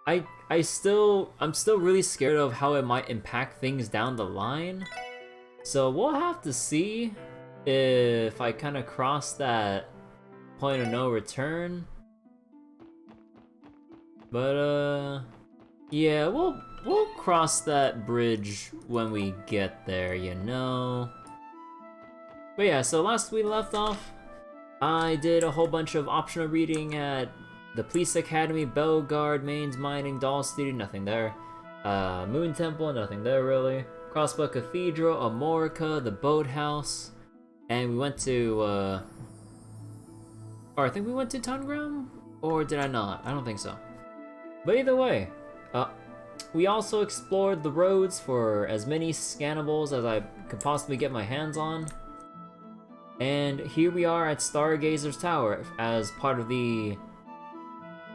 I'm still really scared of how it might impact things down the line. So we'll have to see if I kind of cross that point of no return. But yeah, we'll cross that bridge when we get there, you know. But yeah, so last we left off, I did a whole bunch of optional reading at the Police Academy, Bellegarde, Mainz Mining, Doll Studio, nothing there. Moon Temple, nothing there really. Crossbell Cathedral, Amorica, the Boathouse, and we went to, or I think we went to Tungram? Or did I not? I don't think so. But either way, we also explored the roads for as many scannables as I could possibly get my hands on. And here we are at Stargazer's Tower as part of the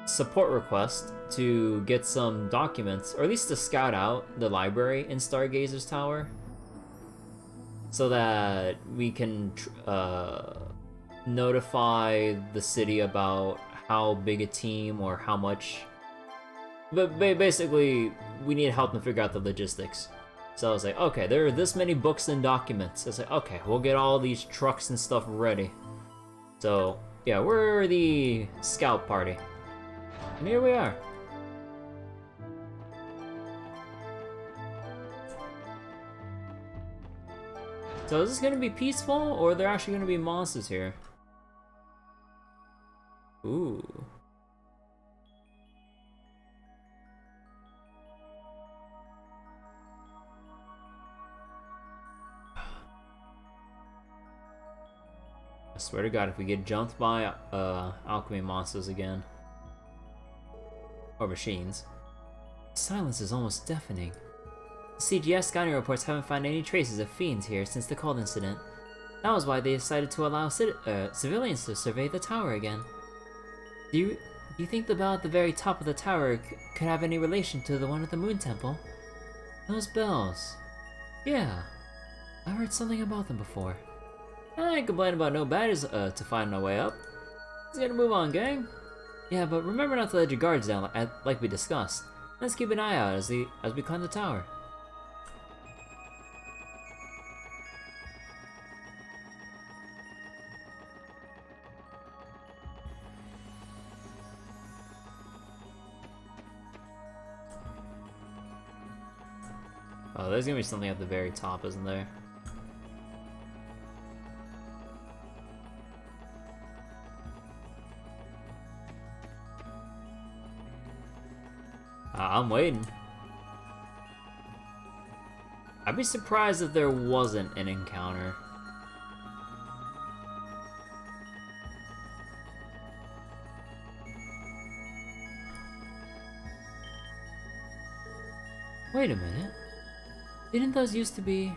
support request to get some documents, or at least to scout out the library in Stargazer's Tower, so that we can notify the city about how big a team or how much. But basically, we need help to figure out the logistics. So I was like, okay, there are this many books and documents. I was like, okay, we'll get all these trucks and stuff ready. So yeah, we're the scout party. And here we are. So is this gonna be peaceful, or are there actually gonna be monsters here? Ooh. I swear to God, if we get jumped by alchemy monsters again. Or machines. The silence is almost deafening. The CGS scouting reports haven't found any traces of fiends here since the cold incident. That was why they decided to allow civilians to survey the tower again. Do you think the bell at the very top of the tower could have any relation to the one at the Moon Temple? Those bells. Yeah, I heard something about them before. I ain't complaining about no badges to find our way up. Let's get a move on, gang. Yeah, but remember not to let your guards down like we discussed. Let's keep an eye out as we climb the tower. Oh, there's gonna be something at the very top, isn't there? I'm waiting. I'd be surprised if there wasn't an encounter. Wait a minute. Didn't those used to be...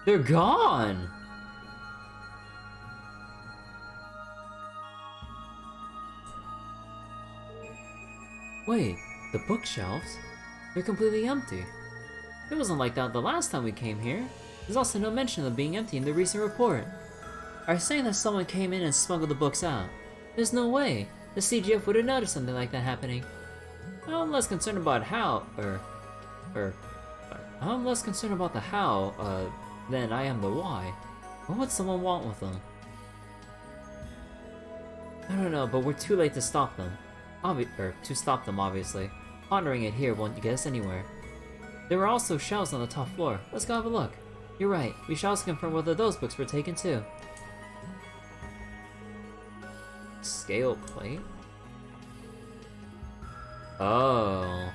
They're gone! Wait, the bookshelves? They're completely empty. It wasn't like that the last time we came here. There's also no mention of them being empty in the recent report. Are you saying that someone came in and smuggled the books out? There's no way. The CGF would have noticed something like that happening. I'm less concerned about how, I'm less concerned about the how, than I am the why. What would someone want with them? I don't know, but we're too late to stop them. Obviously. Pondering it here won't get us anywhere. There were also shelves on the top floor. Let's go have a look. You're right, we shall also confirm whether those books were taken too. Scale plate? Oh.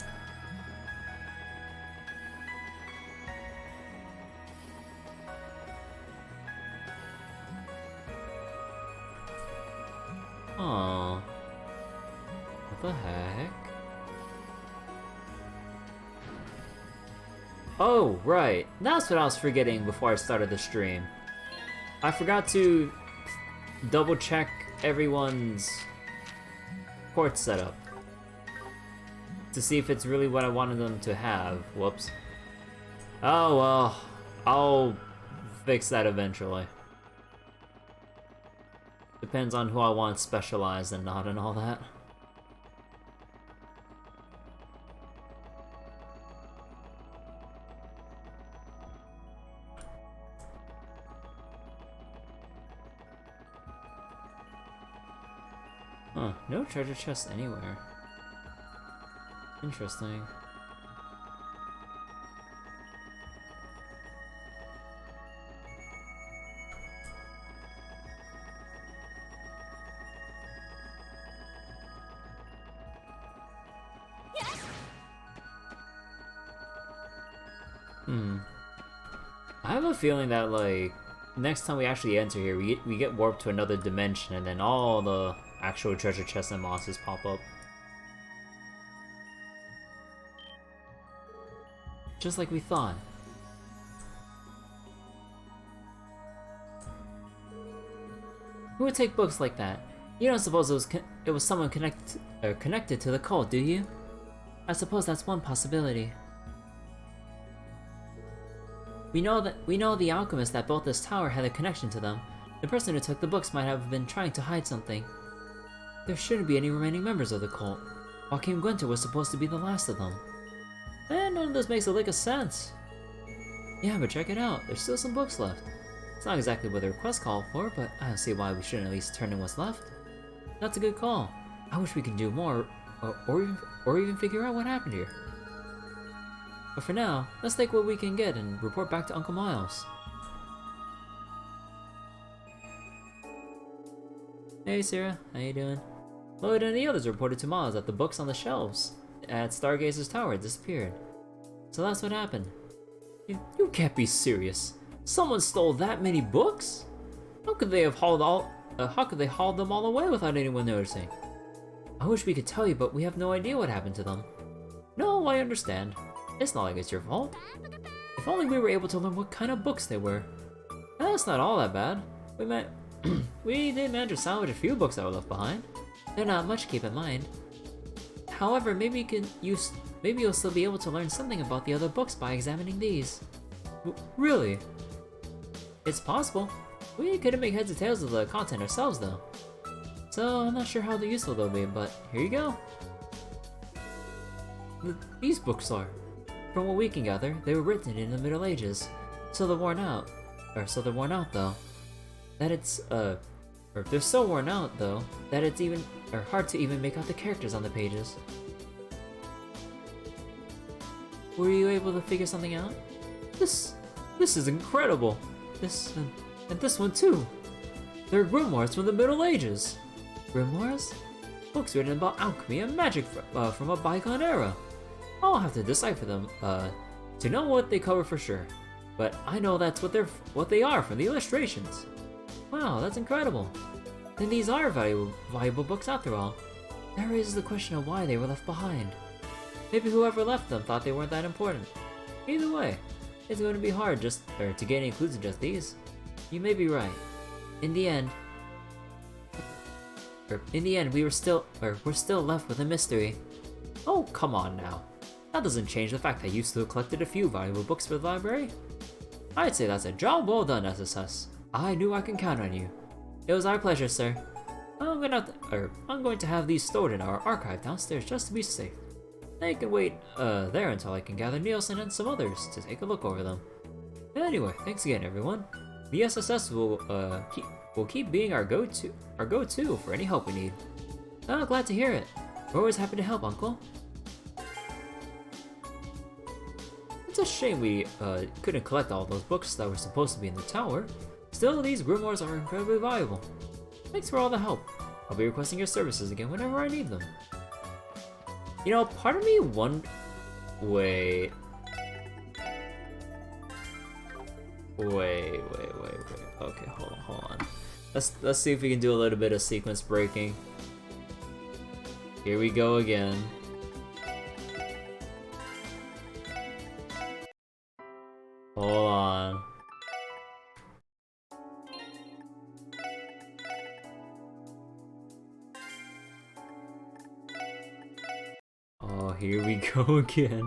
Oh. What the heck? Oh, right. That's what I was forgetting before I started the stream. I forgot to double check everyone's port setup to see if it's really what I wanted them to have. Whoops. Oh well, I'll fix that eventually. depends on who I want specialized and not and all that. Huh, no treasure chest anywhere. Interesting. I have a feeling that, like, next time we actually enter here, we get warped to another dimension, and then all the actual treasure chests and mosses pop up. Just like we thought. Who would take books like that? You don't suppose it was someone connected to the cult, do you? I suppose that's one possibility. We know the alchemist that built this tower had a connection to them. The person who took the books might have been trying to hide something. There shouldn't be any remaining members of the cult. Joachim Gwinter was supposed to be the last of them. And none of this makes a lick of sense. Yeah, but check it out. There's still some books left. It's not exactly what the request called for, but I don't see why we shouldn't at least turn in what's left. That's a good call. I wish we could do more, or even figure out what happened here. But for now, let's take what we can get and report back to Uncle Miles. Hey Sarah, how you doing? Lloyd and the others reported to Miles that the books on the shelves at Stargazer's tower disappeared. So that's what happened. You can't be serious. Someone stole that many books? How could they have hauled them all away without anyone noticing? I wish we could tell you, but we have no idea what happened to them. No, I understand. It's not like it's your fault. If only we were able to learn what kind of books they were. That's not all that bad. We did manage to salvage a few books that were left behind. They're not much to keep in mind. However, maybe you'll still be able to learn something about the other books by examining these. Really? It's possible. We couldn't make heads or tails of the content ourselves though. So I'm not sure how useful they'll be, but here you go. These books are. From what we can gather, they were written in the Middle Ages. So they're worn out though. They're so worn out though, that it's hard to even make out the characters on the pages. Were you able to figure something out? This is incredible! And this one too! They're grimoires from the Middle Ages! Grimoires? Books written about alchemy and magic from a bygone era. I'll have to decipher them to know what they cover for sure. But I know that's what they are from the illustrations. Wow, that's incredible. Then these are valuable books after all. That raises the question of why they were left behind. Maybe whoever left them thought they weren't that important. Either way, it's going to be hard to get any clues in just these. You may be right. In the end, we're still left with a mystery. Oh, come on now. That doesn't change the fact that you still collected a few valuable books for the library. I'd say that's a job well done, SSS. I knew I can count on you. It was our pleasure, sir. I'm going to have these stored in our archive downstairs just to be safe. They can wait there until I can gather Nielsen and some others to take a look over them. Anyway, thanks again, everyone. The SSS will keep being our go-to for any help we need. Oh, glad to hear it. We're always happy to help, Uncle. It's a shame we couldn't collect all those books that were supposed to be in the tower. Still, these grimoires are incredibly valuable. Thanks for all the help. I'll be requesting your services again whenever I need them. You know, part of me wait. Okay, hold on. Let's see if we can do a little bit of sequence breaking. Here we go again. Hold on. Oh, here we go again.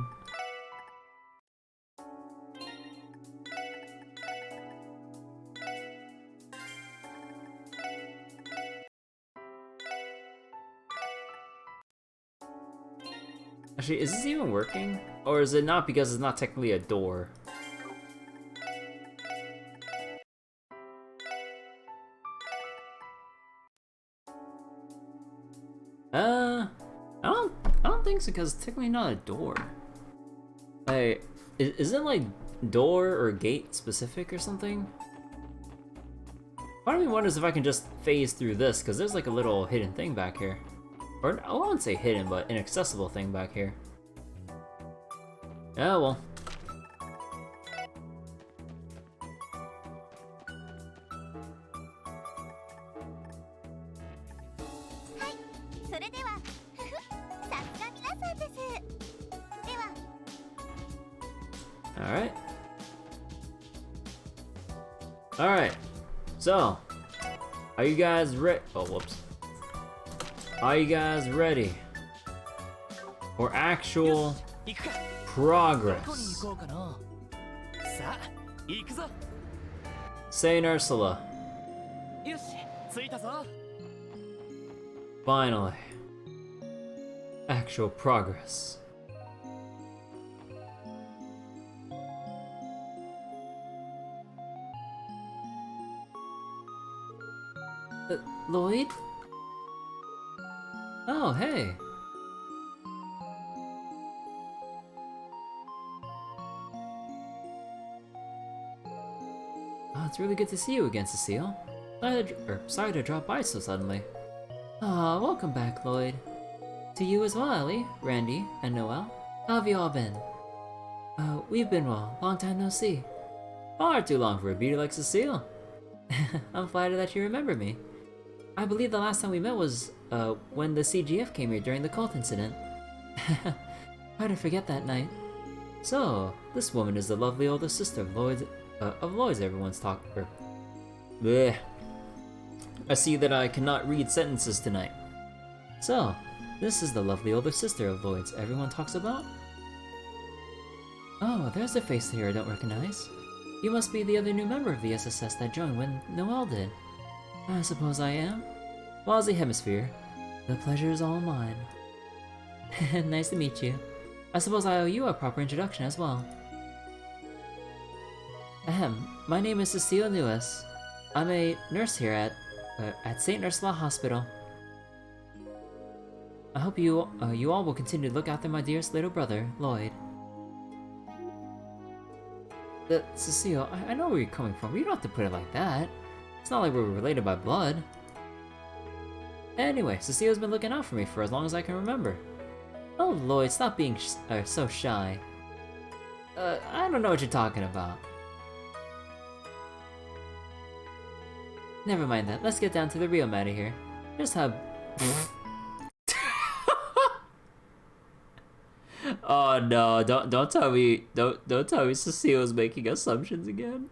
Actually, is this even working? Or is it not because it's not technically a door? I don't think so, because it's technically not a door. Like, is it like door or gate specific or something? Part of me wonders if I can just phase through this, because there's like a little hidden thing back here. Or, I won't say hidden, but inaccessible thing back here. Oh well. Alright. Alright. So, are you guys ready? Oh, whoops. Are you guys ready for actual progress? Saint Ursula. Finally. Actual progress. Lloyd? Oh, hey. Oh, it's really good to see you again, Cecile. Sorry to drop by so suddenly. Ah, welcome back, Lloyd. To you as well, Ellie, Randy, and Noelle. How have you all been? We've been well. Long time no see. Far too long for a beauty like Cecile. I'm flattered that you remember me. I believe the last time we met was, when the CGF came here during the cult incident. Hard to forget that night. So, this woman is the lovely older sister of Lloyd's everyone's talking. Bleh. I see that I cannot read sentences tonight. So, this is the lovely older sister of Lloyd's everyone talks about? Oh, there's a face here I don't recognize. You must be the other new member of the SSS that joined when Noelle did. I suppose I am. Wozzy Hemisphere. The pleasure is all mine. Nice to meet you. I suppose I owe you a proper introduction as well. Ahem, my name is Cecile Newes. I'm a nurse here at St. Ursula Hospital. I hope you all will continue to look after my dearest little brother, Lloyd. Cecile, I know where you're coming from. You don't have to put it like that. It's not like we're related by blood. Anyway, Cecile's been looking out for me for as long as I can remember. Oh, Lloyd, stop being so shy. I don't know what you're talking about. Never mind that. Let's get down to the real matter here. Just how... Oh no! Don't tell me! Don't tell me Cecile's making assumptions again.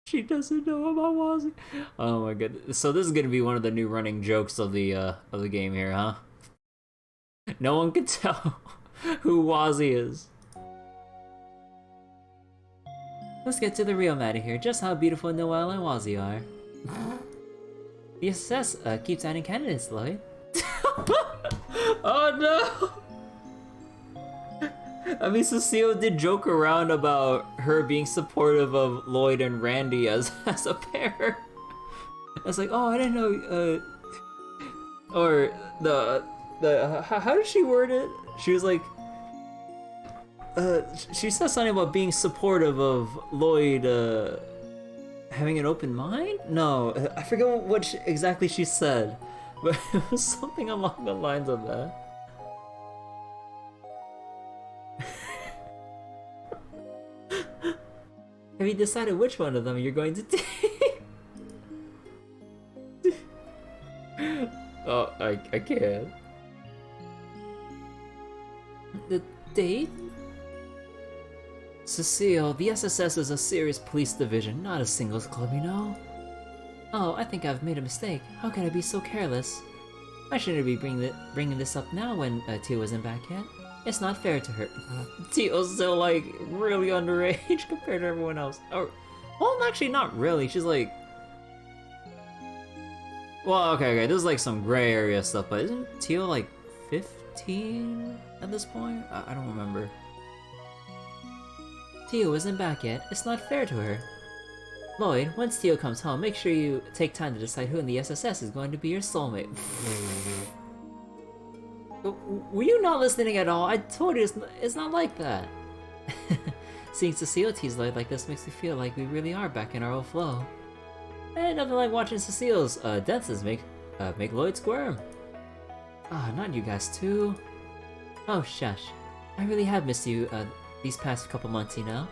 She doesn't know about Wozzy. Oh my god! So this is gonna be one of the new running jokes of the game here, huh? No one can tell who Wozzy is. Let's get to the real matter here. Just how beautiful Noelle and Wozzy are. The SS keeps adding candidates, Lloyd. Oh no! I mean, Cecile did joke around about her being supportive of Lloyd and Randy as a pair. It's like, oh, I didn't know, or how did she word it? She was like, she said something about being supportive of Lloyd, having an open mind? No, I forget what exactly she said, but it was something along the lines of that. Have you decided which one of them you're going to take? Oh, I can't. The date? Cecile, the SSS is a serious police division, not a singles club, you know? Oh, I think I've made a mistake. How could I be so careless? I shouldn't be bringing this up now when Teal isn't back yet. It's not fair to her. Teal's still, like, really underage compared to everyone else. Or, well, actually, not really. She's like... Well, okay, this is like some gray area stuff, but isn't Teal, like, 15? 13 at this point? I don't remember. Tio isn't back yet. It's not fair to her. Lloyd, once Tio comes home, make sure you take time to decide who in the SSS is going to be your soulmate. Were you not listening at all? I told you it's not like that. Seeing Cecile tease Lloyd like this makes me feel like we really are back in our old flow. And nothing like watching Cecile's dances make Lloyd squirm. Ah, not you guys too. Oh shush, I really have missed you these past couple months, you know.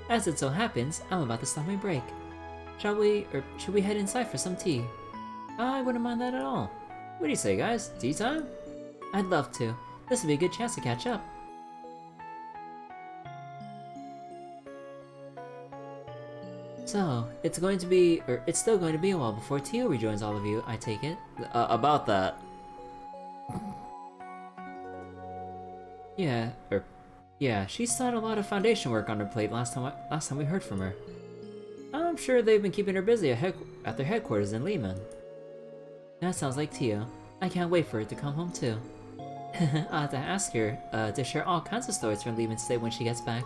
As it so happens, I'm about to start my break. Should we head inside for some tea? I wouldn't mind that at all. What do you say, guys? Tea time? I'd love to. This would be a good chance to catch up. So, it's still going to be a while before Tio rejoins all of you, I take it? About that. Yeah, she still had a lot of foundation work on her plate last time we heard from her. I'm sure they've been keeping her busy at their headquarters in Lehman. That sounds like Tio. I can't wait for her to come home too. I'll have to ask her to share all kinds of stories from Lehman State when she gets back.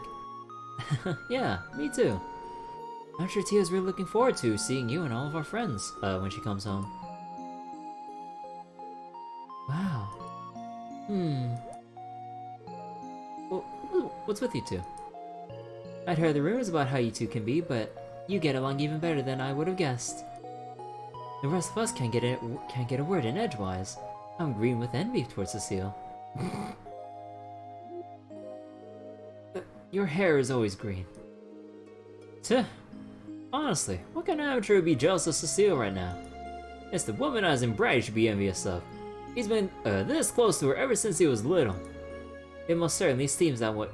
Yeah, me too. I'm sure Tio's really looking forward to seeing you and all of our friends when she comes home. Wow. What's with you two? I'd heard the rumors about how you two can be, but you get along even better than I would have guessed. The rest of us can't get a word in edgewise. I'm green with envy towards Cecile. Your hair is always green. Tuh. Honestly, what kind of amateur would be jealous of Cecile right now? It's the womanizing brat you should be envious of. He's been this close to her ever since he was little. It most certainly seems that way.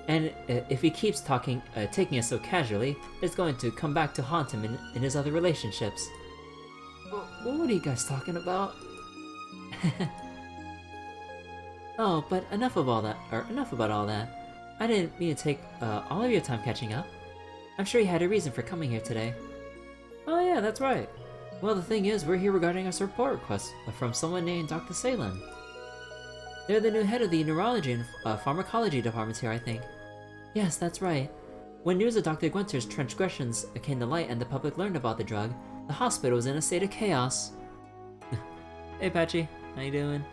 And if he keeps taking it so casually, it's going to come back to haunt him in his other relationships. What are you guys talking about? Oh, but enough about all that. I didn't mean to take all of your time catching up. I'm sure you had a reason for coming here today. Oh yeah, that's right. Well, the thing is, we're here regarding a support request from someone named Dr. Seiland. They're the new head of the neurology and pharmacology departments here, I think. Yes, that's right. When news of Dr. Gwinter's transgressions came to light and the public learned about the drug, the hospital was in a state of chaos. Hey Patchy, how you doing?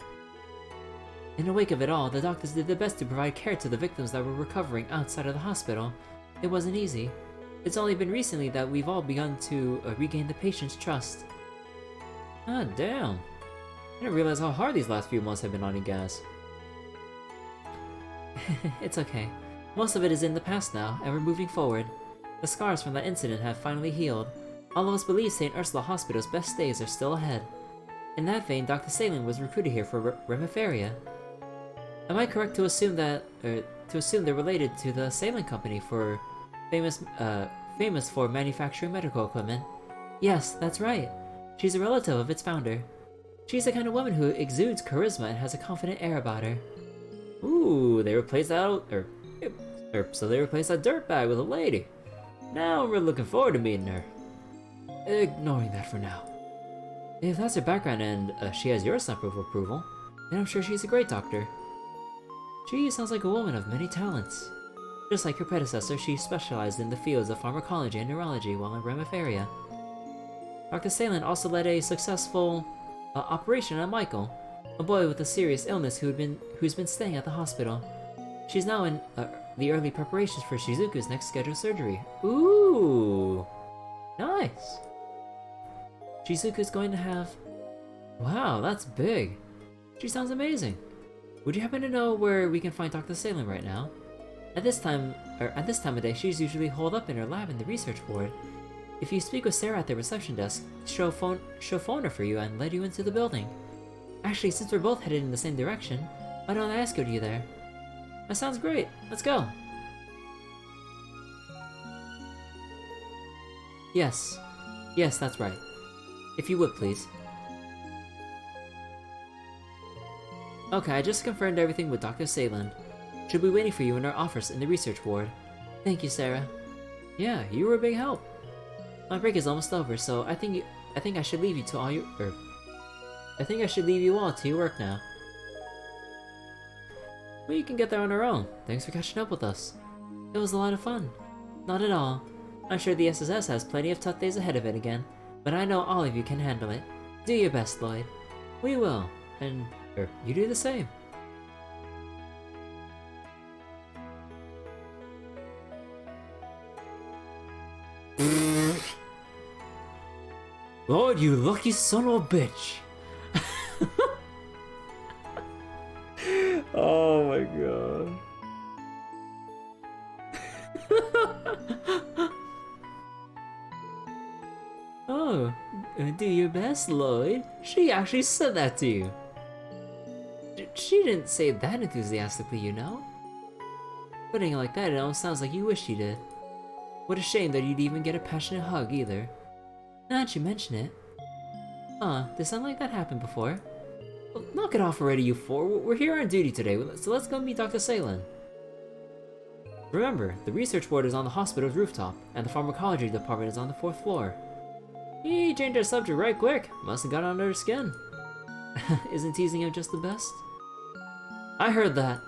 In the wake of it all, the doctors did their best to provide care to the victims that were recovering outside of the hospital. It wasn't easy. It's only been recently that we've all begun to regain the patient's trust. Ah, damn. I didn't realize how hard these last few months have been on you guys. It's okay. Most of it is in the past now, and we're moving forward. The scars from that incident have finally healed. All of us believe St. Ursula Hospital's best days are still ahead. In that vein, Dr. Seiland was recruited here for Remiferia. Am I correct to assume that, they're related to the Seiland Company for famous for manufacturing medical equipment? Yes, that's right. She's a relative of its founder. She's the kind of woman who exudes charisma and has a confident air about her. Ooh, they replaced that, so they replaced that dirtbag with a lady. Now we're looking forward to meeting her. Ignoring that for now. If that's her background and she has your stamp of approval, then I'm sure she's a great doctor. She sounds like a woman of many talents. Just like her predecessor, she specialized in the fields of pharmacology and neurology while in Remiferia. Dr. Seiland also led a successful operation on Michael, a boy with a serious illness who's been staying at the hospital. She's now in the early preparations for Shizuku's next scheduled surgery. Ooh, nice. Shizuku's going to have... Wow, that's big. She sounds amazing. Would you happen to know where we can find Dr. Seiland right now? At this time of day, she's usually holed up in her lab in the research ward. If you speak with Sarah at the reception desk, she'll phone her for you and let you into the building. Actually, since we're both headed in the same direction, why don't I escort you there? That sounds great. Let's go. Yes, that's right. If you would, please. Okay, I just confirmed everything with Dr. Seiland. She'll be waiting for you in our office in the research ward. Thank you, Sarah. Yeah, you were a big help. My break is almost over, so I think I should leave you to all your I think I should leave you all to your work now. Well, you can get there on our own. Thanks for catching up with us. It was a lot of fun. Not at all. I'm sure the SSS has plenty of tough days ahead of it again, but I know all of you can handle it. Do your best, Lloyd. We will, and you do the same. Lloyd, you lucky son of a bitch! Oh my god. Oh, do your best, Lloyd. She actually said that to you. She didn't say it that enthusiastically, you know? Putting it like that, it almost sounds like you wish you did. What a shame that you'd even get a passionate hug, either. Now that you mention it. Did something like that happen before? Well, knock it off already, you four. We're here on duty today, so let's go meet Dr. Seiland. Remember, the research ward is on the hospital's rooftop, and the pharmacology department is on the 4th floor. He changed our subject right quick. Must have got under her skin. Isn't teasing him just the best? I heard that.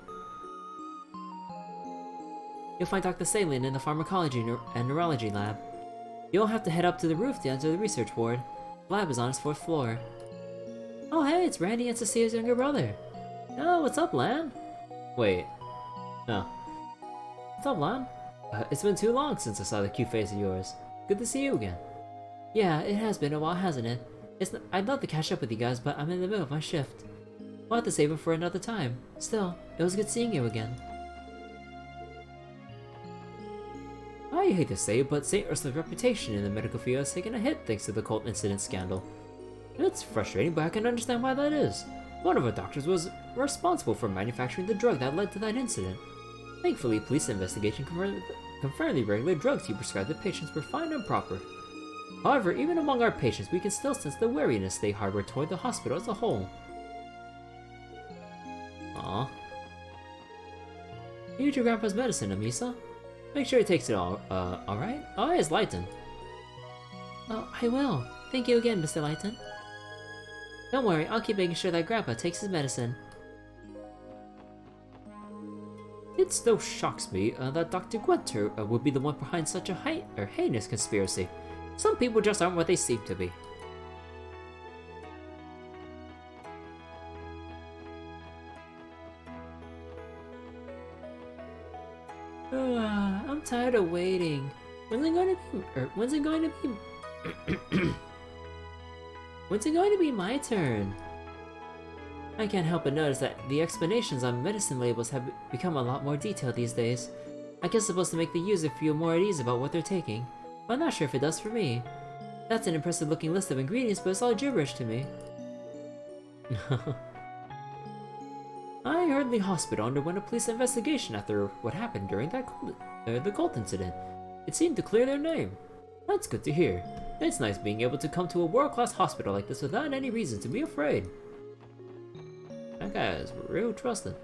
You'll find Dr. Seiland in the pharmacology and neurology lab. You'll have to head up to the roof to enter the research ward. The lab is on its 4th floor. Oh hey, it's Randy and Cecilia's younger brother. Oh, what's up, Lan? Wait. No. What's up, Lan? It's been too long since I saw the cute face of yours. Good to see you again. Yeah, it has been a while, hasn't it? I'd love to catch up with you guys, but I'm in the middle of my shift. We'll have to save it for another time. Still, it was good seeing you again. I hate to say it, but St. Ursula's reputation in the medical field has taken a hit thanks to the cult incident scandal. It's frustrating, but I can understand why that is. One of our doctors was responsible for manufacturing the drug that led to that incident. Thankfully, police investigation confirmed the regular drugs he prescribed the patients were fine and proper. However, even among our patients, we can still sense the wariness they harbor toward the hospital as a whole. Aww. Here's your grandpa's medicine, Amisa. Make sure he takes it alright? Oh, it's Lighton. Oh, I will. Thank you again, Mr. Lighton. Don't worry, I'll keep making sure that Grandpa takes his medicine. It still shocks me that Dr. Gwenter would be the one behind such a heinous conspiracy. Some people just aren't what they seem to be. I'm tired of waiting. When's it going to be my turn? I can't help but notice that the explanations on medicine labels have become a lot more detailed these days. I guess it's supposed to make the user feel more at ease about what they're taking, but I'm not sure if it does for me. That's an impressive looking list of ingredients, but it's all gibberish to me. I heard the hospital underwent a police investigation after what happened during the cult incident. It seemed to clear their name. That's good to hear. It's nice being able to come to a world-class hospital like this without any reason to be afraid. That guy is real trusting.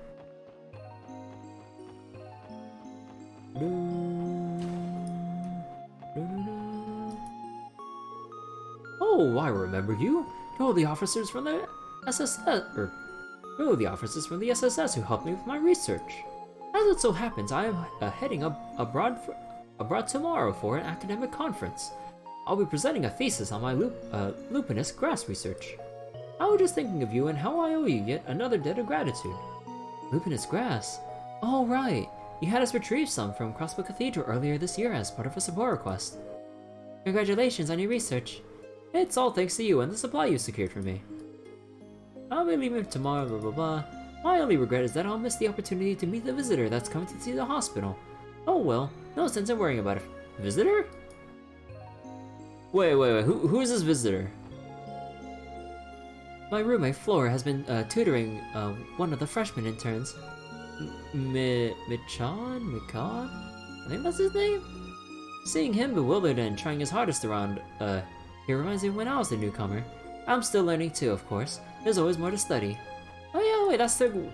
Oh, I remember you. You're the officers from the SSS, the officers from the SSS who helped me with my research. As it so happens, I am heading abroad tomorrow for an academic conference. I'll be presenting a thesis on my lupinous grass research. I was just thinking of you and how I owe you yet another debt of gratitude. Lupinous grass? Oh right, you had us retrieve some from Crossbell Cathedral earlier this year as part of a support request. Congratulations on your research. It's all thanks to you and the supply you secured for me. I'll be leaving tomorrow, blah blah blah. My only regret is that I'll miss the opportunity to meet the visitor that's coming to see the hospital. Oh well, no sense in worrying about it. Visitor? Wait, who is this visitor? My roommate Flora has been tutoring one of the freshman interns. Michan? I think that's his name? Seeing him bewildered and trying his hardest around, he reminds me of when I was a newcomer. I'm still learning too, of course. There's always more to study. Oh yeah, wait,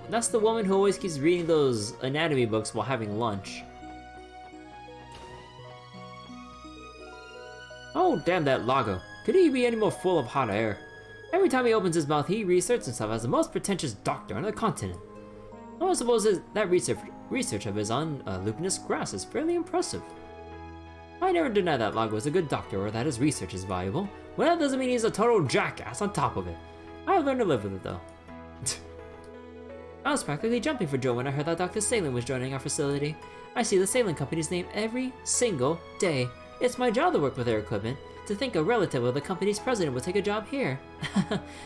that's the woman who always keeps reading those anatomy books while having lunch. Oh, damn that lago. Could he be any more full of hot air? Every time he opens his mouth, he reasserts himself as the most pretentious doctor on the continent. I don't suppose that research of his on lupinous grass is fairly impressive. I never denied that Lago was a good doctor or that his research is valuable. Well, that doesn't mean he's a total jackass on top of it. I've learned to live with it, though. I was practically jumping for joy when I heard that Dr. Seiland was joining our facility. I see the Seiland Company's name every single day. It's my job to work with their equipment. To think a relative of the company's president would take a job here.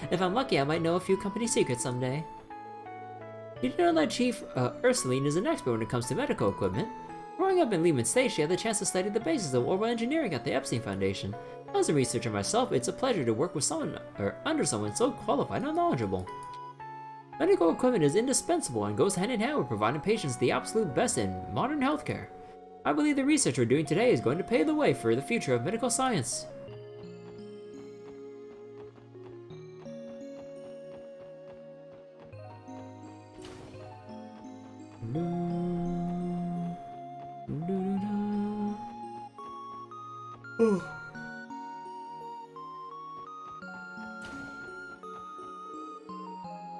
If I'm lucky, I might know a few company secrets someday. Did you know that Chief Ursuline is an expert when it comes to medical equipment? Growing up in Lehman State, she had the chance to study the basis of orbital engineering at the Epstein Foundation. As a researcher myself, it's a pleasure to work with someone, or under someone so qualified and knowledgeable. Medical equipment is indispensable and goes hand in hand with providing patients the absolute best in modern healthcare. I believe the research we're doing today is going to pave the way for the future of medical science.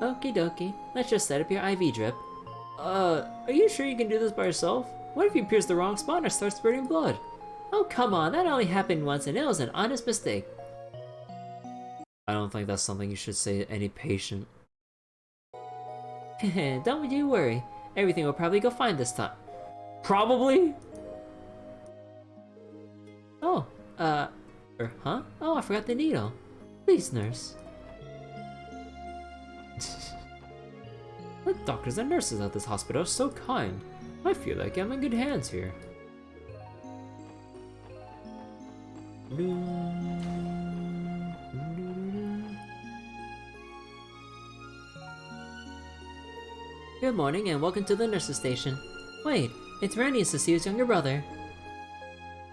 Okie dokie, let's just set up your IV drip. Are you sure you can do this by yourself? What if you pierce the wrong spot or start spurting blood? Oh come on, that only happened once and it was an honest mistake. I don't think that's something you should say to any patient. Don't you worry, everything will probably go fine this time. Probably? Oh, huh? Oh, I forgot the needle. Please, nurse. The doctors and nurses at this hospital are so kind. I feel like I'm in good hands here. Good morning and welcome to the nurse's station. Wait, it's Randy and Cecile's younger brother.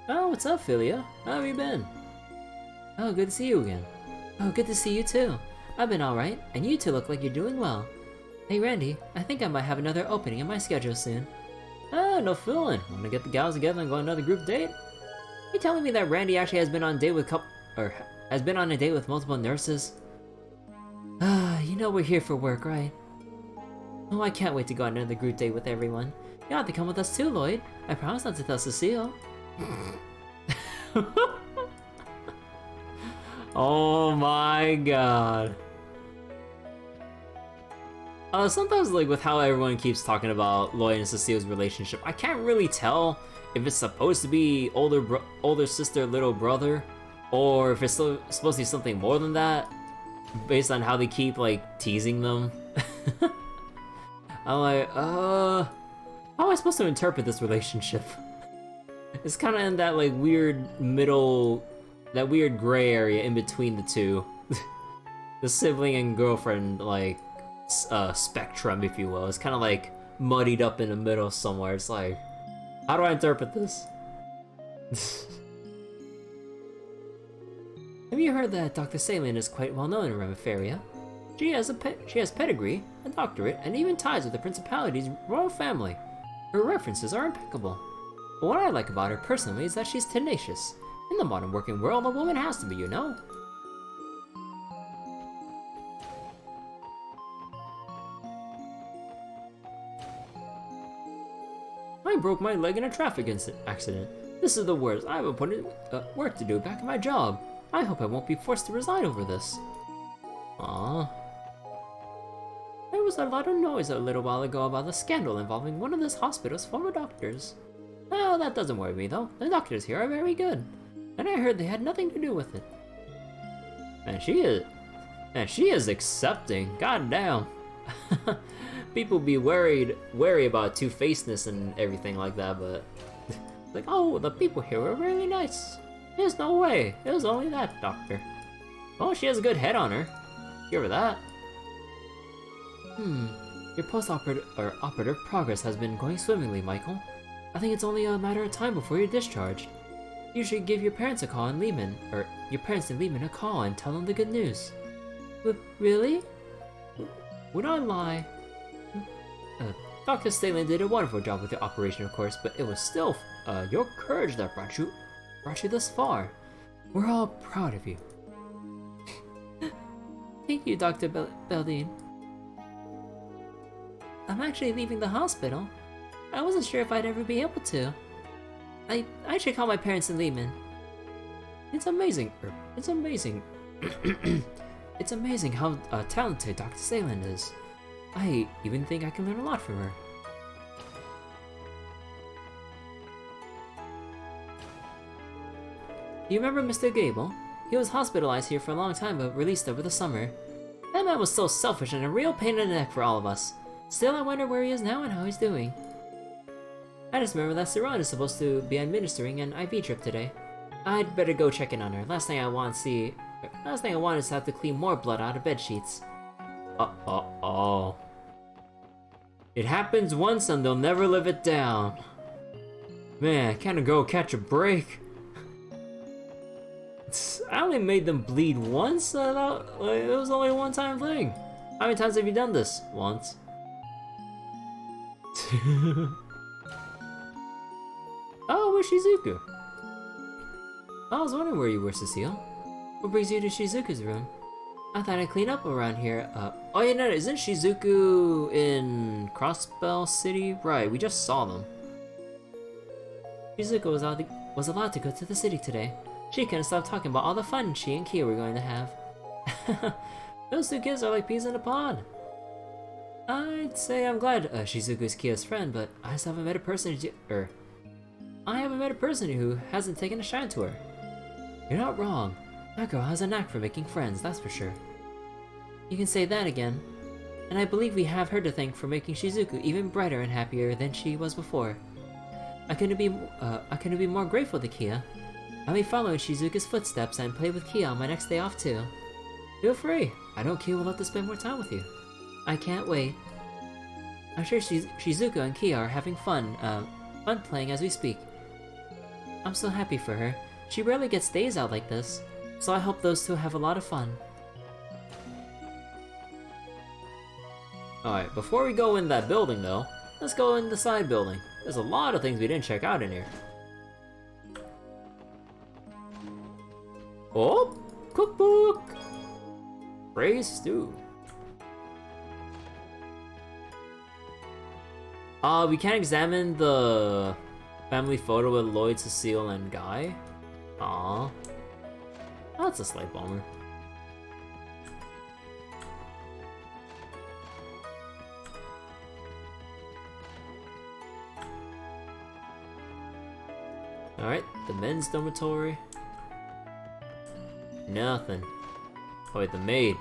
Oh, what's up, Philia? How have you been? Oh, good to see you again. Oh, good to see you too. I've been alright, and you two look like you're doing well. Hey Randy, I think I might have another opening in my schedule soon. Ah, no fooling. Wanna get the gals together and go on another group date? You telling me that Randy actually has been on a date with multiple nurses? Ah, you know we're here for work, right? Oh, I can't wait to go on another group date with everyone. You'll have to come with us too, Lloyd. I promise not to tell Cecile. Oh my god. Sometimes, like, with how everyone keeps talking about Lloyd and Cecile's relationship, I can't really tell if it's supposed to be older sister, little brother, or if it's supposed to be something more than that, based on how they keep, like, teasing them. I'm like, how am I supposed to interpret this relationship? It's kind of in that, like, weird middle, that weird gray area in between the two. The sibling and girlfriend, like, spectrum, if you will. It's kind of like muddied up in the middle somewhere. It's like, how do I interpret this? Have you heard that Dr. Seiland is quite well known in Remiferia? She has pedigree, a doctorate, and even ties with the Principality's royal family. Her references are impeccable. But what I like about her personally is that she's tenacious. In the modern working world, a woman has to be, you know. I broke my leg in a traffic accident. This is the worst. I have important work to do back at my job. I hope I won't be forced to resign over this. Aww. There was a lot of noise a little while ago about the scandal involving one of this hospital's former doctors. Oh, that doesn't worry me though. The doctors here are very good. And I heard they had nothing to do with it. And she is accepting. God damn. People be wary about two-facedness and everything like that, but like, oh, the people here were really nice. There's no way. It was only that doctor. Oh, she has a good head on her. Give her that. Your post-operative progress has been going swimmingly, Michael. I think it's only a matter of time before you're discharged. You should give your parents a call in Lehman, or your parents in Lehman a call and tell them the good news. Really? Would I lie? Dr. Seiland did a wonderful job with the operation, of course, but it was still your courage that brought you this far. We're all proud of you. Thank you, Dr. Beldine. I'm actually leaving the hospital. I wasn't sure if I'd ever be able to. I should call my parents in Lehman. It's amazing. It's amazing. It's amazing how talented Dr. Seiland is. I even think I can learn a lot from her. Do you remember Mr. Gable? He was hospitalized here for a long time but released over the summer. That man was so selfish and a real pain in the neck for all of us. Still, I wonder where he is now and how he's doing. I just remember that Saran is supposed to be administering an IV drip today. I'd better go check in on her. Last thing I want is to have to clean more blood out of bed sheets. Oh. It happens once and they'll never live it down. Man, can't a girl catch a break? I only made them bleed once. It was only a one-time thing. How many times have you done this? Once. Oh, where's Shizuku? I was wondering where you were, Cecile. What brings you to Shizuku's room? I thought I'd clean up around here. Oh yeah, no, isn't Shizuku in Crossbell City? Right, we just saw them. Shizuku was allowed to go to the city today. She couldn't stop talking about all the fun she and Kia were going to have. Those two kids are like peas in a pod. I'd say I'm glad Shizuku's Kia's friend, but I just haven't met a person who hasn't taken a shine to her. You're not wrong. That girl has a knack for making friends, that's for sure. You can say that again. And I believe we have her to thank for making Shizuku even brighter and happier than she was before. I couldn't be more grateful to Kia. I'll be following Shizuku's footsteps and play with Kia on my next day off too. Feel free. I know Kia will love to spend more time with you. I can't wait. I'm sure Shizuku and Kia are having fun playing as we speak. I'm so happy for her. She rarely gets days out like this, so I hope those two have a lot of fun. Alright, before we go in that building though, let's go in the side building. There's a lot of things we didn't check out in here. Oh! Cookbook! Braised stew. We can't examine the family photo with Lloyd, Cecile, and Guy. Aww. That's a slight bummer. Alright, the men's dormitory. Nothing. Oh wait, the maid.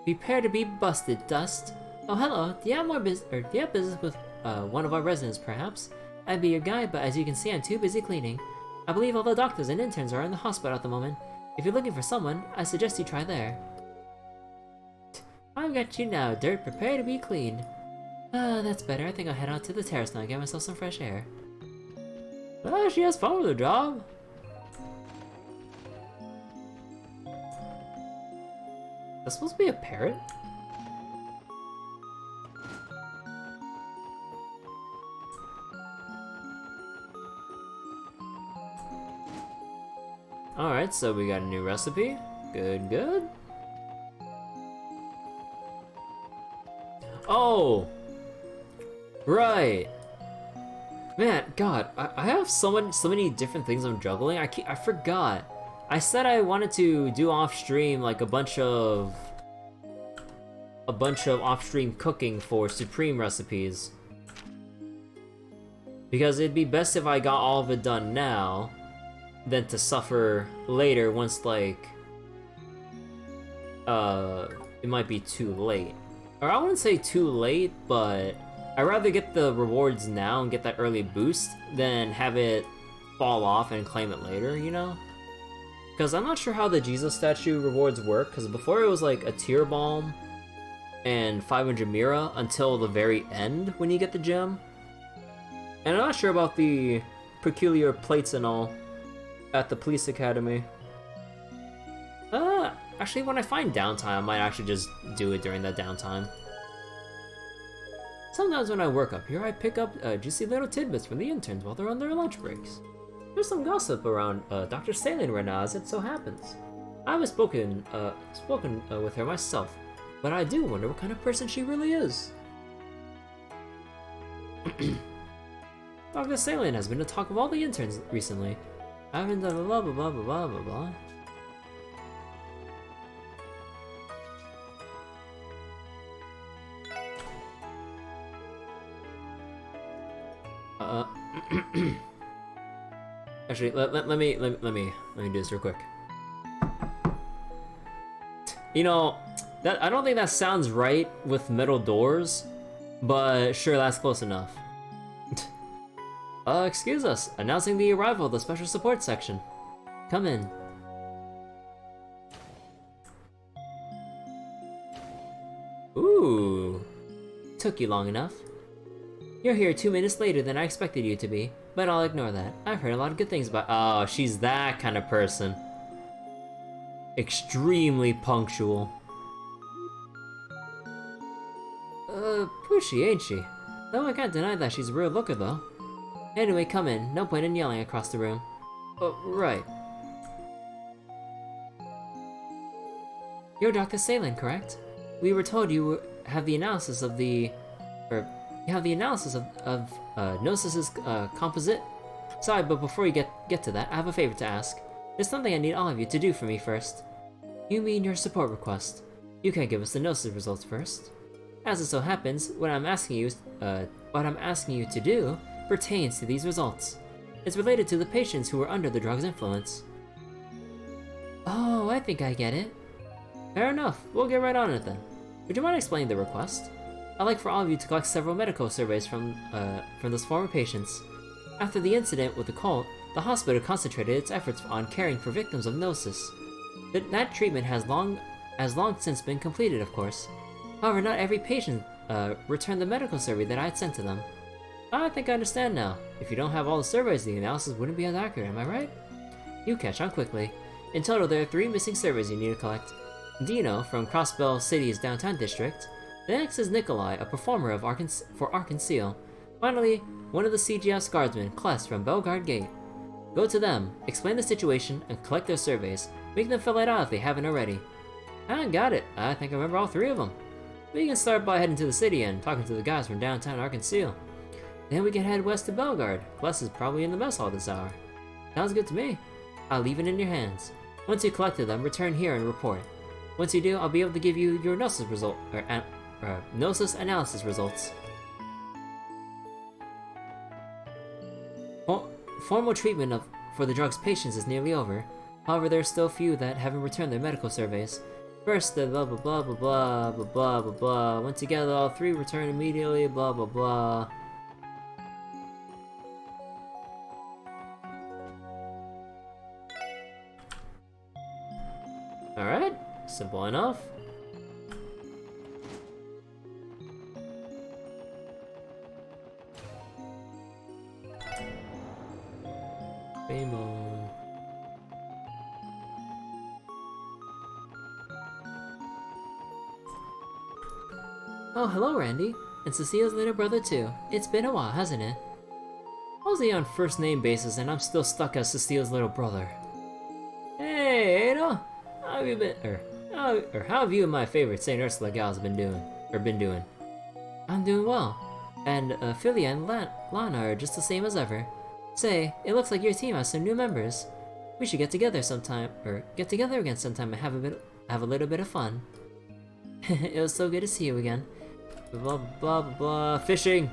Prepare to be busted, Dust. Oh, hello. Do you have business with one of our residents, perhaps? I'd be your guide, but as you can see, I'm too busy cleaning. I believe all the doctors and interns are in the hospital at the moment. If you're looking for someone, I suggest you try there. I've got you now, Dirt. Prepare to be cleaned. That's better. I think I'll head out to the terrace now and get myself some fresh air. Oh, she has fun with her job. That's supposed to be a parrot? Alright, so we got a new recipe. Good, good. Oh! Right! Man, God, I have so many different things I'm juggling. I forgot. I said I wanted to do off-stream like a bunch of off-stream cooking for Supreme recipes. Because it'd be best if I got all of it done now than to suffer later once like it might be too late. Or I wouldn't say too late, but I'd rather get the rewards now and get that early boost than have it fall off and claim it later, you know? Because I'm not sure how the Jesus statue rewards work, because before it was like a tier bomb and 500 Mira until the very end when you get the gem. And I'm not sure about the peculiar plates and all at the police academy. Actually, when I find downtime, I might actually just do it during that downtime. Sometimes when I work up here, I pick up juicy little tidbits from the interns while they're on their lunch breaks. There's some gossip around Dr. Seiland right now, as it so happens. I haven't spoken with her myself, but I do wonder what kind of person she really is. Dr. Seiland has been the talk of all the interns recently. I haven't done blah blah blah blah blah blah blah. Actually, let me do this real quick. You know, that I don't think that sounds right with metal doors, but sure, that's close enough. Excuse us, announcing the arrival of the special support section. Come in. Ooh, took you long enough. You're here 2 minutes later than I expected you to be, but I'll ignore that. I've heard a lot of good things about— oh, she's that kind of person. Extremely punctual. Pushy, ain't she? Though I can't deny that she's a real looker, though. Anyway, come in. No point in yelling across the room. Oh, right. You're Dr. Seiland, correct? We were told you have the analysis of the— you have the analysis of Gnosis's composite. Sorry, but before you get to that, I have a favor to ask. There's something I need all of you to do for me first. You mean your support request? You can't give us the Gnosis results first. As it so happens, what I'm asking you to do pertains to these results. It's related to the patients who were under the drug's influence. Oh, I think I get it. Fair enough. We'll get right on it then. Would you mind explaining the request? I'd like for all of you to collect several medical surveys from those former patients. After the incident with the cult, the hospital concentrated its efforts on caring for victims of Gnosis. That treatment has long since been completed, of course. However, not every patient returned the medical survey that I had sent to them. I think I understand now. If you don't have all the surveys, the analysis wouldn't be as accurate, am I right? You catch on quickly. In total, there are 3 missing surveys you need to collect. Dino, from Crossbell City's downtown district. The next is Nikolai, a performer for Arkansas. Finally, one of the CGS guardsmen, Kless from Belgard Gate. Go to them, explain the situation, and collect their surveys. Make them fill it out if they haven't already. I got it. I think I remember all 3 of them. We can start by heading to the city and talking to the guys from downtown Arkansas. Then we can head west to Belgard. Kless is probably in the mess hall this hour. Sounds good to me. I'll leave it in your hands. Once you collected them, return here and report. Once you do, I'll be able to give you your Gnosis result, Gnosis analysis results. Formal treatment for the drug's patients is nearly over. However, there are still a few that haven't returned their medical surveys. First, the blah blah blah blah blah blah blah blah blah. When together, all 3 return immediately. Blah blah blah. All right, simple enough. Game on. Oh, hello, Randy. And Cecile's little brother, too. It's been a while, hasn't it? Mostly on first name basis, and I'm still stuck as Cecile's little brother. Hey, Ada! How have you been, how have you and my favorite St. Ursula gals been doing? I'm doing well. And Philia and Lana are just the same as ever. Say, it looks like your team has some new members. We should get together again sometime and have a little bit of fun. It was so good to see you again. Blah blah blah blah. Fishing.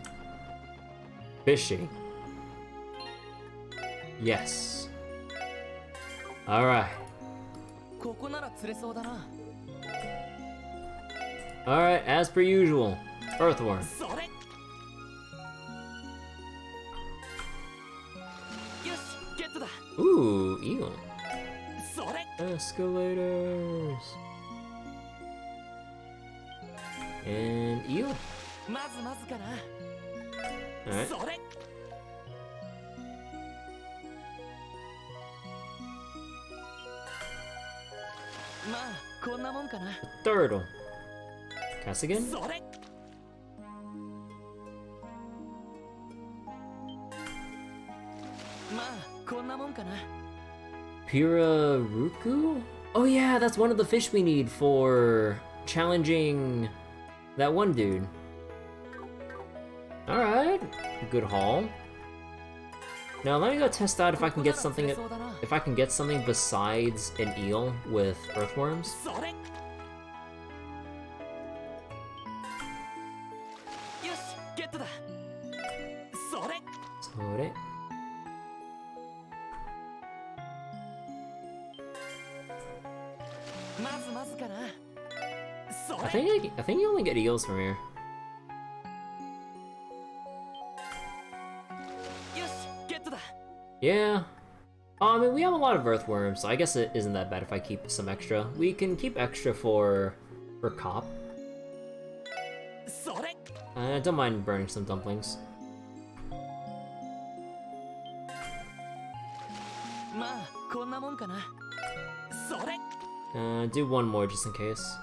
Yes. All right. All right, as per usual, earthworm. Ooh, eel. Escalators. And eel. Alright. Turtle. Cast again. Piraruku? Oh yeah, that's one of the fish we need for challenging that one dude. Alright, good haul. Now let me go test out if I can get something besides an eel with earthworms. Sore. I think you only get eels from here. Yeah. I mean, we have a lot of earthworms, so I guess it isn't that bad if I keep some extra. We can keep extra for cop. I don't mind burning some dumplings. Do one more just in case.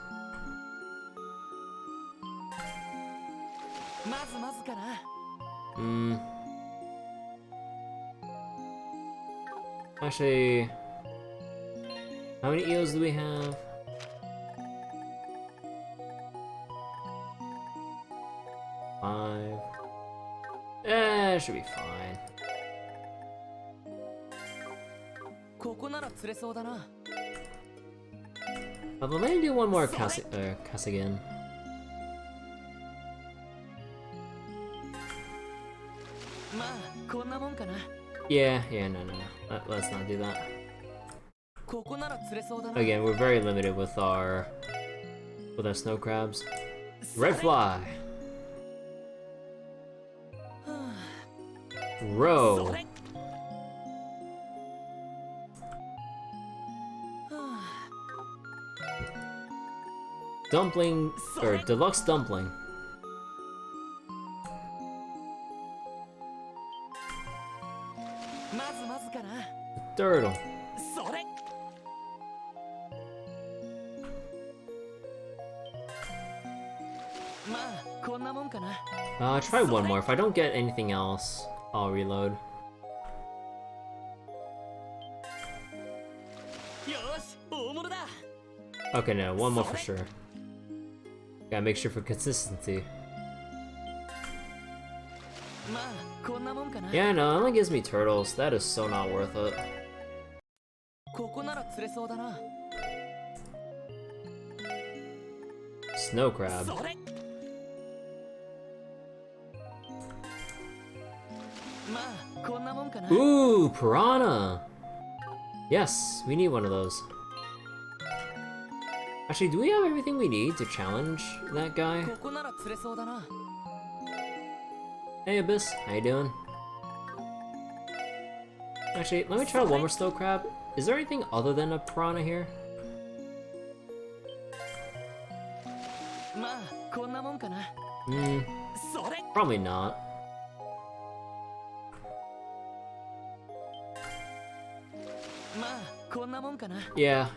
Actually, how many eels do we have? 5. Should be fine. But let me do one more cast again. Yeah, no. Let's not do that. Again, we're very limited with our snow crabs. Red fly. Row. Dumpling, or deluxe dumpling. Turtle. Try one more. If I don't get anything else, I'll reload. Okay, no, one more for sure. Gotta make sure for consistency. Yeah, no, it only gives me turtles. That is so not worth it. Snow crab. Ooh, piranha! Yes, we need one of those. Actually, do we have everything we need to challenge that guy? Hey Abyss, how you doing? Actually, let me try one more snow crab. Is there anything other than a piranha here? Probably not. Yeah,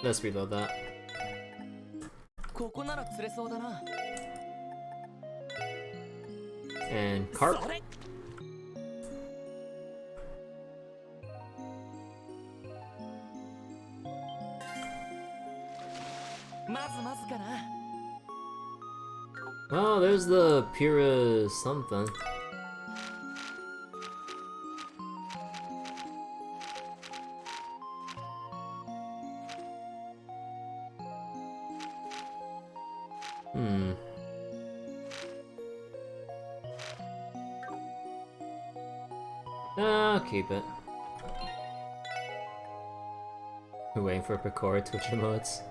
let's reload that. And carp. Oh, there's the Pura something. I'll keep it. We're waiting for Picora Twitch emotes.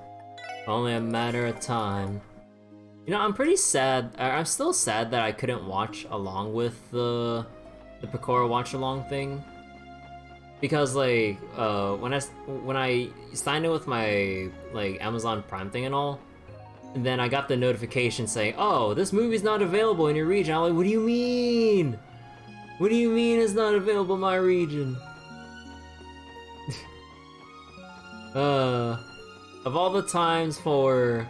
Only a matter of time. You know, I'm pretty sad. I'm still sad that I couldn't watch along with the Picora watch along thing. Because like when I signed in with my like Amazon Prime thing and all, and then I got the notification saying, "Oh, this movie's not available in your region." I'm like, "What do you mean? What do you mean it's not available in my region?" Of all the times for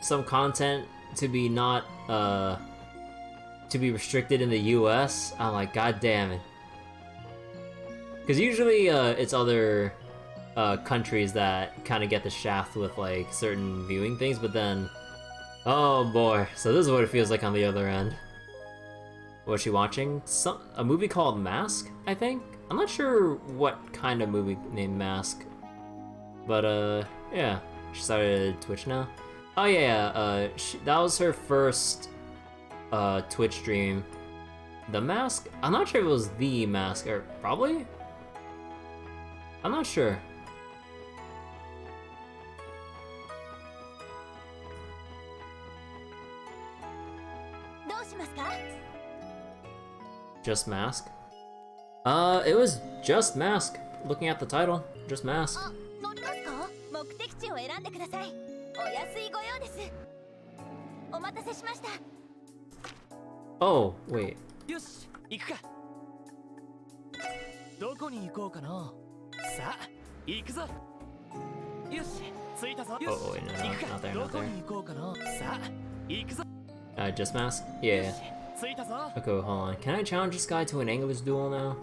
some content to be not to be restricted in the US, I'm like, god damn it. Because usually it's other countries that kind of get the shaft with like certain viewing things, but then, oh boy, so this is what it feels like on the other end. Was she watching a movie called Mask? I think. I'm not sure what kind of movie named Mask, but yeah, she started Twitch now. Oh yeah, that was her first Twitch stream. The Mask? I'm not sure if it was The Mask, or probably? I'm not sure. Just Mask? It was Just Mask. Looking at the title, Just Mask. Oh, wait. Oh, wait, no, not there, not there. Just Mask? Yeah. Okay, hold on. Can I challenge this guy to an English duel now?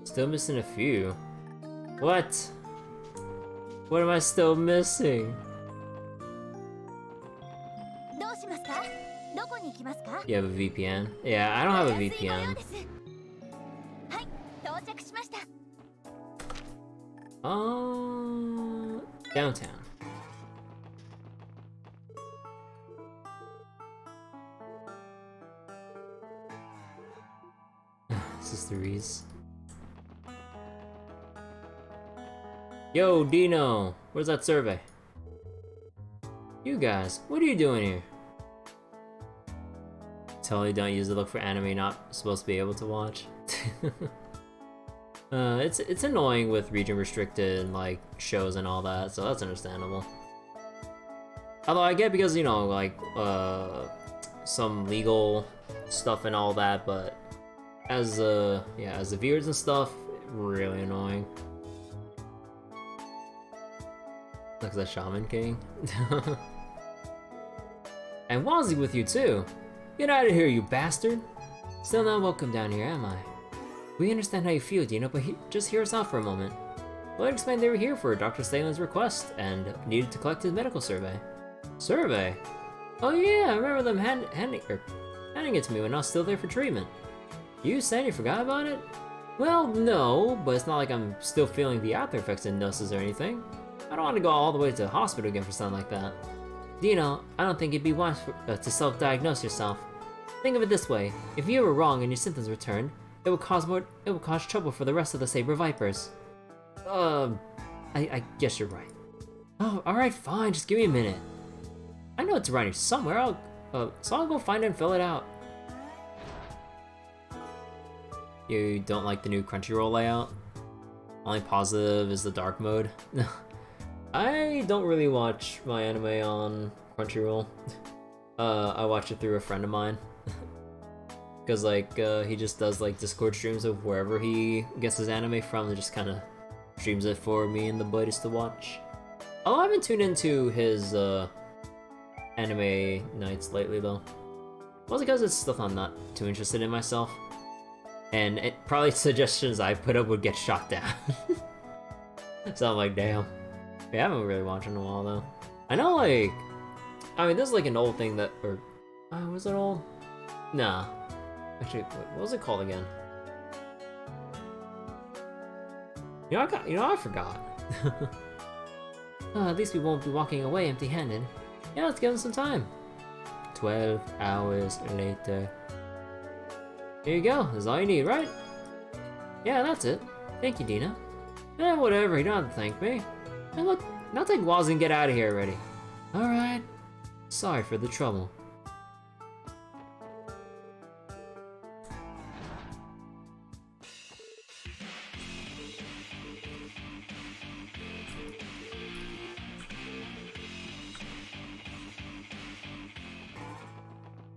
Still missing a few. What? What am I still missing? You have a VPN? Yeah, I don't have a VPN. Downtown. Sister Reese. Yo, Dino! Where's that survey? You guys, what are you doing here? Totally don't use the look for anime not supposed to be able to watch. It's annoying with region restricted like shows and all that, so that's understandable. Although I get because, you know, like some legal stuff and all that, but as the viewers and stuff, really annoying. Looks like Shaman King. And Wazzy with you too. Get out of here, you bastard! Still not welcome down here, am I? We understand how you feel, Dino, but just hear us out for a moment. Lloyd explained they were here for Dr. Seiland's request and needed to collect his medical survey. Survey? Oh yeah, I remember them handing it to me when I was still there for treatment. You saying you forgot about it? Well, no, but it's not like I'm still feeling the after effects of Gnosis or anything. I don't want to go all the way to the hospital again for something like that. Dino, I don't think it'd be wise to self-diagnose yourself. Think of it this way: if you were wrong and your symptoms returned, it would cause trouble for the rest of the Saber Vipers. I guess you're right. Oh, alright, fine, just give me a minute. I know it's around here somewhere, so I'll go find it and fill it out. You don't like the new Crunchyroll layout? Only positive is the dark mode. I don't really watch my anime on Crunchyroll. I watch it through a friend of mine. Cause like, he just does like Discord streams of wherever he gets his anime from and just kinda streams it for me and the buddies to watch. Although I haven't tuned into his, anime nights lately though. Mostly because it's stuff I'm not too interested in myself. And probably suggestions I put up would get shot down. So I'm like, damn. Yeah, I haven't really watched in a while though. I know, like, I mean, this is like an old thing that, or, was it old? Nah. Actually, what was it called again? I forgot. At least we won't be walking away empty-handed. Yeah, let's give him some time. 12 hours later. Here you go, that's all you need, right? Yeah, that's it. Thank you, Dina. Eh, whatever, you don't have to thank me. And look, now take Waz and get out of here already. Alright. Sorry for the trouble.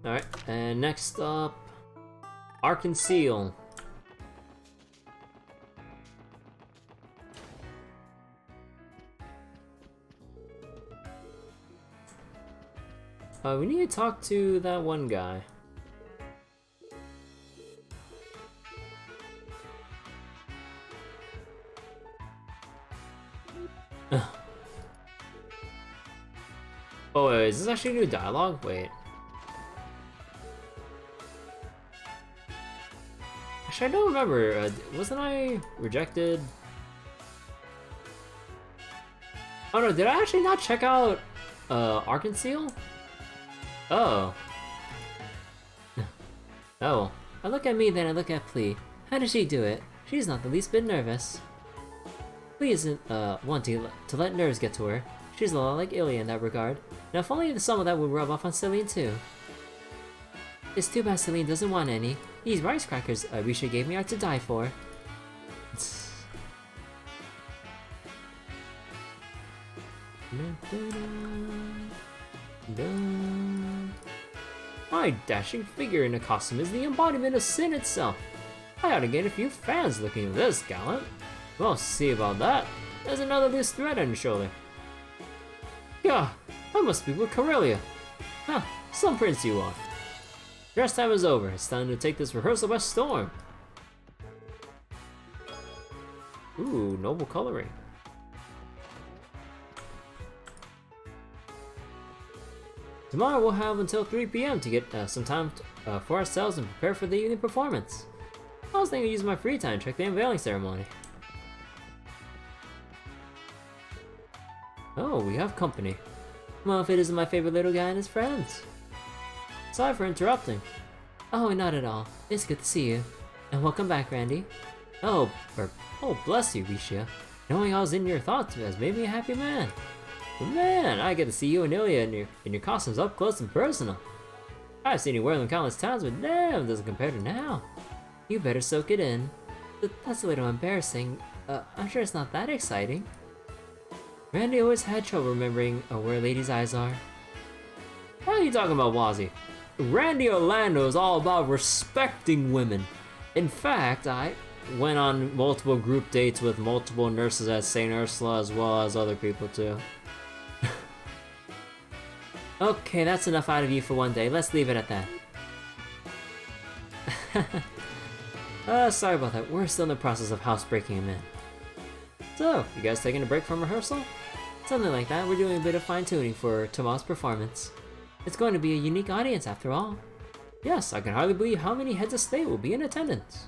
Alright, and next up, Arc and Seal. We need to talk to that one guy. Oh wait, is this actually new dialogue? Wait. Actually, I don't remember. Wasn't I rejected? Oh no, did I actually not check out Arkansas? Oh. Oh. I look at me, then I look at Plea. How does she do it? She's not the least bit nervous. Plea isn't wanting to let nerves get to her. She's a lot like Ilya in that regard. Now if only some of that would rub off on Seiland too. It's too bad Seiland doesn't want any. These rice crackers Risha gave me are to die for. My dashing figure in a costume is the embodiment of sin itself. I ought to get a few fans looking at this, gallant. We'll see about that. There's another loose thread on your shoulder. Yeah, I must be with Corellia. Huh, some prince you are. Dress time is over. It's time to take this rehearsal by storm. Ooh, noble coloring. Tomorrow we'll have until 3 p.m. to get some time for ourselves and prepare for the evening performance. I was thinking of using my free time to check the unveiling ceremony. Oh, we have company. Well, if it isn't my favorite little guy and his friends. Sorry for interrupting. Oh, not at all. It's good to see you. And welcome back, Randy. Oh, bless you, Risha. Knowing I was in your thoughts has made me a happy man. But man, I get to see you and Ilya in your costumes up close and personal. I've seen you wear them countless times, but damn, it doesn't compare to now. You better soak it in. That's a little embarrassing. I'm sure it's not that exciting. Randy always had trouble remembering where a lady's eyes are. What are you talking about, Wazzy? Randy Orlando is all about respecting women. In fact, I went on multiple group dates with multiple nurses at St. Ursula as well as other people too. Okay, that's enough out of you for one day. Let's leave it at that. Sorry about that. We're still in the process of housebreaking him in. So, you guys taking a break from rehearsal? Something like that. We're doing a bit of fine-tuning for tomorrow's performance. It's going to be a unique audience after all. Yes, I can hardly believe how many heads of state will be in attendance.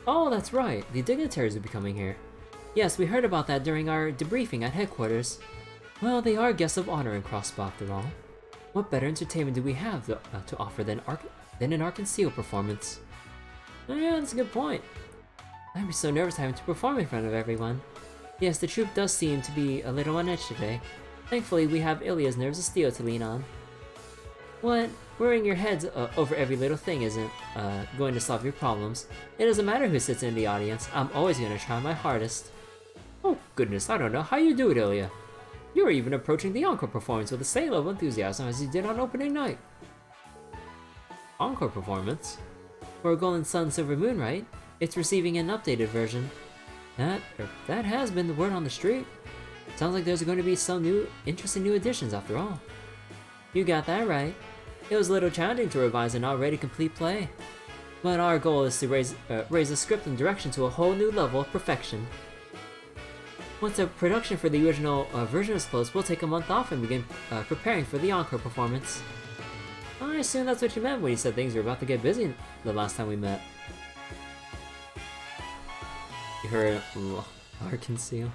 Oh, that's right. The dignitaries will be coming here. Yes, we heard about that during our debriefing at headquarters. Well, they are guests of honor in Crossbell after all. What better entertainment do we have to offer than an Arkansas performance? Oh, yeah, that's a good point. I'd be so nervous having to perform in front of everyone. Yes, the troupe does seem to be a little on edge today. Thankfully, we have Ilya's nerves of steel to lean on. What? Worrying your heads over every little thing isn't going to solve your problems. It doesn't matter who sits in the audience. I'm always going to try my hardest. Oh goodness, I don't know how you do it, Ilya. You're even approaching the encore performance with the same level of enthusiasm as you did on opening night. Encore performance? For Golden Sun Silver Moon, right? It's receiving an updated version. That has been the word on the street. Sounds like there's going to be some interesting new additions after all. You got that right. It was a little challenging to revise an already complete play. But our goal is to raise the script and direction to a whole new level of perfection. Once the production for the original version is closed, we'll take a month off and begin preparing for the encore performance. I assume that's what you meant when you said things were about to get busy the last time we met. You heard Arkansas?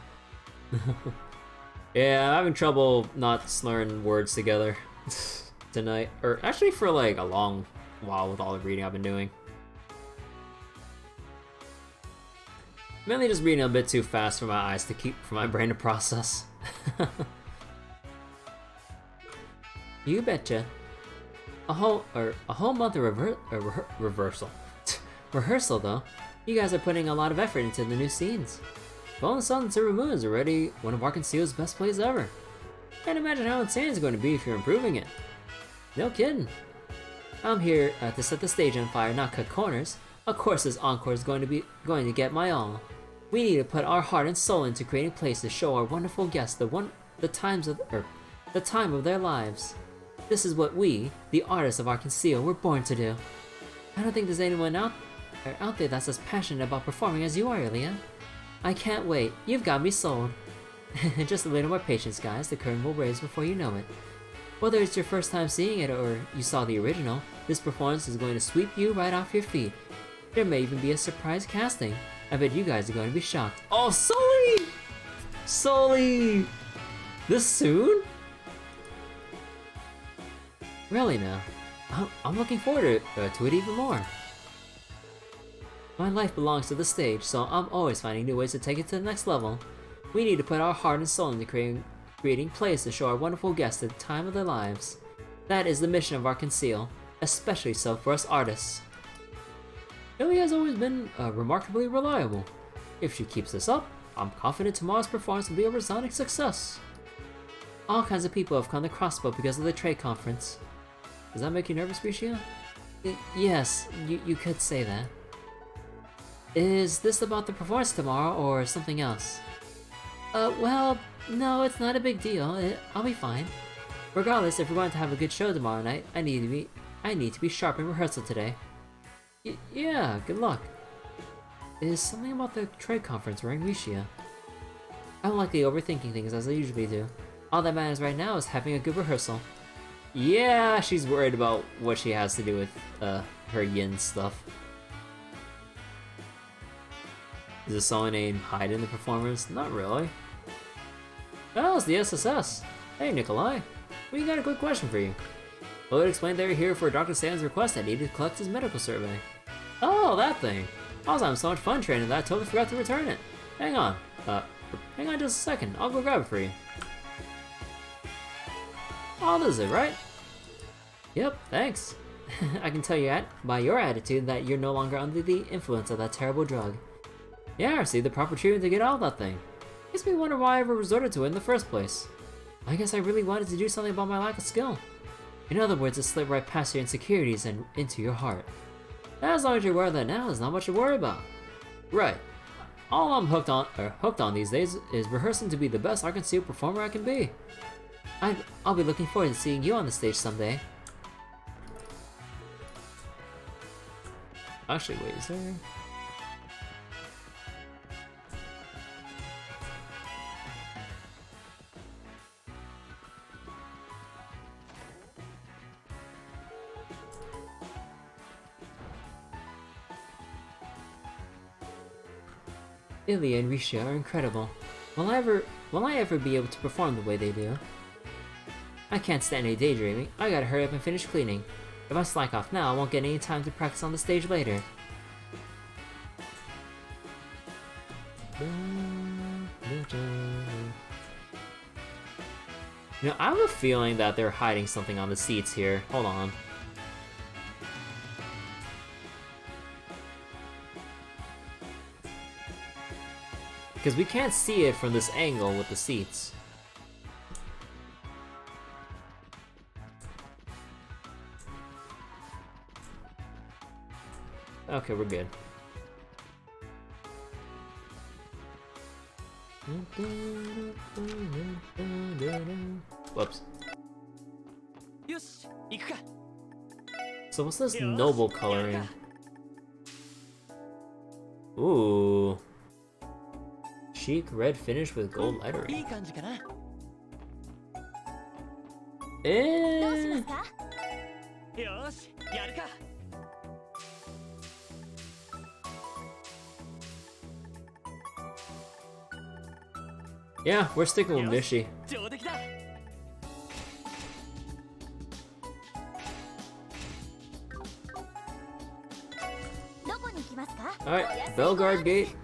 Yeah, I'm having trouble not slurring words together tonight. Or actually for like a long while with all the reading I've been doing. Mainly just reading a bit too fast for my eyes for my brain to process. You betcha. A whole month of reversal. Rehearsal though. You guys are putting a lot of effort into the new scenes. Golden Sun and Silver Moon is already one of Arkansas's best plays ever. Can't imagine how insane it's going to be if you're improving it. No kidding. I'm here to set the stage on fire, not cut corners. Of course this encore is going to get my all. We need to put our heart and soul into creating a place to show our wonderful guests the time of their lives. This is what we, the artists of Arkansas, were born to do. I don't think there's anyone out there that's as passionate about performing as you are, Ilya. I can't wait. You've got me sold. Just a little more patience, guys. The curtain will raise before you know it. Whether it's your first time seeing it or you saw the original, this performance is going to sweep you right off your feet. There may even be a surprise casting. I bet you guys are going to be shocked. Oh, Sully! Sully! This soon? Really now? I'm looking forward to it even more. My life belongs to the stage, so I'm always finding new ways to take it to the next level. We need to put our heart and soul into creating plays to show our wonderful guests the time of their lives. That is the mission of our Conceal, especially so for us artists. Illy has always been remarkably reliable. If she keeps this up, I'm confident tomorrow's performance will be a resounding success. All kinds of people have come to Crossbell because of the trade conference. Does that make you nervous, Risha? Yes, you could say that. Is this about the performance tomorrow or something else? Well, no, it's not a big deal. I'll be fine. Regardless, if we're going to have a good show tomorrow night, I need to be sharp in rehearsal today. Yeah, good luck. Is something about the trade conference worrying Risha? I'm likely overthinking things as I usually do. All that matters right now is having a good rehearsal. Yeah, she's worried about what she has to do with her yin stuff. Is this someone named Hyde in the performers? Not really. Oh, it's the SSS. Hey, Nikolai. We got a quick question for you. Well, it explained they were here for Dr. Seiland's request that needed to collect his medical survey. Oh, that thing. I was having so much fun training that I totally forgot to return it. Hang on. Hang on just a second. I'll go grab it for you. Oh, this is it, right? Yep, thanks. I can tell you by your attitude that you're no longer under the influence of that terrible drug. Yeah, I received the proper treatment to get out of that thing. Makes me wonder why I ever resorted to it in the first place. I guess I really wanted to do something about my lack of skill. In other words, it slipped right past your insecurities and into your heart. As long as you're aware of that now, there's not much to worry about. Right. All I'm hooked on these days is rehearsing to be the best art concealed performer I can be. I'll be looking forward to seeing you on the stage someday. Actually, wait, is there... Ilya and Risha are incredible. Will I ever be able to perform the way they do? I can't stand any daydreaming. I gotta hurry up and finish cleaning. If I slack off now, I won't get any time to practice on the stage later. You know, I have a feeling that they're hiding something on the seats here. Hold on. Because we can't see it from this angle with the seats. Okay, we're good. Whoops. So what's this noble coloring? Ooh. Chic red finish with gold lettering. Yeah, we're sticking with Mishi. Alright, Belgard Gate.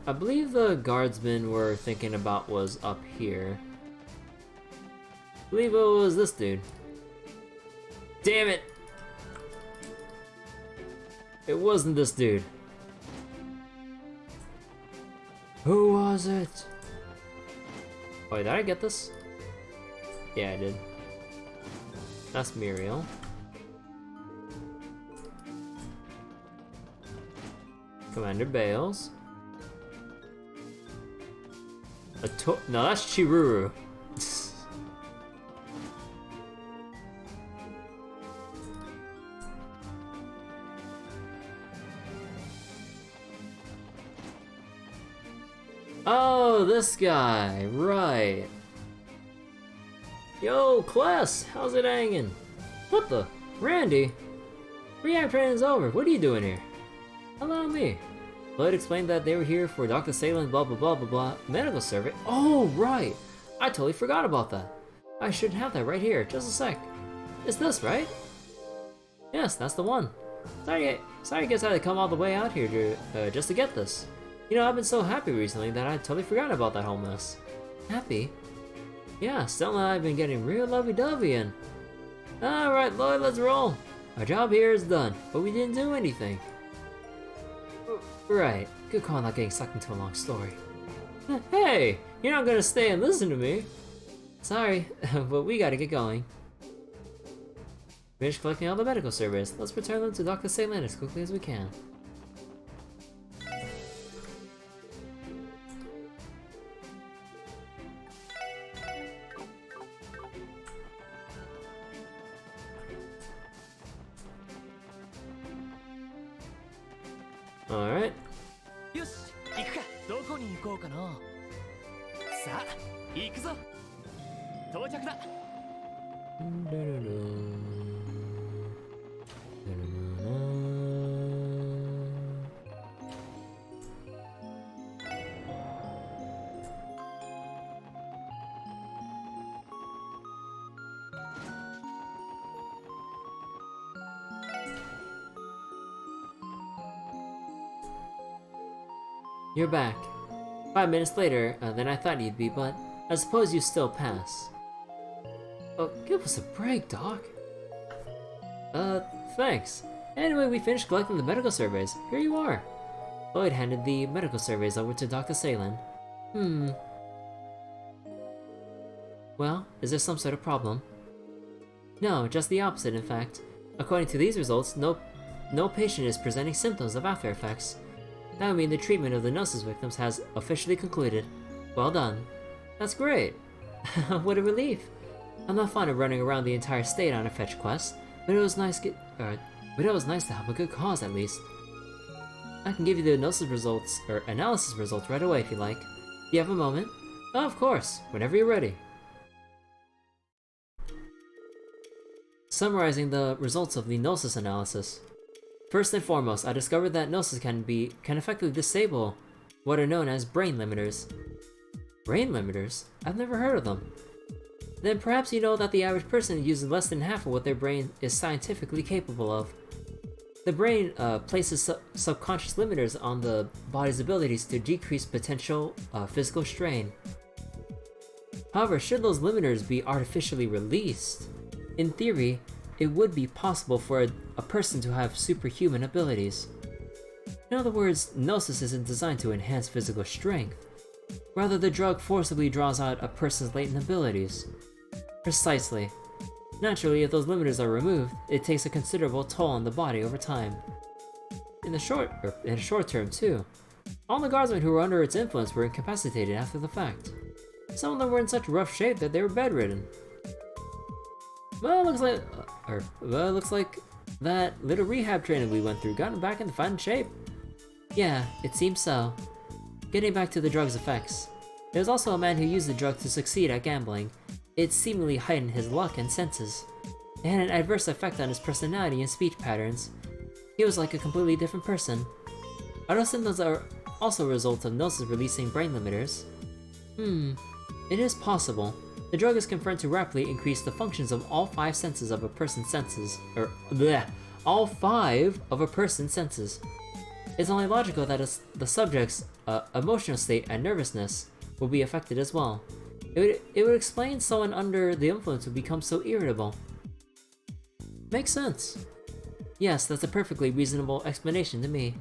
I believe the guardsmen were thinking about was up here. I believe it was this dude. Damn it! It wasn't this dude. Who was it? Oh, wait, did I get this? Yeah, I did. That's Muriel. Commander Bales. No, that's Chiruru. Oh, this guy, right. Yo, class, how's it hanging? What the? Randy? Rehab training's over, what are you doing here? Allow me. Lloyd explained that they were here for Dr. Seiland blah blah blah blah blah medical survey. Oh, right! I totally forgot about that. I should have that right here, just a sec. It's this, right? Yes, that's the one. Sorry I guess I had to come all the way out here to, just to get this. You know, I've been so happy recently that I totally forgot about that whole mess. Happy? Yeah, Stella and I have been getting real lovey-dovey and... Alright, Lloyd, let's roll. Our job here is done, but we didn't do anything. Right, good call not getting sucked into a long story. Hey, you're not gonna stay and listen to me. Sorry, but we gotta get going. Finish collecting all the medical surveys. Let's return them to Dr. Seiland as quickly as we can. Alright. よし、行くか。どこに行こうかな。さあ、行くぞ。到着だ。You're back. 5 minutes later than I thought you'd be, but I suppose you still pass. Oh, give us a break, Doc. Thanks. Anyway, we finished collecting the medical surveys. Here you are. Lloyd handed the medical surveys over to Dr. Seiland. Well, is there some sort of problem? No, just the opposite, in fact. According to these results, no patient is presenting symptoms of after effects. That would mean the treatment of the Gnosis victims has officially concluded. Well done. That's great. What a relief. I'm not fond of running around the entire state on a fetch quest, but it was nice to help a good cause at least. I can give you the Gnosis results, or analysis results right away if you like. Do you have a moment? Oh, of course, whenever you're ready. Summarizing the results of the Gnosis analysis. First and foremost, I discovered that Gnosis can effectively disable what are known as brain limiters. Brain limiters? I've never heard of them. Then perhaps you know that the average person uses less than half of what their brain is scientifically capable of. The brain places subconscious limiters on the body's abilities to decrease potential physical strain. However, should those limiters be artificially released, in theory, it would be possible for a person to have superhuman abilities. In other words, Gnosis isn't designed to enhance physical strength. Rather, the drug forcibly draws out a person's latent abilities. Precisely. Naturally, if those limiters are removed, it takes a considerable toll on the body over time. In the short term too. All the guardsmen who were under its influence were incapacitated after the fact. Some of them were in such rough shape that they were bedridden. Well, it looks like that little rehab training we went through got him back in fine shape. Yeah, it seems so. Getting back to the drug's effects. There was also a man who used the drug to succeed at gambling. It seemingly heightened his luck and senses. It had an adverse effect on his personality and speech patterns. He was like a completely different person. Other symptoms are also a result of Gnosis releasing brain limiters. It is possible. The drug is confirmed to rapidly increase the functions of all 5 senses of a person's senses. All 5 of a person's senses. It's only logical that the subject's emotional state and nervousness will be affected as well. It would explain someone under the influence would become so irritable. Makes sense. Yes, that's a perfectly reasonable explanation to me.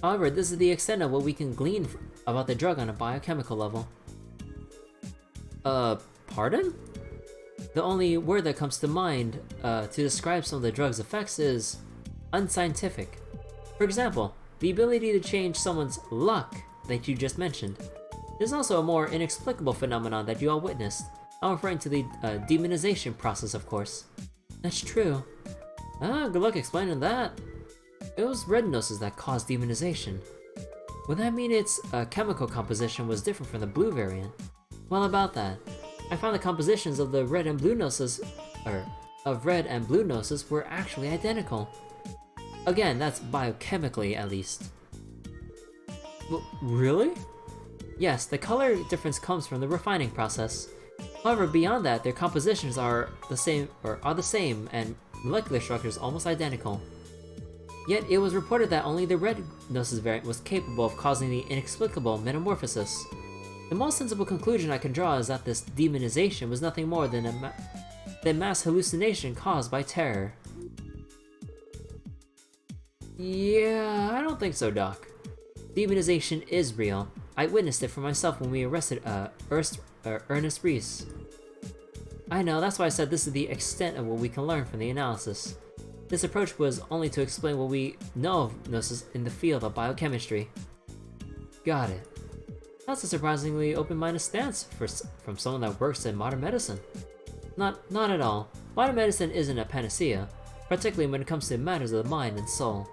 However, this is the extent of what we can glean about the drug on a biochemical level. Pardon? The only word that comes to mind to describe some of the drug's effects is unscientific. For example, the ability to change someone's luck that you just mentioned. There's also a more inexplicable phenomenon that you all witnessed. I'm referring to the demonization process, of course. That's true. Good luck explaining that. It was red Gnosis that caused demonization. Would that mean its chemical composition was different from the blue variant? Well, about that, I found the compositions of the red and blue Gnosis, were actually identical. Again, that's biochemically at least. Well, really? Yes, the color difference comes from the refining process. However, beyond that, their compositions are the same, and molecular structures almost identical. Yet it was reported that only the red Gnosis variant was capable of causing the inexplicable metamorphosis. The most sensible conclusion I can draw is that this demonization was nothing more than a mass hallucination caused by terror. Yeah, I don't think so, Doc. Demonization is real. I witnessed it for myself when we arrested Ernest Reese. I know, that's why I said this is the extent of what we can learn from the analysis. This approach was only to explain what we know of Gnosis in the field of biochemistry. Got it. That's a surprisingly open-minded stance from someone that works in modern medicine. Not at all. Modern medicine isn't a panacea, particularly when it comes to matters of the mind and soul.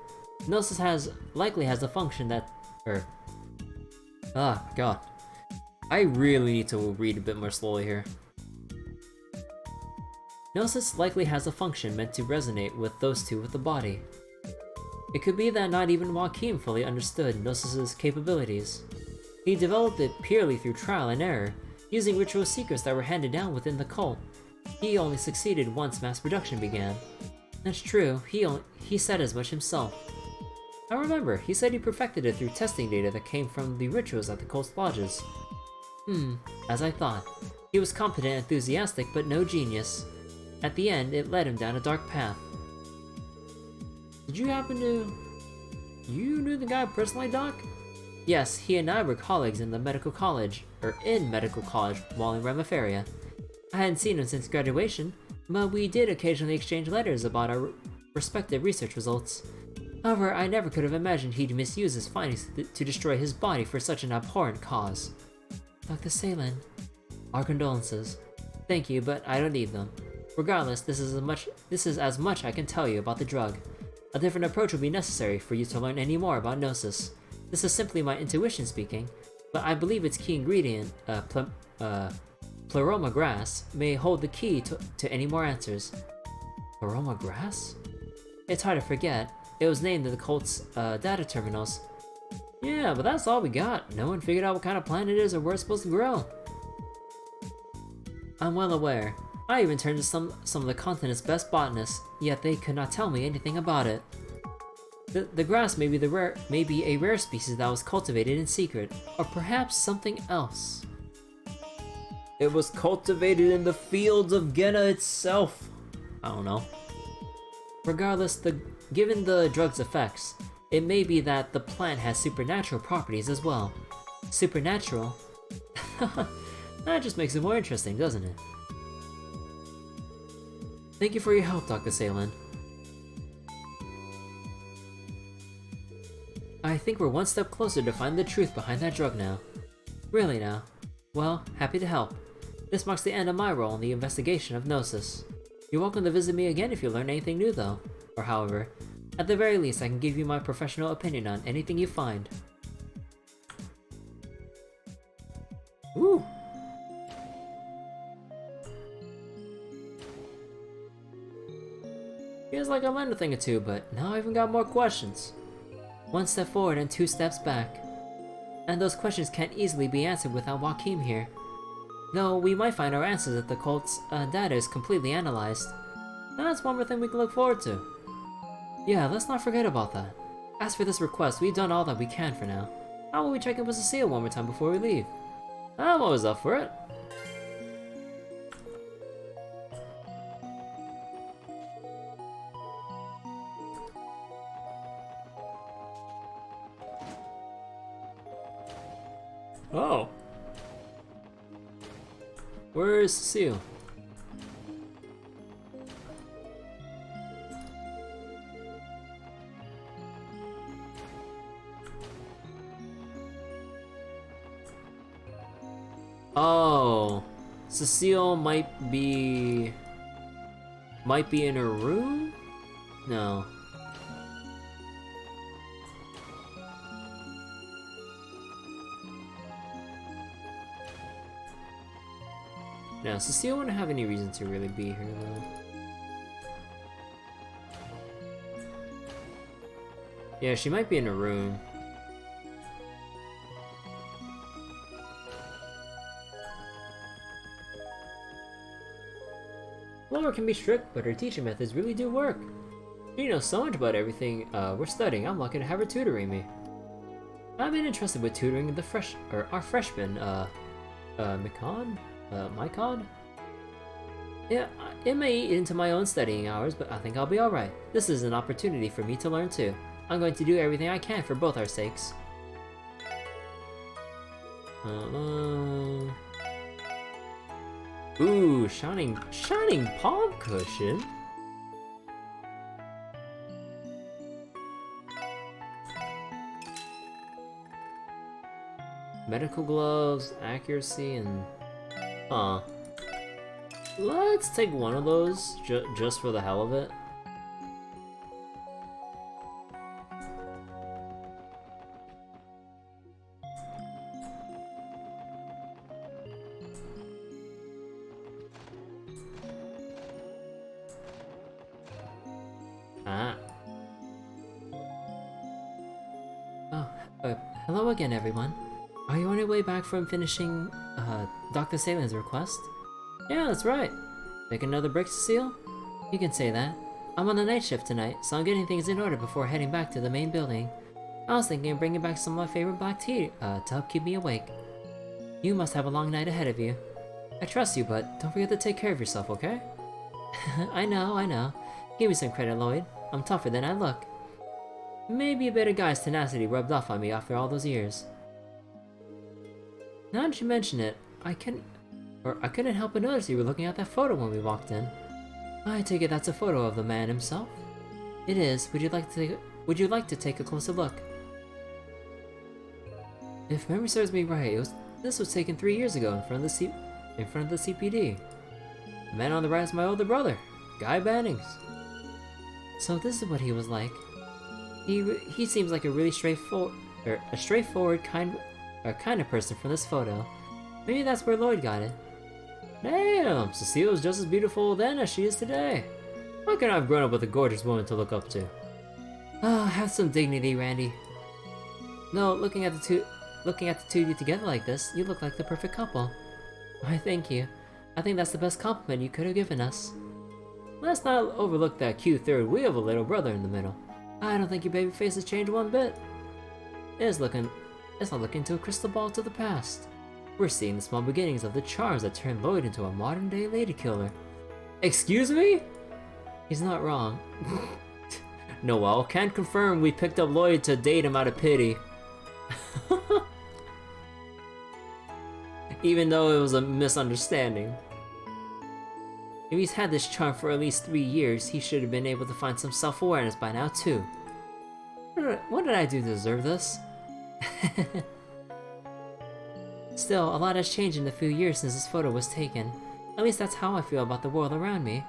Gnosis likely has a function that... God. I really need to read a bit more slowly here. Gnosis likely has a function meant to resonate with those two with the body. It could be that not even Joachim fully understood Gnosis's capabilities. He developed it purely through trial and error, using ritual secrets that were handed down within the cult. He only succeeded once mass production began. That's true, he said as much himself. I remember, he said he perfected it through testing data that came from the rituals at the cult's lodges. As I thought. He was competent and enthusiastic, but no genius. At the end, it led him down a dark path. Did you happen to... You knew the guy personally, Doc? Yes, he and I were colleagues in medical college while in Remiferia. I hadn't seen him since graduation, but we did occasionally exchange letters about our respective research results. However, I never could have imagined he'd misuse his findings to destroy his body for such an abhorrent cause. Dr. Seiland, our condolences. Thank you, but I don't need them. Regardless, this is as much I can tell you about the drug. A different approach will be necessary for you to learn any more about Gnosis. This is simply my intuition speaking, but I believe its key ingredient, Pleroma grass, may hold the key to any more answers. Pleroma grass? It's hard to forget. It was named in the cult's data terminals. Yeah, but that's all we got. No one figured out what kind of plant it is or where it's supposed to grow. I'm well aware. I even turned to some of the continent's best botanists, yet they could not tell me anything about it. The grass may be a rare species that was cultivated in secret, or perhaps something else. It was cultivated in the fields of Genna itself. I don't know. Regardless, given the drug's effects, it may be that the plant has supernatural properties as well. Supernatural? That just makes it more interesting, doesn't it? Thank you for your help, Dr. Seiland. I think we're one step closer to find the truth behind that drug now. Really now? Well, happy to help. This marks the end of my role in the investigation of Gnosis. You're welcome to visit me again if you learn anything new though. Or however, at the very least I can give you my professional opinion on anything you find. Ooh! Feels like I learned a thing or two, but now I even got more questions. One step forward and 2 steps back. And those questions can't easily be answered without Joachim here. Though we might find our answers if the cult's data is completely analyzed. And that's one more thing we can look forward to. Yeah, let's not forget about that. As for this request, we've done all that we can for now. How about we check in with Cecile one more time before we leave? I'm always up for it. Oh. Where is Cecile? Oh, Cecile might be in her room? No. No, Cecile wouldn't have any reason to really be here, though. Yeah, she might be in a room. Laura can be strict, but her teaching methods really do work. She knows so much about everything we're studying. I'm lucky to have her tutoring me. I've been entrusted with tutoring our freshman, Mycon? Yeah, it may eat into my own studying hours, but I think I'll be alright. This is an opportunity for me to learn too. I'm going to do everything I can for both our sakes. Ooh, shining palm cushion. Medical gloves, accuracy, and let's take one of those just for the hell of it. Hello again, everyone. Are you on your way back from finishing Dr. Seiland's request? Yeah, that's right. Make another break, Cecile? You can say that. I'm on the night shift tonight, so I'm getting things in order before heading back to the main building. I was thinking of bringing back some of my favorite black tea to help keep me awake. You must have a long night ahead of you. I trust you, but don't forget to take care of yourself, okay? I know. Give me some credit, Lloyd. I'm tougher than I look. Maybe a bit of guy's tenacity rubbed off on me after all those years. Now that you mention it, I couldn't help but notice you were looking at that photo when we walked in. I take it that's a photo of the man himself? It is. Would you like to take a closer look? If memory serves me right, this was taken 3 years ago in front of the CPD. The man on the right is my older brother, Guy Bannings. So this is what he was like. He seems like a really straightforward kind of person from this photo. Maybe that's where Lloyd got it. Damn, Cecile was just as beautiful then as she is today. How can I have grown up with a gorgeous woman to look up to? Ah, have some dignity, Randy. No, looking at the two of you together like this, you look like the perfect couple. Why, thank you. I think that's the best compliment you could have given us. Let's not overlook that cute third wheel of a little brother in the middle. I don't think your baby face has changed one bit. It's like looking into a crystal ball to the past. We're seeing the small beginnings of the charms that turned Lloyd into a modern-day lady killer. Excuse me? He's not wrong. Noel can't confirm we picked up Lloyd to date him out of pity. Even though it was a misunderstanding. If he's had this charm for at least 3 years, he should have been able to find some self-awareness by now too. What did I do to deserve this? Still, a lot has changed in the few years since this photo was taken. At least that's how I feel about the world around me.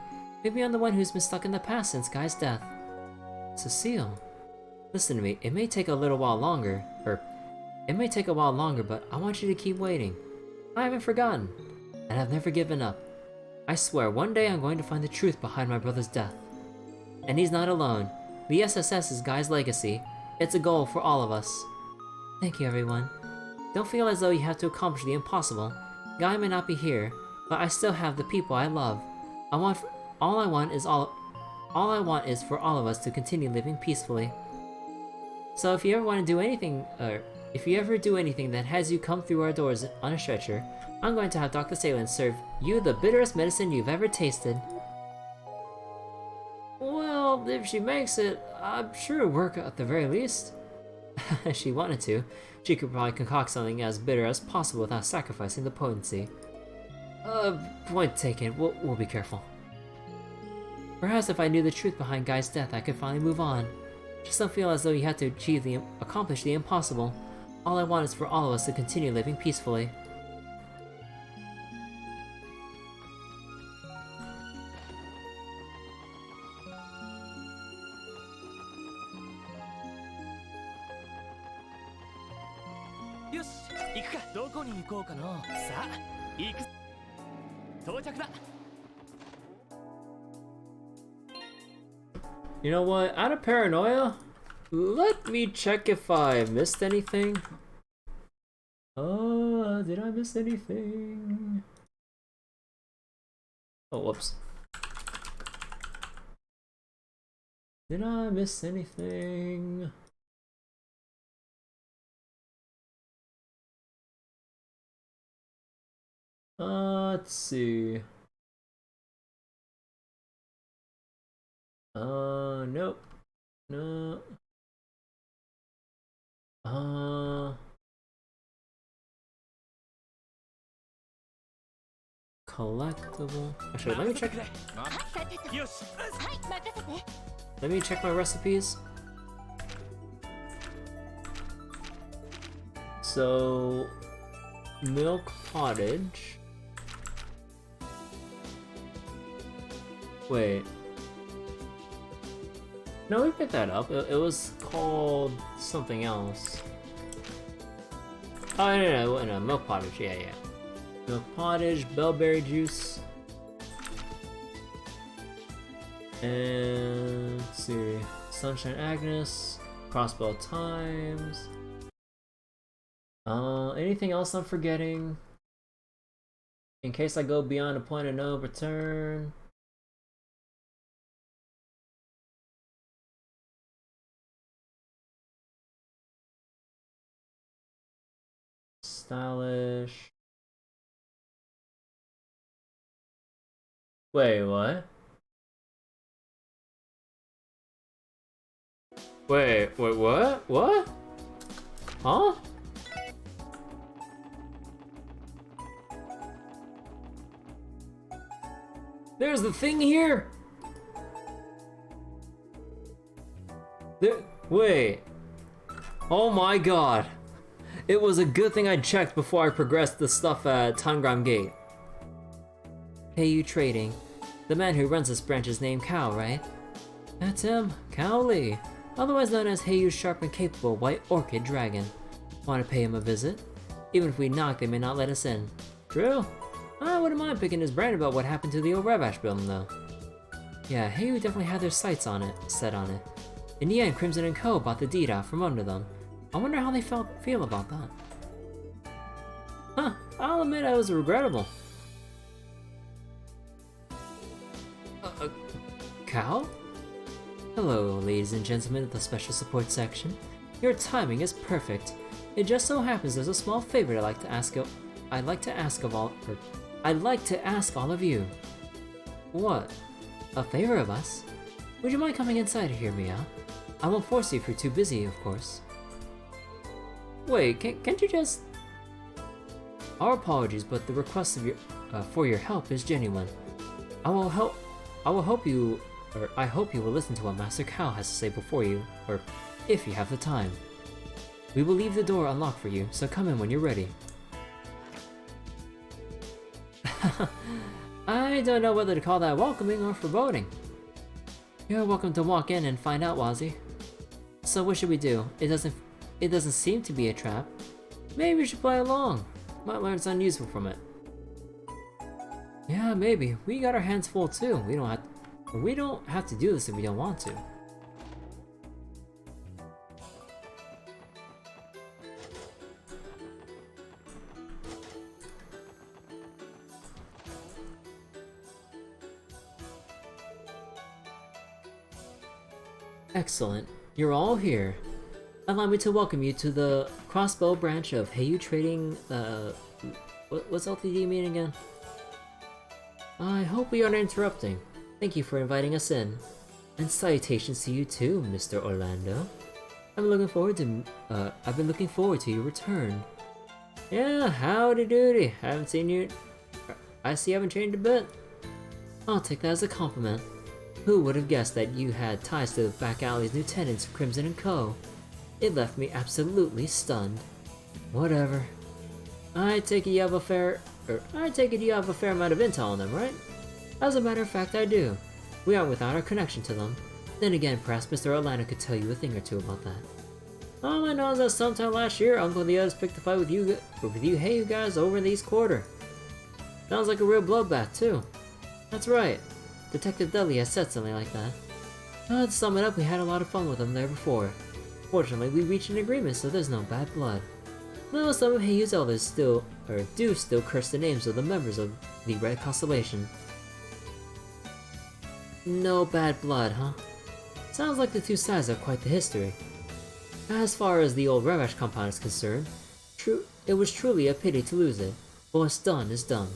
Maybe I'm the one who's been stuck in the past since Guy's death. Cecile, listen to me, it may take a while longer, but I want you to keep waiting. I haven't forgotten, and I've never given up. I swear, one day I'm going to find the truth behind my brother's death. And he's not alone. The SSS is Guy's legacy. It's a goal for all of us. Thank you, everyone. Don't feel as though you have to accomplish the impossible. Guy may not be here, but I still have the people I love. All I want is for all of us to continue living peacefully. So if you ever want to do anything, if you ever do anything that has you come through our doors on a stretcher, I'm going to have Dr. Seiland serve you the bitterest medicine you've ever tasted. Well, if she makes it, I'm sure it'll work at the very least. If she wanted to, she could probably concoct something as bitter as possible without sacrificing the potency. Point taken, we'll be careful. Perhaps if I knew the truth behind Guy's death, I could finally move on. Just don't feel as though you had to accomplish the impossible. All I want is for all of us to continue living peacefully. 到着だ You know what? Out of paranoia, let me check if I missed anything. Did I miss anything? Oh, whoops. Did I miss anything? Let's see. Nope. No. Collectible. Actually, let me check. よし Let me check my recipes. So, milk pottage. Wait. No, we picked that up. It was called something else. Oh, no, milk pottage. Yeah. Milk pottage, bellberry juice. And let's see. Sunshine Agnes, Crossbell Times. Anything else I'm forgetting? In case I go beyond a point of no return. Stylish. Wait, what? Wait, what? What? Huh? There's the thing here! Wait. Oh my god. It was a good thing I checked before I progressed the stuff at Tangram Gate. Heyu Trading. The man who runs this branch is named Kao, right? That's him, Kao Lee. Otherwise known as Heiyu's sharp and capable White Orchid Dragon. Want to pay him a visit? Even if we knock, they may not let us in. True? I wouldn't mind picking his brain about what happened to the old Revash building, though. Yeah, Heiyu definitely had their sights set on it. In the end, Crimson & Co. bought the deed out from under them. I wonder how they feel about that. Huh, I'll admit it was regrettable. Cal? Hello, ladies and gentlemen of the Special Support Section. Your timing is perfect. It just so happens there's a small favor I'd like to ask all of you. What? A favor of us? Would you mind coming inside to hear me out? I won't force you if you're too busy, of course. Wait, can't you just... Our apologies, but the request of for your help is genuine. I hope you will listen to what Master Kao has to say before you, or if you have the time. We will leave the door unlocked for you, so come in when you're ready. I don't know whether to call that welcoming or foreboding. You're welcome to walk in and find out, Wazzy. So what should we do? It doesn't seem to be a trap. Maybe we should play along. Might learn something useful from it. Yeah, maybe. We got our hands full too. We don't have to do this if we don't want to. Excellent. You're all here. Allow me to welcome you to the Crossbell branch of Heyu Trading, what's LTD mean again? I hope we aren't interrupting. Thank you for inviting us in. And salutations to you too, Mr. Orlando. I've been looking forward to your return. Yeah, howdy doody. Haven't seen you. I see you haven't changed a bit. I'll take that as a compliment. Who would have guessed that you had ties to the back alley's lieutenants of Crimson & Co.? It left me absolutely stunned. Whatever. I take it you have a fair amount of intel on them, right? As a matter of fact, I do. We aren't without our connection to them. Then again, perhaps Mr. Orlando could tell you a thing or two about that. All I know is that sometime last year, Uncle and the others picked a fight with you Heyu guys over in the East Quarter. Sounds like a real bloodbath, too. That's right. Detective Dudley has said something like that. To sum it up, we had a lot of fun with him there before. Fortunately, we reached an agreement, so there's no bad blood. Though some of Heiyu's elders still curse the names of the members of the Red Constellation. No bad blood, huh? Sounds like the two sides have quite the history. As far as the old Revash compound is concerned, it was truly a pity to lose it, but what's done is done.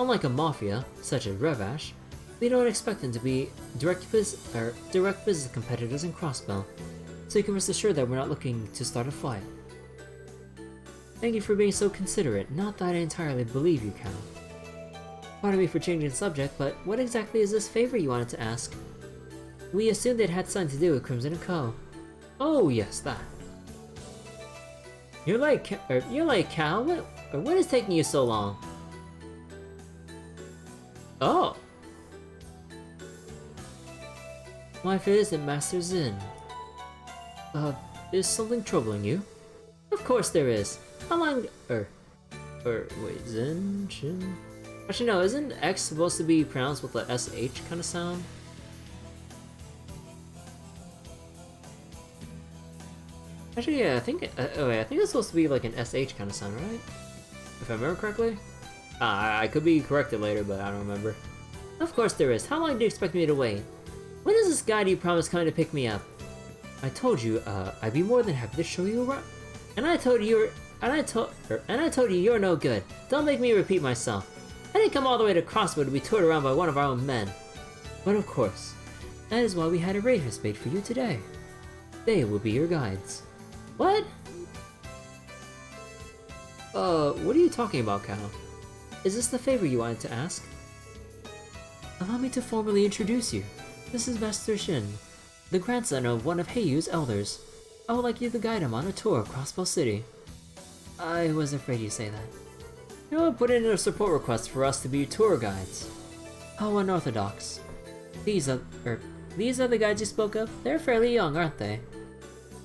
Unlike a mafia, such as Revash, we don't expect them to be direct business competitors in Crossbell, so you can rest assured that we're not looking to start a fight. Thank you for being so considerate, not that I entirely believe you, Cal. Pardon me for changing the subject, but what exactly is this favor you wanted to ask? We assumed it had something to do with Crimson & Co. Oh yes, that. You're like Cal? What is taking you so long? Oh! Why, if it isn't Master Zin? Is something troubling you? Of course there is. How long? Wait, Zin? Shin? Actually, no, isn't X supposed to be pronounced with the SH kind of sound? Actually, yeah, I think it's supposed to be like an SH kind of sound, right? If I remember correctly? I could be corrected later, but I don't remember. Of course there is. How long do you expect me to wait? When is this guy you promised coming to pick me up? I told you, I'd be more than happy to show you around. And I told you you're no good. Don't make me repeat myself. I didn't come all the way to Crossbell to be toured around by one of our own men. But of course, that is why we had arrangements made for you today. They will be your guides. What? What are you talking about, Cal? Is this the favor you wanted to ask? Allow me to formally introduce you. This is Master Shin, the grandson of one of Heiyu's elders. I would like you to guide him on a tour of Crossbell City. I was afraid you'd say that. You will put in a support request for us to be tour guides. How unorthodox. These are the guides you spoke of? They're fairly young, aren't they?